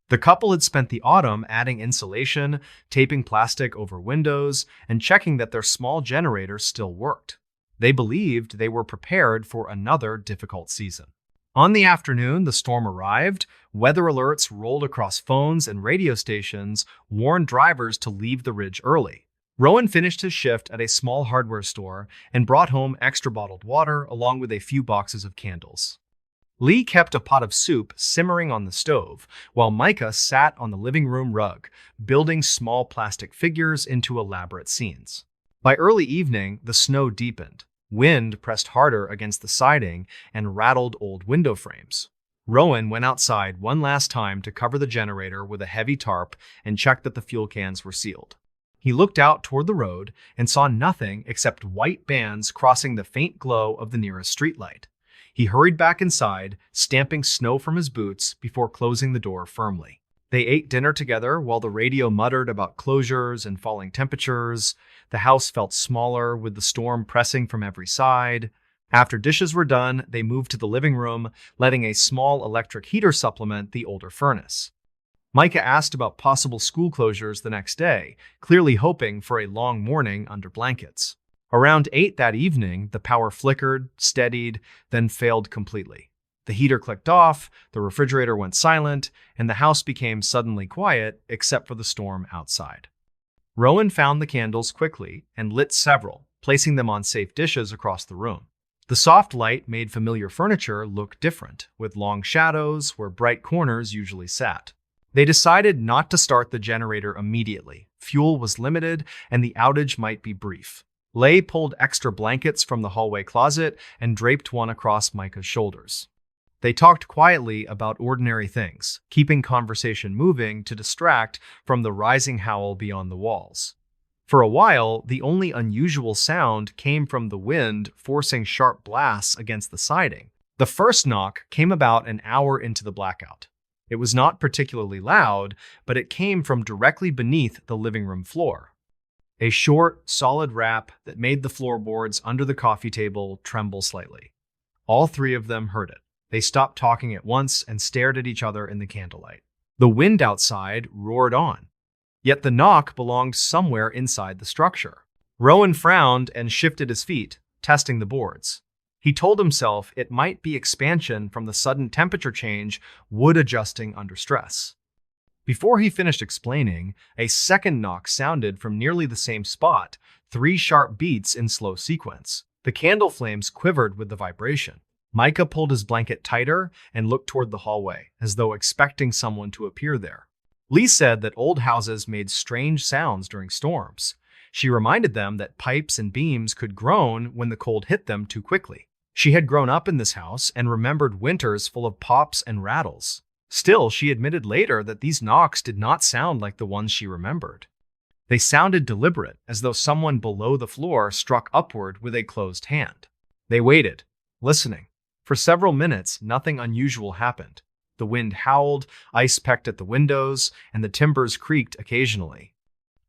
The couple had spent the autumn adding insulation, taping plastic over windows, and checking that their small generator still worked. They believed they were prepared for another difficult season. On the afternoon the storm arrived, weather alerts rolled across phones and radio stations warned drivers to leave the ridge early. Rowan finished his shift at a small hardware store and brought home extra bottled water along with a few boxes of candles. Lee kept a pot of soup simmering on the stove, while Micah sat on the living room rug, building small plastic figures into elaborate scenes. By early evening, the snow deepened. Wind pressed harder against the siding and rattled old window frames. Rowan went outside one last time to cover the generator with a heavy tarp and check that the fuel cans were sealed. He looked out toward the road and saw nothing except white bands crossing the faint glow of the nearest streetlight. He hurried back inside, stamping snow from his boots before closing the door firmly. They ate dinner together while the radio muttered about closures and falling temperatures. The house felt smaller with the storm pressing from every side. After dishes were done, they moved to the living room, letting a small electric heater supplement the older furnace. Micah asked about possible school closures the next day, clearly hoping for a long morning under blankets. Around 8 that evening, the power flickered, steadied, then failed completely. The heater clicked off, the refrigerator went silent, and the house became suddenly quiet except for the storm outside. Rowan found the candles quickly and lit several, placing them on safe dishes across the room. The soft light made familiar furniture look different, with long shadows where bright corners usually sat. They decided not to start the generator immediately. Fuel was limited, and the outage might be brief. Leigh pulled extra blankets from the hallway closet and draped one across Micah's shoulders. They talked quietly about ordinary things, keeping conversation moving to distract from the rising howl beyond the walls. For a while, the only unusual sound came from the wind forcing sharp blasts against the siding. The first knock came about an hour into the blackout. It was not particularly loud, but it came from directly beneath the living room floor. A short, solid rap that made the floorboards under the coffee table tremble slightly. All three of them heard it. They stopped talking at once and stared at each other in the candlelight. The wind outside roared on. Yet the knock belonged somewhere inside the structure. Rowan frowned and shifted his feet, testing the boards. He told himself it might be expansion from the sudden temperature change wood adjusting under stress. Before he finished explaining, a second knock sounded from nearly the same spot, 3 sharp beats in slow sequence. The candle flames quivered with the vibration. Micah pulled his blanket tighter and looked toward the hallway, as though expecting someone to appear there. Leigh said that old houses made strange sounds during storms. She reminded them that pipes and beams could groan when the cold hit them too quickly. She had grown up in this house and remembered winters full of pops and rattles. Still, she admitted later that these knocks did not sound like the ones she remembered. They sounded deliberate, as though someone below the floor struck upward with a closed hand. They waited, listening. For several minutes, nothing unusual happened. The wind howled, ice pecked at the windows, and the timbers creaked occasionally.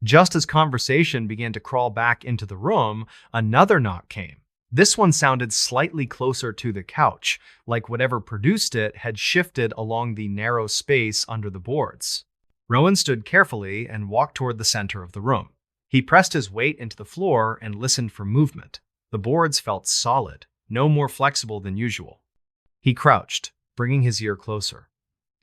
Just as conversation began to crawl back into the room, another knock came. This one sounded slightly closer to the couch, like whatever produced it had shifted along the narrow space under the boards. Rowan stood carefully and walked toward the center of the room. He pressed his weight into the floor and listened for movement. The boards felt solid, no more flexible than usual. He crouched, bringing his ear closer.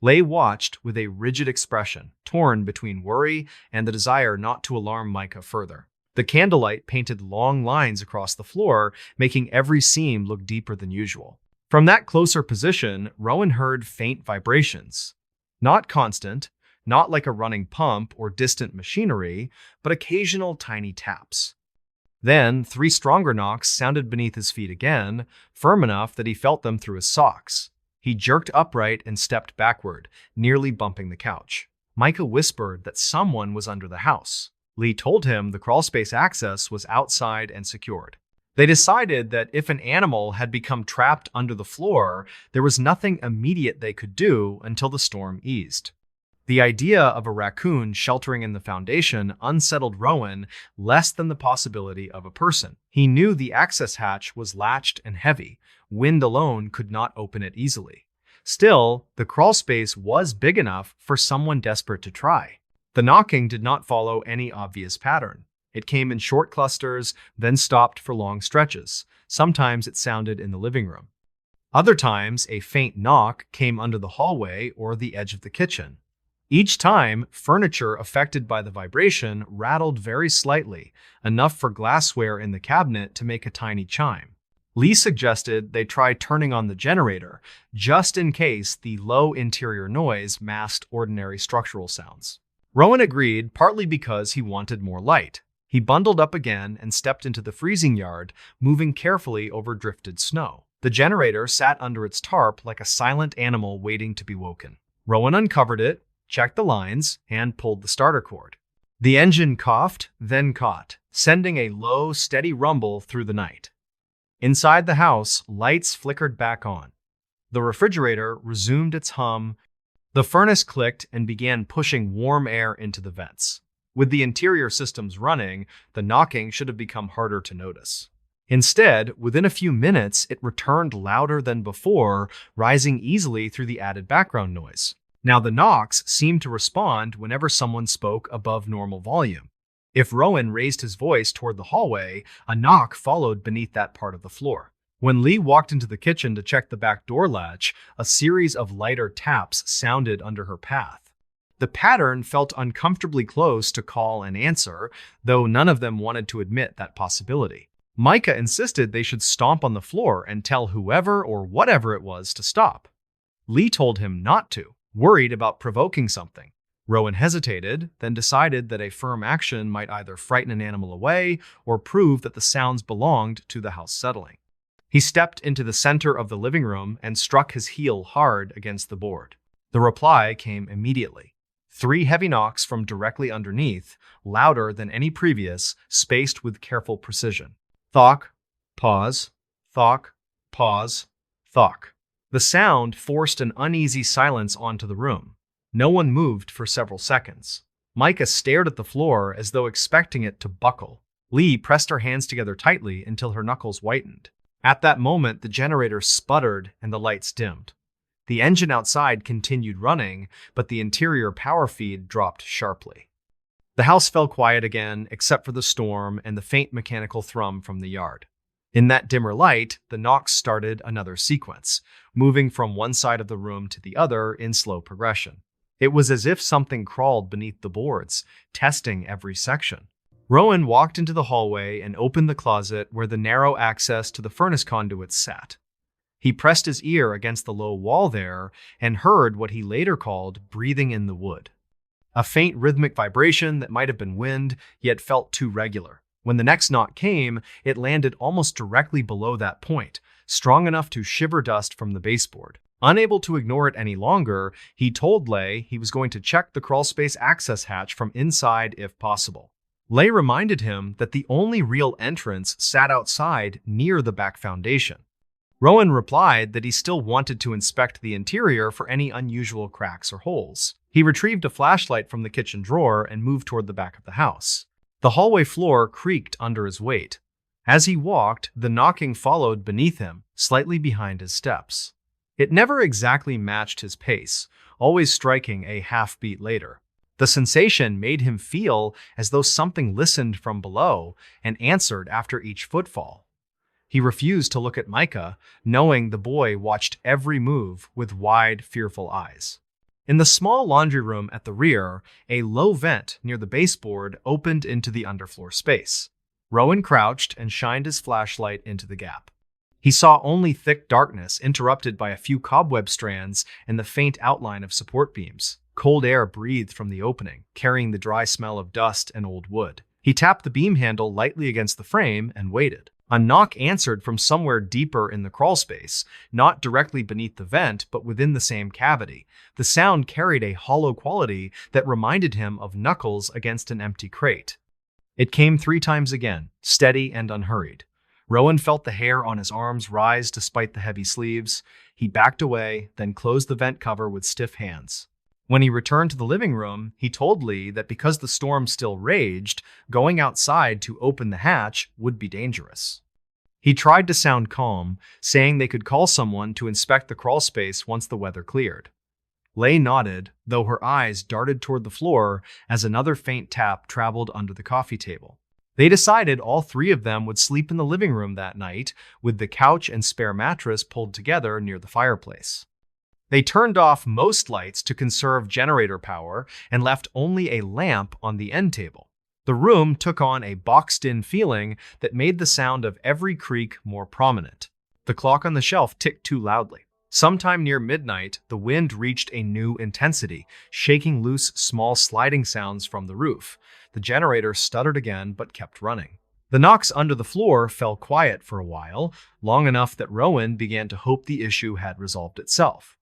Leigh watched with a rigid expression, torn between worry and the desire not to alarm Micah further. The candlelight painted long lines across the floor, making every seam look deeper than usual. From that closer position, Rowan heard faint vibrations. Not constant, not like a running pump or distant machinery, but occasional tiny taps. Then, 3 stronger knocks sounded beneath his feet again, firm enough that he felt them through his socks. He jerked upright and stepped backward, nearly bumping the couch. Micah whispered that someone was under the house. Leigh told him the crawlspace access was outside and secured. They decided that if an animal had become trapped under the floor, there was nothing immediate they could do until the storm eased. The idea of a raccoon sheltering in the foundation unsettled Rowan less than the possibility of a person. He knew the access hatch was latched and heavy. Wind alone could not open it easily. Still, the crawlspace was big enough for someone desperate to try. The knocking did not follow any obvious pattern. It came in short clusters, then stopped for long stretches. Sometimes it sounded in the living room. Other times, a faint knock came under the hallway or the edge of the kitchen. Each time, furniture affected by the vibration rattled very slightly, enough for glassware in the cabinet to make a tiny chime. Leigh suggested they try turning on the generator, just in case the low interior noise masked ordinary structural sounds. Rowan agreed, partly because he wanted more light. He bundled up again and stepped into the freezing yard, moving carefully over drifted snow. The generator sat under its tarp like a silent animal waiting to be woken. Rowan uncovered it, checked the lines, and pulled the starter cord. The engine coughed, then caught, sending a low, steady rumble through the night. Inside the house, lights flickered back on. The refrigerator resumed its hum. The furnace clicked and began pushing warm air into the vents. With the interior systems running, the knocking should have become harder to notice. Instead, within a few minutes, it returned louder than before, rising easily through the added background noise. Now the knocks seemed to respond whenever someone spoke above normal volume. If Rowan raised his voice toward the hallway, a knock followed beneath that part of the floor. When Lee walked into the kitchen to check the back door latch, a series of lighter taps sounded under her path. The pattern felt uncomfortably close to call and answer, though none of them wanted to admit that possibility. Micah insisted they should stomp on the floor and tell whoever or whatever it was to stop. Lee told him not to, worried about provoking something. Rowan hesitated, then decided that a firm action might either frighten an animal away or prove that the sounds belonged to the house settling. He stepped into the center of the living room and struck his heel hard against the board. The reply came immediately. 3 heavy knocks from directly underneath, louder than any previous, spaced with careful precision. Thock, pause, thock, pause, thock. The sound forced an uneasy silence onto the room. No one moved for several seconds. Micah stared at the floor as though expecting it to buckle. Lee pressed her hands together tightly until her knuckles whitened. At that moment, the generator sputtered and the lights dimmed. The engine outside continued running, but the interior power feed dropped sharply. The house fell quiet again, except for the storm and the faint mechanical thrum from the yard. In that dimmer light, the knocks started another sequence, moving from one side of the room to the other in slow progression. It was as if something crawled beneath the boards, testing every section. Rowan walked into the hallway and opened the closet where the narrow access to the furnace conduits sat. He pressed his ear against the low wall there and heard what he later called breathing in the wood. A faint rhythmic vibration that might have been wind, yet felt too regular. When the next knock came, it landed almost directly below that point, strong enough to shiver dust from the baseboard. Unable to ignore it any longer, he told Lei he was going to check the crawlspace access hatch from inside if possible. Lei reminded him that the only real entrance sat outside near the back foundation. Rowan replied that he still wanted to inspect the interior for any unusual cracks or holes. He retrieved a flashlight from the kitchen drawer and moved toward the back of the house. The hallway floor creaked under his weight. As he walked, the knocking followed beneath him, slightly behind his steps. It never exactly matched his pace, always striking a half beat later. The sensation made him feel as though something listened from below and answered after each footfall. He refused to look at Micah, knowing the boy watched every move with wide, fearful eyes. In the small laundry room at the rear, a low vent near the baseboard opened into the underfloor space. Rowan crouched and shined his flashlight into the gap. He saw only thick darkness interrupted by a few cobweb strands and the faint outline of support beams. Cold air breathed from the opening, carrying the dry smell of dust and old wood. He tapped the beam handle lightly against the frame and waited. A knock answered from somewhere deeper in the crawlspace, not directly beneath the vent, but within the same cavity. The sound carried a hollow quality that reminded him of knuckles against an empty crate. It came 3 times again, steady and unhurried. Rowan felt the hair on his arms rise despite the heavy sleeves. He backed away, then closed the vent cover with stiff hands. When he returned to the living room, he told Lee that because the storm still raged, going outside to open the hatch would be dangerous. He tried to sound calm, saying they could call someone to inspect the crawlspace once the weather cleared. Lei nodded, though her eyes darted toward the floor as another faint tap traveled under the coffee table. They decided all 3 of them would sleep in the living room that night, with the couch and spare mattress pulled together near the fireplace. They turned off most lights to conserve generator power and left only a lamp on the end table. The room took on a boxed-in feeling that made the sound of every creak more prominent. The clock on the shelf ticked too loudly. Sometime near midnight, the wind reached a new intensity, shaking loose small sliding sounds from the roof. The generator stuttered again but kept running. The knocks under the floor fell quiet for a while, long enough that Rowan began to hope the issue had resolved itself.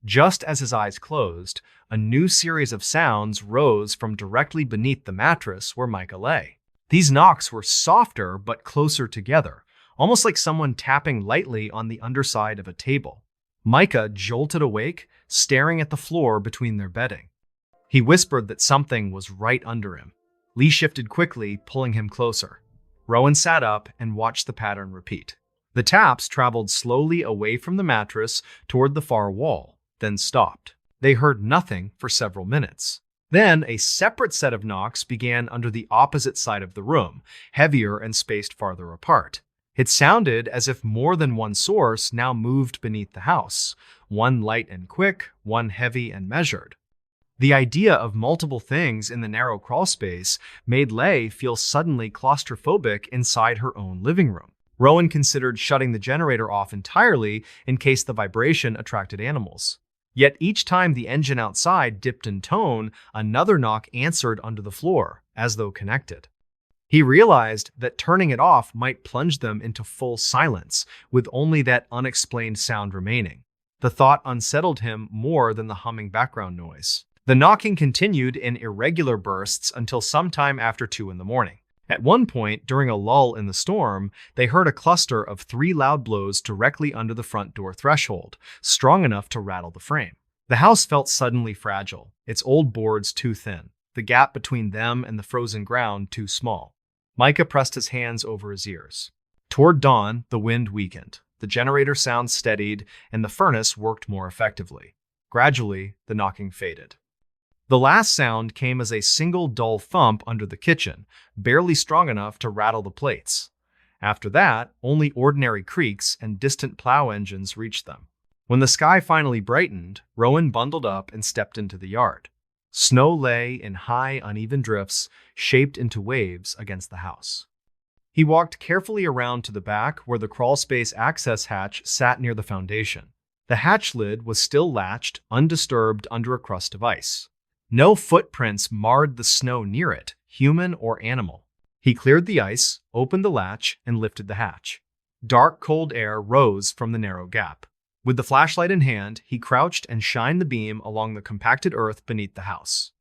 Just as his eyes closed, a new series of sounds rose from directly beneath the mattress where Micah lay. These knocks were softer but closer together, almost like someone tapping lightly on the underside of a table. Micah jolted awake, staring at the floor between their bedding. He whispered that something was right under him. Lee shifted quickly, pulling him closer. Rowan sat up and watched the pattern repeat. The taps traveled slowly away from the mattress toward the far wall, then stopped. They heard nothing for several minutes. Then a separate set of knocks began under the opposite side of the room, heavier and spaced farther apart. It sounded as if more than one source now moved beneath the house, one light and quick, one heavy and measured. The idea of multiple things in the narrow crawl space made Leigh feel suddenly claustrophobic inside her own living room. Rowan considered shutting the generator off entirely in case the vibration attracted animals. Yet each time the engine outside dipped in tone, another knock answered under the floor, as though connected. He realized that turning it off might plunge them into full silence, with only that unexplained sound remaining. The thought unsettled him more than the humming background noise. The knocking continued in irregular bursts until sometime after 2 in the morning. At one point, during a lull in the storm, they heard a cluster of 3 loud blows directly under the front door threshold, strong enough to rattle the frame. The house felt suddenly fragile, its old boards too thin, the gap between them and the frozen ground too small. Micah pressed his hands over his ears. Toward dawn, the wind weakened. The generator sound steadied, and the furnace worked more effectively. Gradually, the knocking faded. The last sound came as a single dull thump under the kitchen, barely strong enough to rattle the plates. After that, only ordinary creaks and distant plow engines reached them. When the sky finally brightened, Rowan bundled up and stepped into the yard. Snow lay in high, uneven drifts, shaped into waves against the house. He walked carefully around to the back where the crawlspace access hatch sat near the foundation. The hatch lid was still latched, undisturbed under a crust of ice. No footprints marred the snow near it, human or animal. He cleared the ice, opened the latch, and lifted the hatch. Dark, cold air rose from the narrow gap. With the flashlight in hand, he crouched and shined the beam along the compacted earth beneath the house.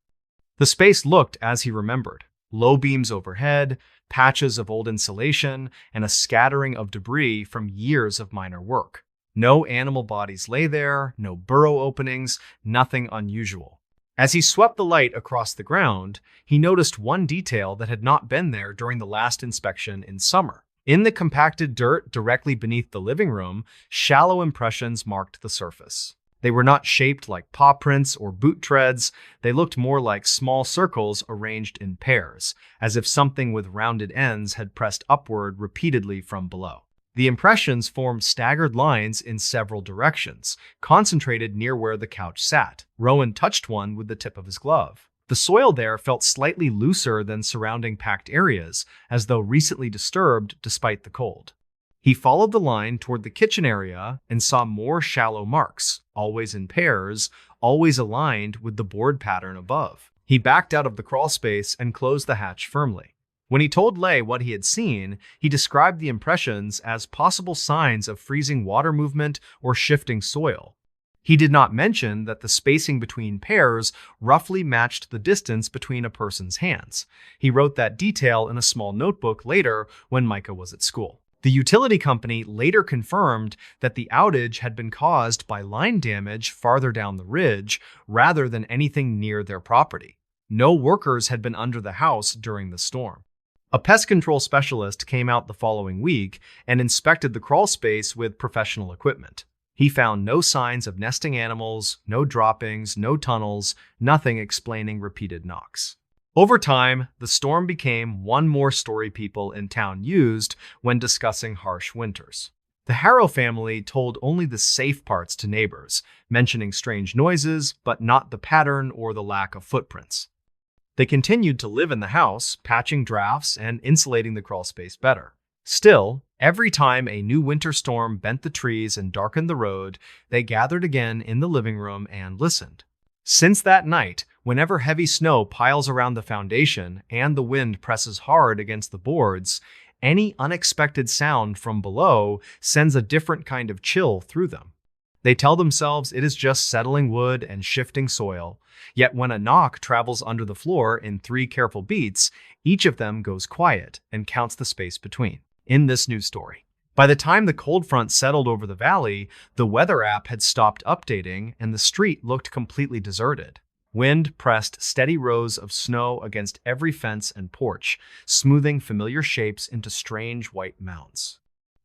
The space looked as he remembered. Low beams overhead, patches of old insulation, and a scattering of debris from years of minor work. No animal bodies lay there, no burrow openings, nothing unusual. As he swept the light across the ground, he noticed one detail that had not been there during the last inspection in summer. In the compacted dirt directly beneath the living room, shallow impressions marked the surface. They were not shaped like paw prints or boot treads. They looked more like small circles arranged in pairs, as if something with rounded ends had pressed upward repeatedly from below. The impressions formed staggered lines in several directions, concentrated near where the couch sat. Rowan touched one with the tip of his glove. The soil there felt slightly looser than surrounding packed areas, as though recently disturbed despite the cold. He followed the line toward the kitchen area and saw more shallow marks, always in pairs, always aligned with the board pattern above. He backed out of the crawl space and closed the hatch firmly. When he told Leigh what he had seen, he described the impressions as possible signs of freezing water movement or shifting soil. He did not mention that the spacing between pairs roughly matched the distance between a person's hands. He wrote that detail in a small notebook later when Micah was at school. The utility company later confirmed that the outage had been caused by line damage farther down the ridge rather than anything near their property. No workers had been under the house during the storm. A pest control specialist came out the following week and inspected the crawl space with professional equipment. He found no signs of nesting animals, no droppings, no tunnels, nothing explaining repeated knocks. Over time, the storm became one more story people in town used when discussing harsh winters. The Harrow family told only the safe parts to neighbors, mentioning strange noises, but not the pattern or the lack of footprints. They continued to live in the house, patching drafts and insulating the crawl space better. Still, every time a new winter storm bent the trees and darkened the road, they gathered again in the living room and listened. Since that night, whenever heavy snow piles around the foundation and the wind presses hard against the boards, any unexpected sound from below sends a different kind of chill through them. They tell themselves it is just settling wood and shifting soil, yet when a knock travels under the floor in 3 careful beats, each of them goes quiet and counts the space between. In this news story, by the time the cold front settled over the valley, the weather app had stopped updating and the street looked completely deserted. Wind pressed steady rows of snow against every fence and porch, smoothing familiar shapes into strange white mounds.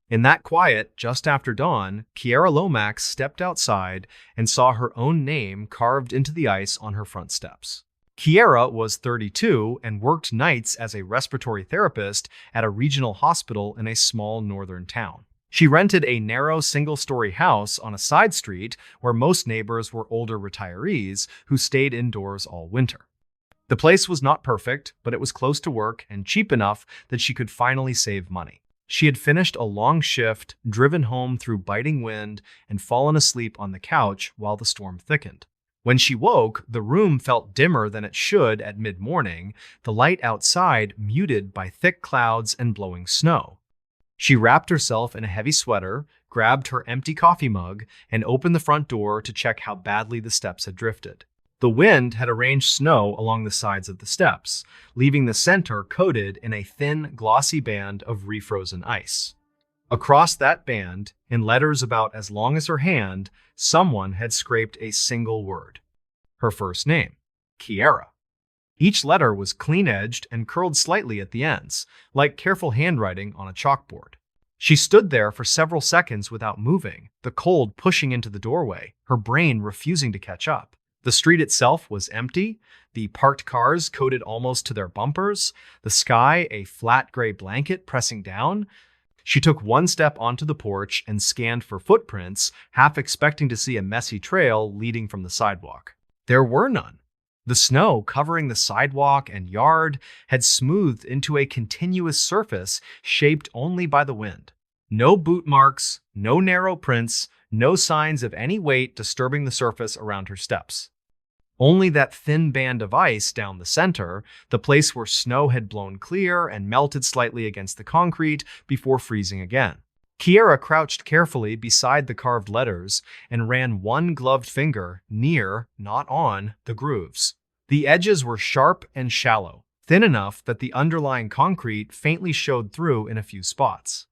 In that quiet, just after dawn, Kiera Lomax stepped outside and saw her own name carved into the ice on her front steps. Kiera was 32 and worked nights as a respiratory therapist at a regional hospital in a small northern town. She rented a narrow single-story house on a side street where most neighbors were older retirees who stayed indoors all winter. The place was not perfect, but it was close to work and cheap enough that she could finally save money. She had finished a long shift, driven home through biting wind, and fallen asleep on the couch while the storm thickened. When she woke, the room felt dimmer than it should at mid-morning, the light outside muted by thick clouds and blowing snow. She wrapped herself in a heavy sweater, grabbed her empty coffee mug, and opened the front door to check how badly the steps had drifted. The wind had arranged snow along the sides of the steps, leaving the center coated in a thin, glossy band of refrozen ice. Across that band, in letters about as long as her hand, someone had scraped a single word. Her first name, Kiera. Each letter was clean-edged and curled slightly at the ends, like careful handwriting on a chalkboard. She stood there for several seconds without moving, the cold pushing into the doorway, her brain refusing to catch up. The street itself was empty, the parked cars coated almost to their bumpers, the sky a flat gray blanket pressing down. She took one step onto the porch and scanned for footprints, half expecting to see a messy trail leading from the sidewalk. There were none. The snow covering the sidewalk and yard had smoothed into a continuous surface shaped only by the wind. No boot marks, no narrow prints, no signs of any weight disturbing the surface around her steps. Only that thin band of ice down the center, the place where snow had blown clear and melted slightly against the concrete before freezing again. Kiera crouched carefully beside the carved letters and ran one gloved finger near, not on, the grooves. The edges were sharp and shallow, thin enough that the underlying concrete faintly showed through in a few spots.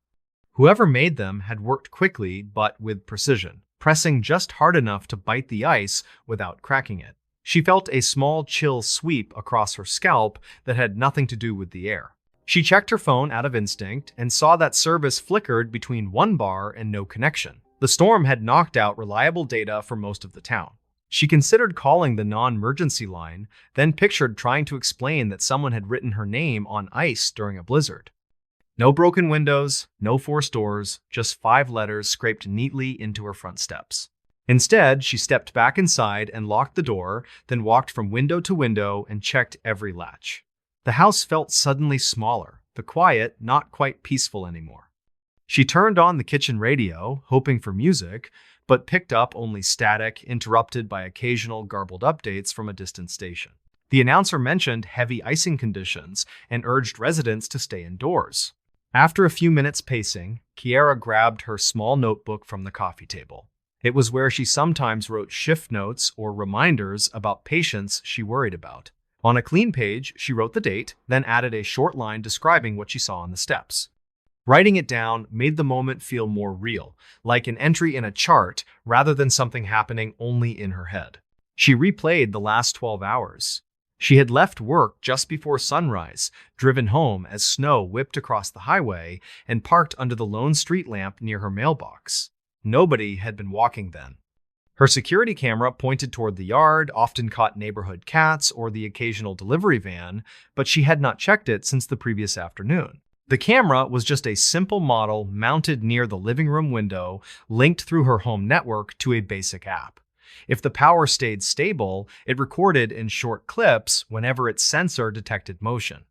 Whoever made them had worked quickly but with precision, pressing just hard enough to bite the ice without cracking it. She felt a small chill sweep across her scalp that had nothing to do with the air. She checked her phone out of instinct and saw that service flickered between one bar and no connection. The storm had knocked out reliable data for most of the town. She considered calling the non-emergency line, then pictured trying to explain that someone had written her name on ice during a blizzard. No broken windows, no forced doors, just 5 letters scraped neatly into her front steps. Instead, she stepped back inside and locked the door, then walked from window to window and checked every latch. The house felt suddenly smaller, the quiet not quite peaceful anymore. She turned on the kitchen radio, hoping for music, but picked up only static, interrupted by occasional garbled updates from a distant station. The announcer mentioned heavy icing conditions and urged residents to stay indoors. After a few minutes pacing, Kiera grabbed her small notebook from the coffee table. It was where she sometimes wrote shift notes or reminders about patients she worried about. On a clean page, she wrote the date, then added a short line describing what she saw on the steps. Writing it down made the moment feel more real, like an entry in a chart rather than something happening only in her head. She replayed the last 12 hours. She had left work just before sunrise, driven home as snow whipped across the highway, and parked under the lone street lamp near her mailbox. Nobody had been walking then. Her security camera pointed toward the yard, often caught neighborhood cats or the occasional delivery van, but she had not checked it since the previous afternoon. The camera was just a simple model mounted near the living room window, linked through her home network to a basic app. If the power stayed stable, it recorded in short clips whenever its sensor detected motion.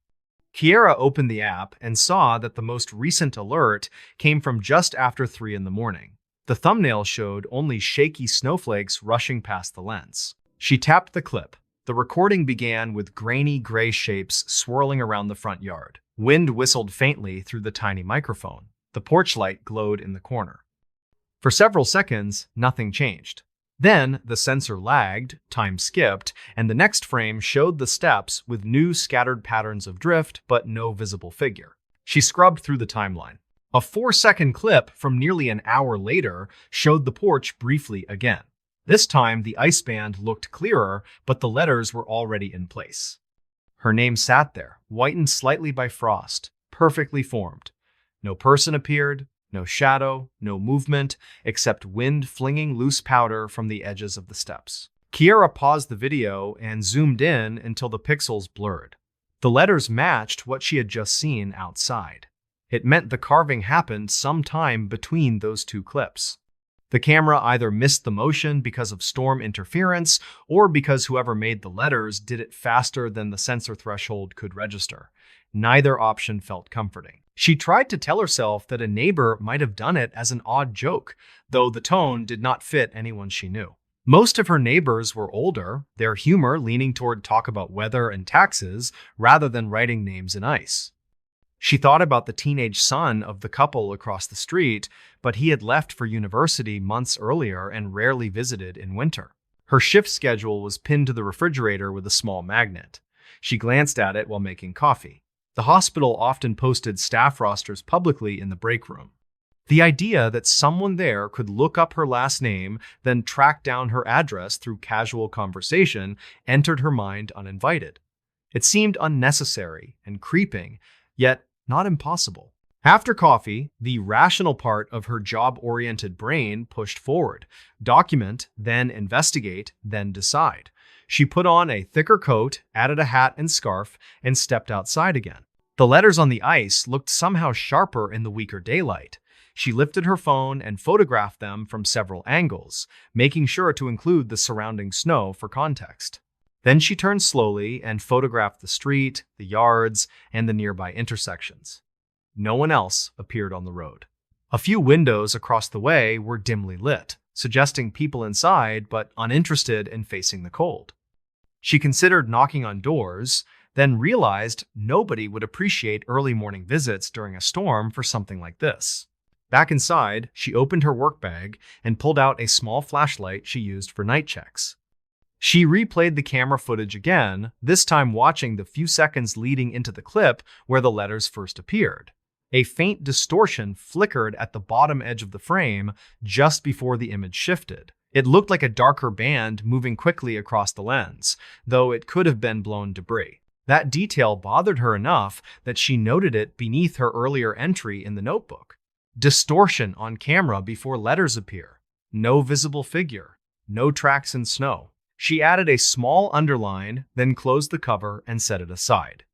Kiera opened the app and saw that the most recent alert came from just after 3 in the morning. The thumbnail showed only shaky snowflakes rushing past the lens. She tapped the clip. The recording began with grainy gray shapes swirling around the front yard. Wind whistled faintly through the tiny microphone. The porch light glowed in the corner. For several seconds, nothing changed. Then, the sensor lagged, time skipped, and the next frame showed the steps with new scattered patterns of drift but no visible figure. She scrubbed through the timeline. A 4-second clip from nearly an hour later showed the porch briefly again. This time, the ice band looked clearer, but the letters were already in place. Her name sat there, whitened slightly by frost, perfectly formed. No person appeared, no shadow, no movement, except wind flinging loose powder from the edges of the steps. Kiera paused the video and zoomed in until the pixels blurred. The letters matched what she had just seen outside. It meant the carving happened sometime between those two clips. The camera either missed the motion because of storm interference or because whoever made the letters did it faster than the sensor threshold could register. Neither option felt comforting. She tried to tell herself that a neighbor might have done it as an odd joke, though the tone did not fit anyone she knew. Most of her neighbors were older, their humor leaning toward talk about weather and taxes rather than writing names in ice. She thought about the teenage son of the couple across the street, but he had left for university months earlier and rarely visited in winter. Her shift schedule was pinned to the refrigerator with a small magnet. She glanced at it while making coffee. The hospital often posted staff rosters publicly in the break room. The idea that someone there could look up her last name, then track down her address through casual conversation, entered her mind uninvited. It seemed unnecessary and creeping, yet not impossible. After coffee, the rational part of her job-oriented brain pushed forward. Document, then investigate, then decide. She put on a thicker coat, added a hat and scarf, and stepped outside again. The letters on the ice looked somehow sharper in the weaker daylight. She lifted her phone and photographed them from several angles, making sure to include the surrounding snow for context. Then she turned slowly and photographed the street, the yards, and the nearby intersections. No one else appeared on the road. A few windows across the way were dimly lit, suggesting people inside but uninterested in facing the cold. She considered knocking on doors, then realized nobody would appreciate early morning visits during a storm for something like this. Back inside, she opened her work bag and pulled out a small flashlight she used for night checks. She replayed the camera footage again, this time watching the few seconds leading into the clip where the letters first appeared. A faint distortion flickered at the bottom edge of the frame just before the image shifted. It looked like a darker band moving quickly across the lens, though it could have been blown debris. That detail bothered her enough that she noted it beneath her earlier entry in the notebook. Distortion on camera before letters appear. No visible figure. No tracks in snow. She added a small underline, then closed the cover and set it aside.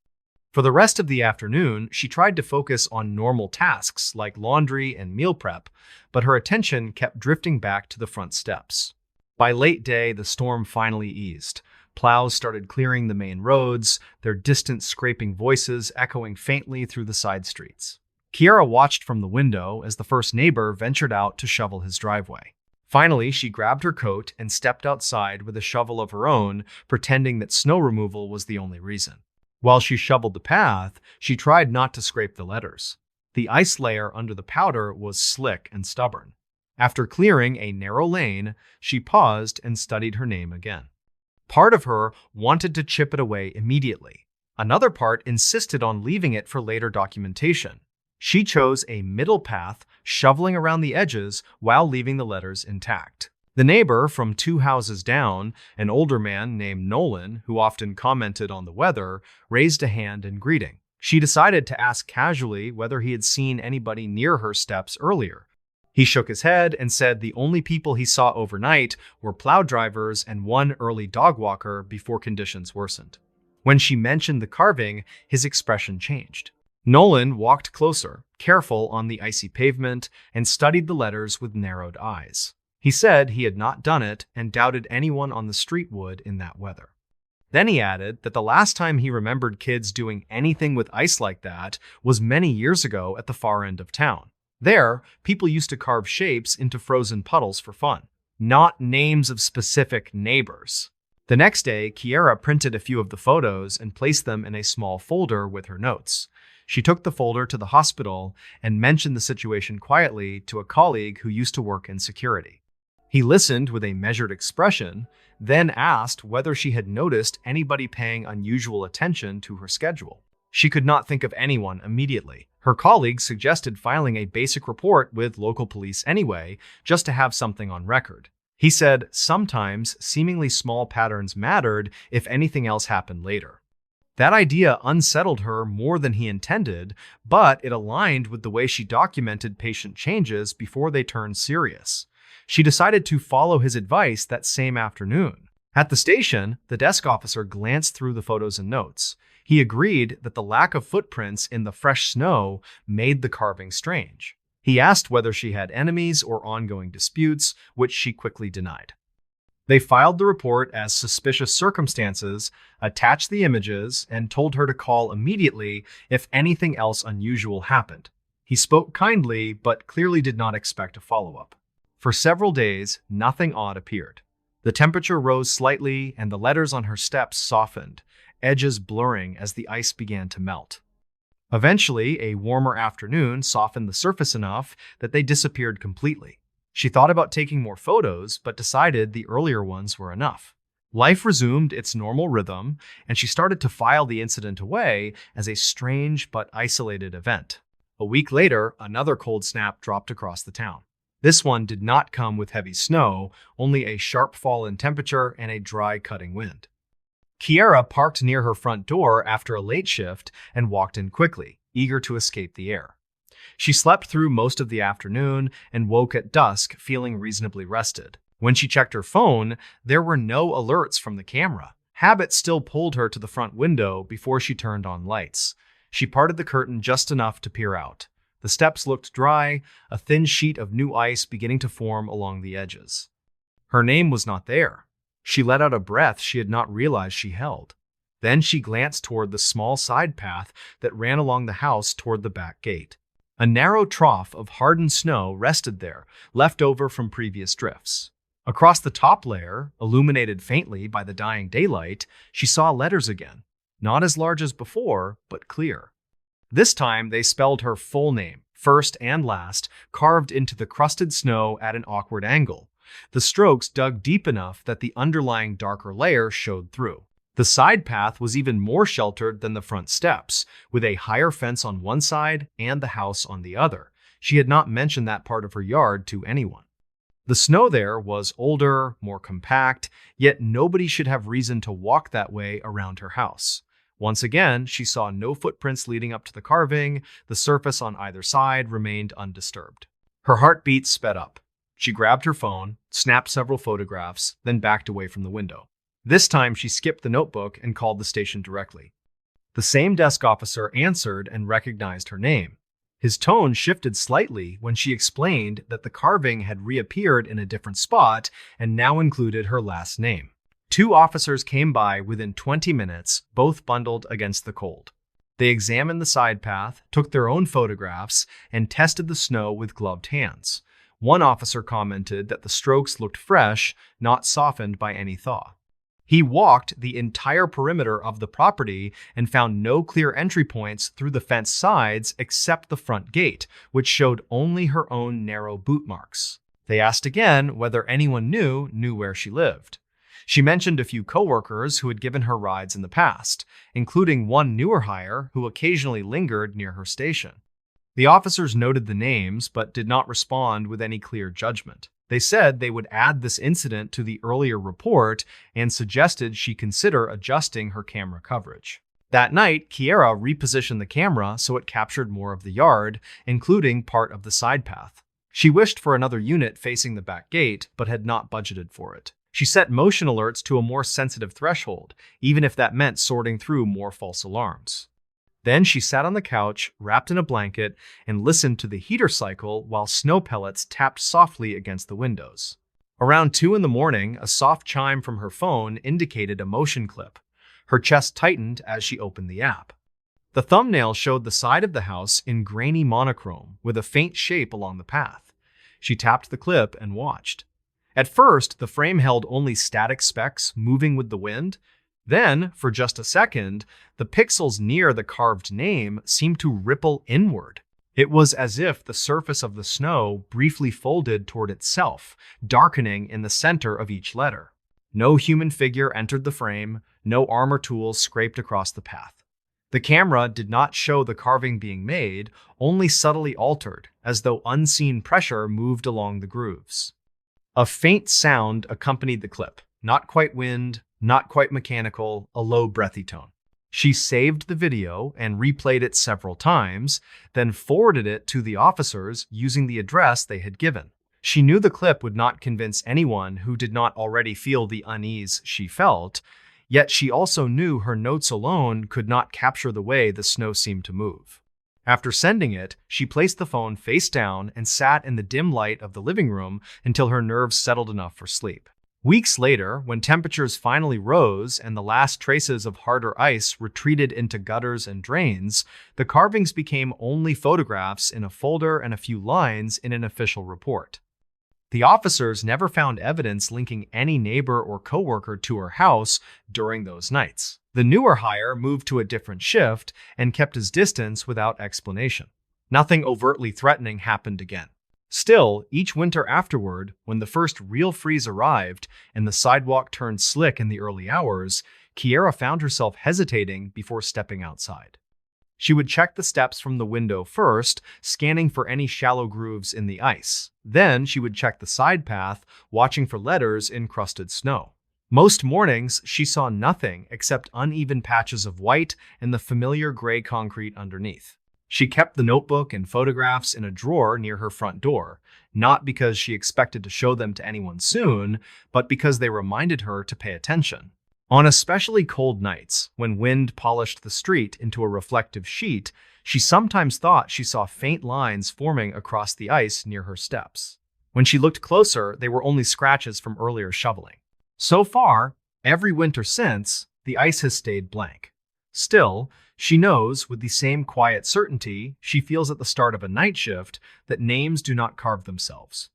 For the rest of the afternoon, she tried to focus on normal tasks like laundry and meal prep, but her attention kept drifting back to the front steps. By late day, the storm finally eased. Plows started clearing the main roads, their distant scraping voices echoing faintly through the side streets. Kiera watched from the window as the first neighbor ventured out to shovel his driveway. Finally, she grabbed her coat and stepped outside with a shovel of her own, pretending that snow removal was the only reason. While she shoveled the path, she tried not to scrape the letters. The ice layer under the powder was slick and stubborn. After clearing a narrow lane, she paused and studied her name again. Part of her wanted to chip it away immediately. Another part insisted on leaving it for later documentation. She chose a middle path, shoveling around the edges while leaving the letters intact. The neighbor from 2 houses down, an older man named Nolan, who often commented on the weather, raised a hand in greeting. She decided to ask casually whether he had seen anybody near her steps earlier. He shook his head and said the only people he saw overnight were plow drivers and one early dog walker before conditions worsened. When she mentioned the carving, his expression changed. Nolan walked closer, careful on the icy pavement, and studied the letters with narrowed eyes. He said he had not done it and doubted anyone on the street would in that weather. Then he added that the last time he remembered kids doing anything with ice like that was many years ago at the far end of town. There, people used to carve shapes into frozen puddles for fun, not names of specific neighbors. The next day, Kiera printed a few of the photos and placed them in a small folder with her notes. She took the folder to the hospital and mentioned the situation quietly to a colleague who used to work in security. He listened with a measured expression, then asked whether she had noticed anybody paying unusual attention to her schedule. She could not think of anyone immediately. Her colleague suggested filing a basic report with local police anyway, just to have something on record. He said sometimes seemingly small patterns mattered if anything else happened later. That idea unsettled her more than he intended, but it aligned with the way she documented patient changes before they turned serious. She decided to follow his advice that same afternoon. At the station, the desk officer glanced through the photos and notes. He agreed that the lack of footprints in the fresh snow made the carving strange. He asked whether she had enemies or ongoing disputes, which she quickly denied. They filed the report as suspicious circumstances, attached the images, and told her to call immediately if anything else unusual happened. He spoke kindly, but clearly did not expect a follow-up. For several days, nothing odd appeared. The temperature rose slightly, and the letters on her steps softened, edges blurring as the ice began to melt. Eventually, a warmer afternoon softened the surface enough that they disappeared completely. She thought about taking more photos, but decided the earlier ones were enough. Life resumed its normal rhythm, and she started to file the incident away as a strange but isolated event. A week later, another cold snap dropped across the town. This one did not come with heavy snow, only a sharp fall in temperature and a dry, cutting wind. Kiera parked near her front door after a late shift and walked in quickly, eager to escape the air. She slept through most of the afternoon and woke at dusk feeling reasonably rested. When she checked her phone, there were no alerts from the camera. Habit still pulled her to the front window before she turned on lights. She parted the curtain just enough to peer out. The steps looked dry, a thin sheet of new ice beginning to form along the edges. Her name was not there. She let out a breath she had not realized she held. Then she glanced toward the small side path that ran along the house toward the back gate. A narrow trough of hardened snow rested there, left over from previous drifts. Across the top layer, illuminated faintly by the dying daylight, she saw letters again, not as large as before, but clear. This time they spelled her full name, first and last, carved into the crusted snow at an awkward angle. The strokes dug deep enough that the underlying darker layer showed through. The side path was even more sheltered than the front steps, with a higher fence on one side and the house on the other. She had not mentioned that part of her yard to anyone. The snow there was older, more compact, yet nobody should have reason to walk that way around her house. Once again, she saw no footprints leading up to the carving. The surface on either side remained undisturbed. Her heartbeat sped up. She grabbed her phone, snapped several photographs, then backed away from the window. This time, she skipped the notebook and called the station directly. The same desk officer answered and recognized her name. His tone shifted slightly when she explained that the carving had reappeared in a different spot and now included her last name. 2 officers came by within 20 minutes, both bundled against the cold. They examined the side path, took their own photographs, and tested the snow with gloved hands. One officer commented that the strokes looked fresh, not softened by any thaw. He walked the entire perimeter of the property and found no clear entry points through the fence sides except the front gate, which showed only her own narrow boot marks. They asked again whether anyone knew where she lived. She mentioned a few coworkers who had given her rides in the past, including one newer hire who occasionally lingered near her station. The officers noted the names but did not respond with any clear judgment. They said they would add this incident to the earlier report and suggested she consider adjusting her camera coverage. That night, Kiera repositioned the camera so it captured more of the yard, including part of the side path. She wished for another unit facing the back gate, but had not budgeted for it. She set motion alerts to a more sensitive threshold, even if that meant sorting through more false alarms. Then she sat on the couch, wrapped in a blanket, and listened to the heater cycle while snow pellets tapped softly against the windows. Around 2 a.m, a soft chime from her phone indicated a motion clip. Her chest tightened as she opened the app. The thumbnail showed the side of the house in grainy monochrome with a faint shape along the path. She tapped the clip and watched. At first, the frame held only static specks moving with the wind. Then, for just a second, the pixels near the carved name seemed to ripple inward. It was as if the surface of the snow briefly folded toward itself, darkening in the center of each letter. No human figure entered the frame, no armor tools scraped across the path. The camera did not show the carving being made, only subtly altered, as though unseen pressure moved along the grooves. A faint sound accompanied the clip. Not quite wind, not quite mechanical, a low, breathy tone. She saved the video and replayed it several times, then forwarded it to the officers using the address they had given. She knew the clip would not convince anyone who did not already feel the unease she felt, yet she also knew her notes alone could not capture the way the snow seemed to move. After sending it, she placed the phone face down and sat in the dim light of the living room until her nerves settled enough for sleep. Weeks later, when temperatures finally rose and the last traces of harder ice retreated into gutters and drains, the carvings became only photographs in a folder and a few lines in an official report. The officers never found evidence linking any neighbor or coworker to her house during those nights. The newer hire moved to a different shift and kept his distance without explanation. Nothing overtly threatening happened again. Still, each winter afterward, when the first real freeze arrived and the sidewalk turned slick in the early hours, Kiera found herself hesitating before stepping outside. She would check the steps from the window first, scanning for any shallow grooves in the ice. Then she would check the side path, watching for letters in crusted snow. Most mornings, she saw nothing except uneven patches of white and the familiar gray concrete underneath. She kept the notebook and photographs in a drawer near her front door, not because she expected to show them to anyone soon, but because they reminded her to pay attention. On especially cold nights, when wind polished the street into a reflective sheet, she sometimes thought she saw faint lines forming across the ice near her steps. When she looked closer, they were only scratches from earlier shoveling. So far, every winter since, the ice has stayed blank. Still, she knows, with the same quiet certainty she feels at the start of a night shift, that names do not carve themselves.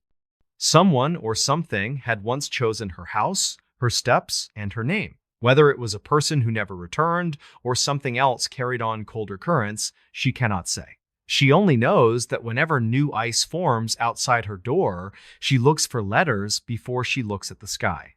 Someone or something had once chosen her house, her steps, and her name. Whether it was a person who never returned or something else carried on colder currents, she cannot say. She only knows that whenever new ice forms outside her door, she looks for letters before she looks at the sky.